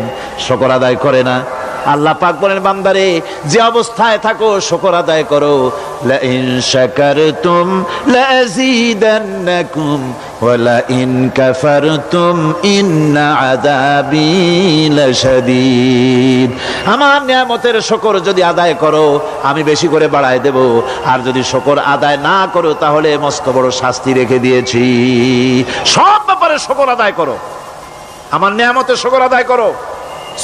শুকর আদায় করে না। আল্লাহ পাক বলেন, বান্দারে যে অবস্থায় থাকো শুকর আদায় করো। লা ইন শাকারতুম লাযীদান্নাকুম ওয়া লা ইন কাফারতুম ইন্না আযাবী লাশাদীদ। আমার নিয়ামতের শুকর যদি আদায় করো আমি বেশি করে বাড়ায় দেব, আর যদি শুকর আদায় না করো তাহলে মস্ত বড় শাস্তি রেখে দিয়েছি। সব ব্যাপারে শুকর আদায় করো, আমার নিয়ামতের শুকর আদায় করো।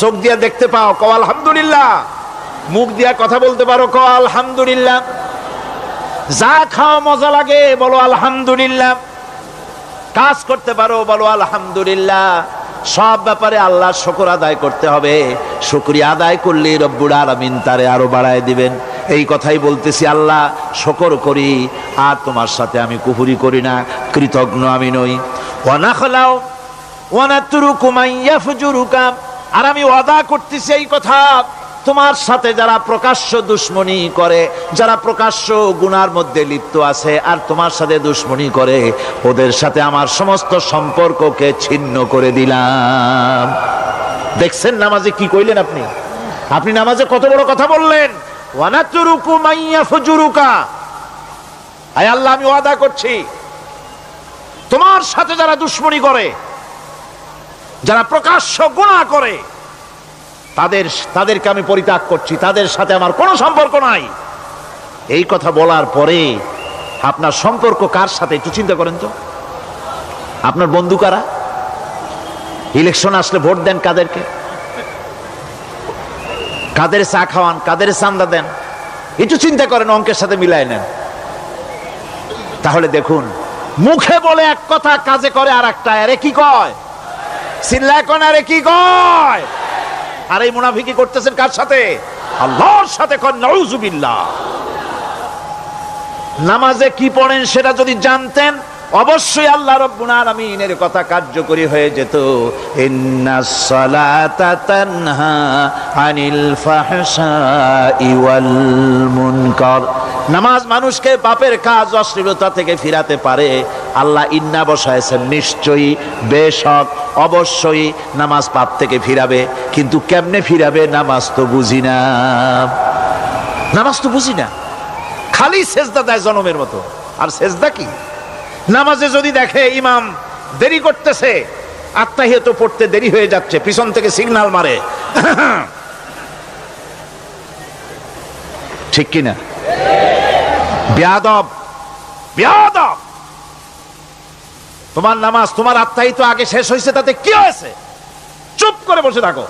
চোখ দিয়া দেখতে পাও, কও আলহামদুলিল্লাহ। মুখ দিয়া কথা বলতে পারো, কও আলহামদুলিল্লাহ। যা খাও মজা লাগে বলো আলহামদুলিল্লাহ। কাজ করতে পারো বলো আলহামদুলিল্লাহ। সব ব্যাপারে আল্লাহর শুকর আদায় করতে হবে। শুকরিয়া আদায় করলে রব্বুল আলামিন তারে আরো বাড়ায় দিবেন। এই কথাই বলতেছি, আল্লাহ শুকর করি আর তোমার সাথে আমি কুফরি করি না, কৃতজ্ঞ আমি নই। ওয়া নাখলাউ ওয়া নাতরুকু মান ইয়াফজুরুকা, আর আমি ওয়াদা করতেছি এই কথা, তোমার সাথে যারা প্রকাশ্য দুশ্মনী করে, যারা প্রকাশ্য গুনার মধ্যে লিপ্ত আছে আর তোমার সাথে দুশ্মনী করে, ওদের সাথে আমার সমস্ত সম্পর্ককে ছিন্ন করে দিলাম। দেখছেন নামাজে কি কইলেন আপনি? আপনি নামাজে কত বড় কথা বললেন, ওয়া নাতরুকু মান ইয়াফজুরুকা। আয় আল্লাহ, আমি ওয়াদা করছি তোমার সাথে যারা দুশ্মনী করে, যারা প্রকাশ্য গুনাহ করে, তাদেরকে আমি পরিত্যাগ করছি, তাদের সাথে আমার কোনো সম্পর্ক নাই। এই কথা বলার পরে আপনার সম্পর্ক কার সাথে একটু চিন্তা করেন তো। আপনার বন্ধু কারা? ইলেকশন আসলে ভোট দেন কাদেরকে? কাদের চা খাওয়ান, কাদের চান্দা দেন? একটু চিন্তা করেন, অঙ্কের সাথে মিলায় নেন। তাহলে দেখুন, মুখে বলে এক কথা, কাজে করে আর একটা। আরে কি কয়? চিল্লায় কোন? আরে কি কয়? আর এই মুনাফিকি করতেছেন কার সাথে? আল্লাহর সাথে। কোন নাউজুবিল্লাহ। নামাজে কি পড়েন সেটা যদি জানতেন, অবশ্যই আল্লাহ রাব্বুল আলামিনের কথা কার্যকরী হয়ে যেত। ইন্নাস সালাতা তানহা আনিল ফাহশাই ওয়াল মুনকার। নামাজ মানুষকে পাপের কাজ, অশ্লীলতা থেকে ফিরাতে পারে। আল্লাহ ইন্না বসায়ছেন, নিশ্চয়ই, বেশক, অবশ্যই নামাজ পাপ থেকে ফিরাবে। কিন্তু কেমনে ফিরাবে নামাজ তো বুঝি না। নামাজ তো বুঝি না, খালি সেজদা দেয় জনমের মতো। আর সেজদা কি? নামাজে যদি দেখে ইমাম দেরি করতেছে, আত্তাহিয়াত পড়তে দেরি হয়ে যাচ্ছে, পিছন থেকে সিগন্যাল মারে, ঠিক কিনা? বেয়াদব, বেয়াদব। তোমার নামাজ, তোমার আত্তাহিয়াত আগে শেষ হয়েছে, তাতে কি হয়েছে? চুপ করে বসে থাকো।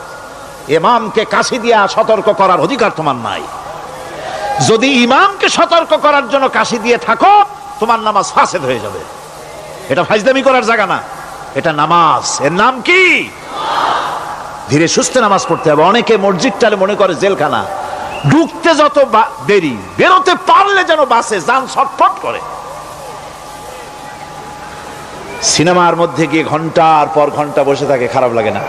ইমামকে কাশি দিয়া সতর্ক করার অধিকার তোমার নাই। যদি ইমামকে সতর্ক করার জন্য কাশি দিয়ে থাকো, তোমার নামাজ ফাসেদ হয়ে যাবে। এটা ফাজলামি করার জায়গা না, এটা নামাজ। এর নাম কি? ধীরে সুস্থে নামাজ পড়তে হবে। অনেকে মসজিদটালে মনে করে জেলখানা, ঢুকতে যত দেরি, বেরোতে পারলে যেন বাসে যান ছটফট করে। সিনেমার মধ্যে গিয়ে ঘন্টার পর ঘন্টা বসে থাকে, খারাপ লাগে না?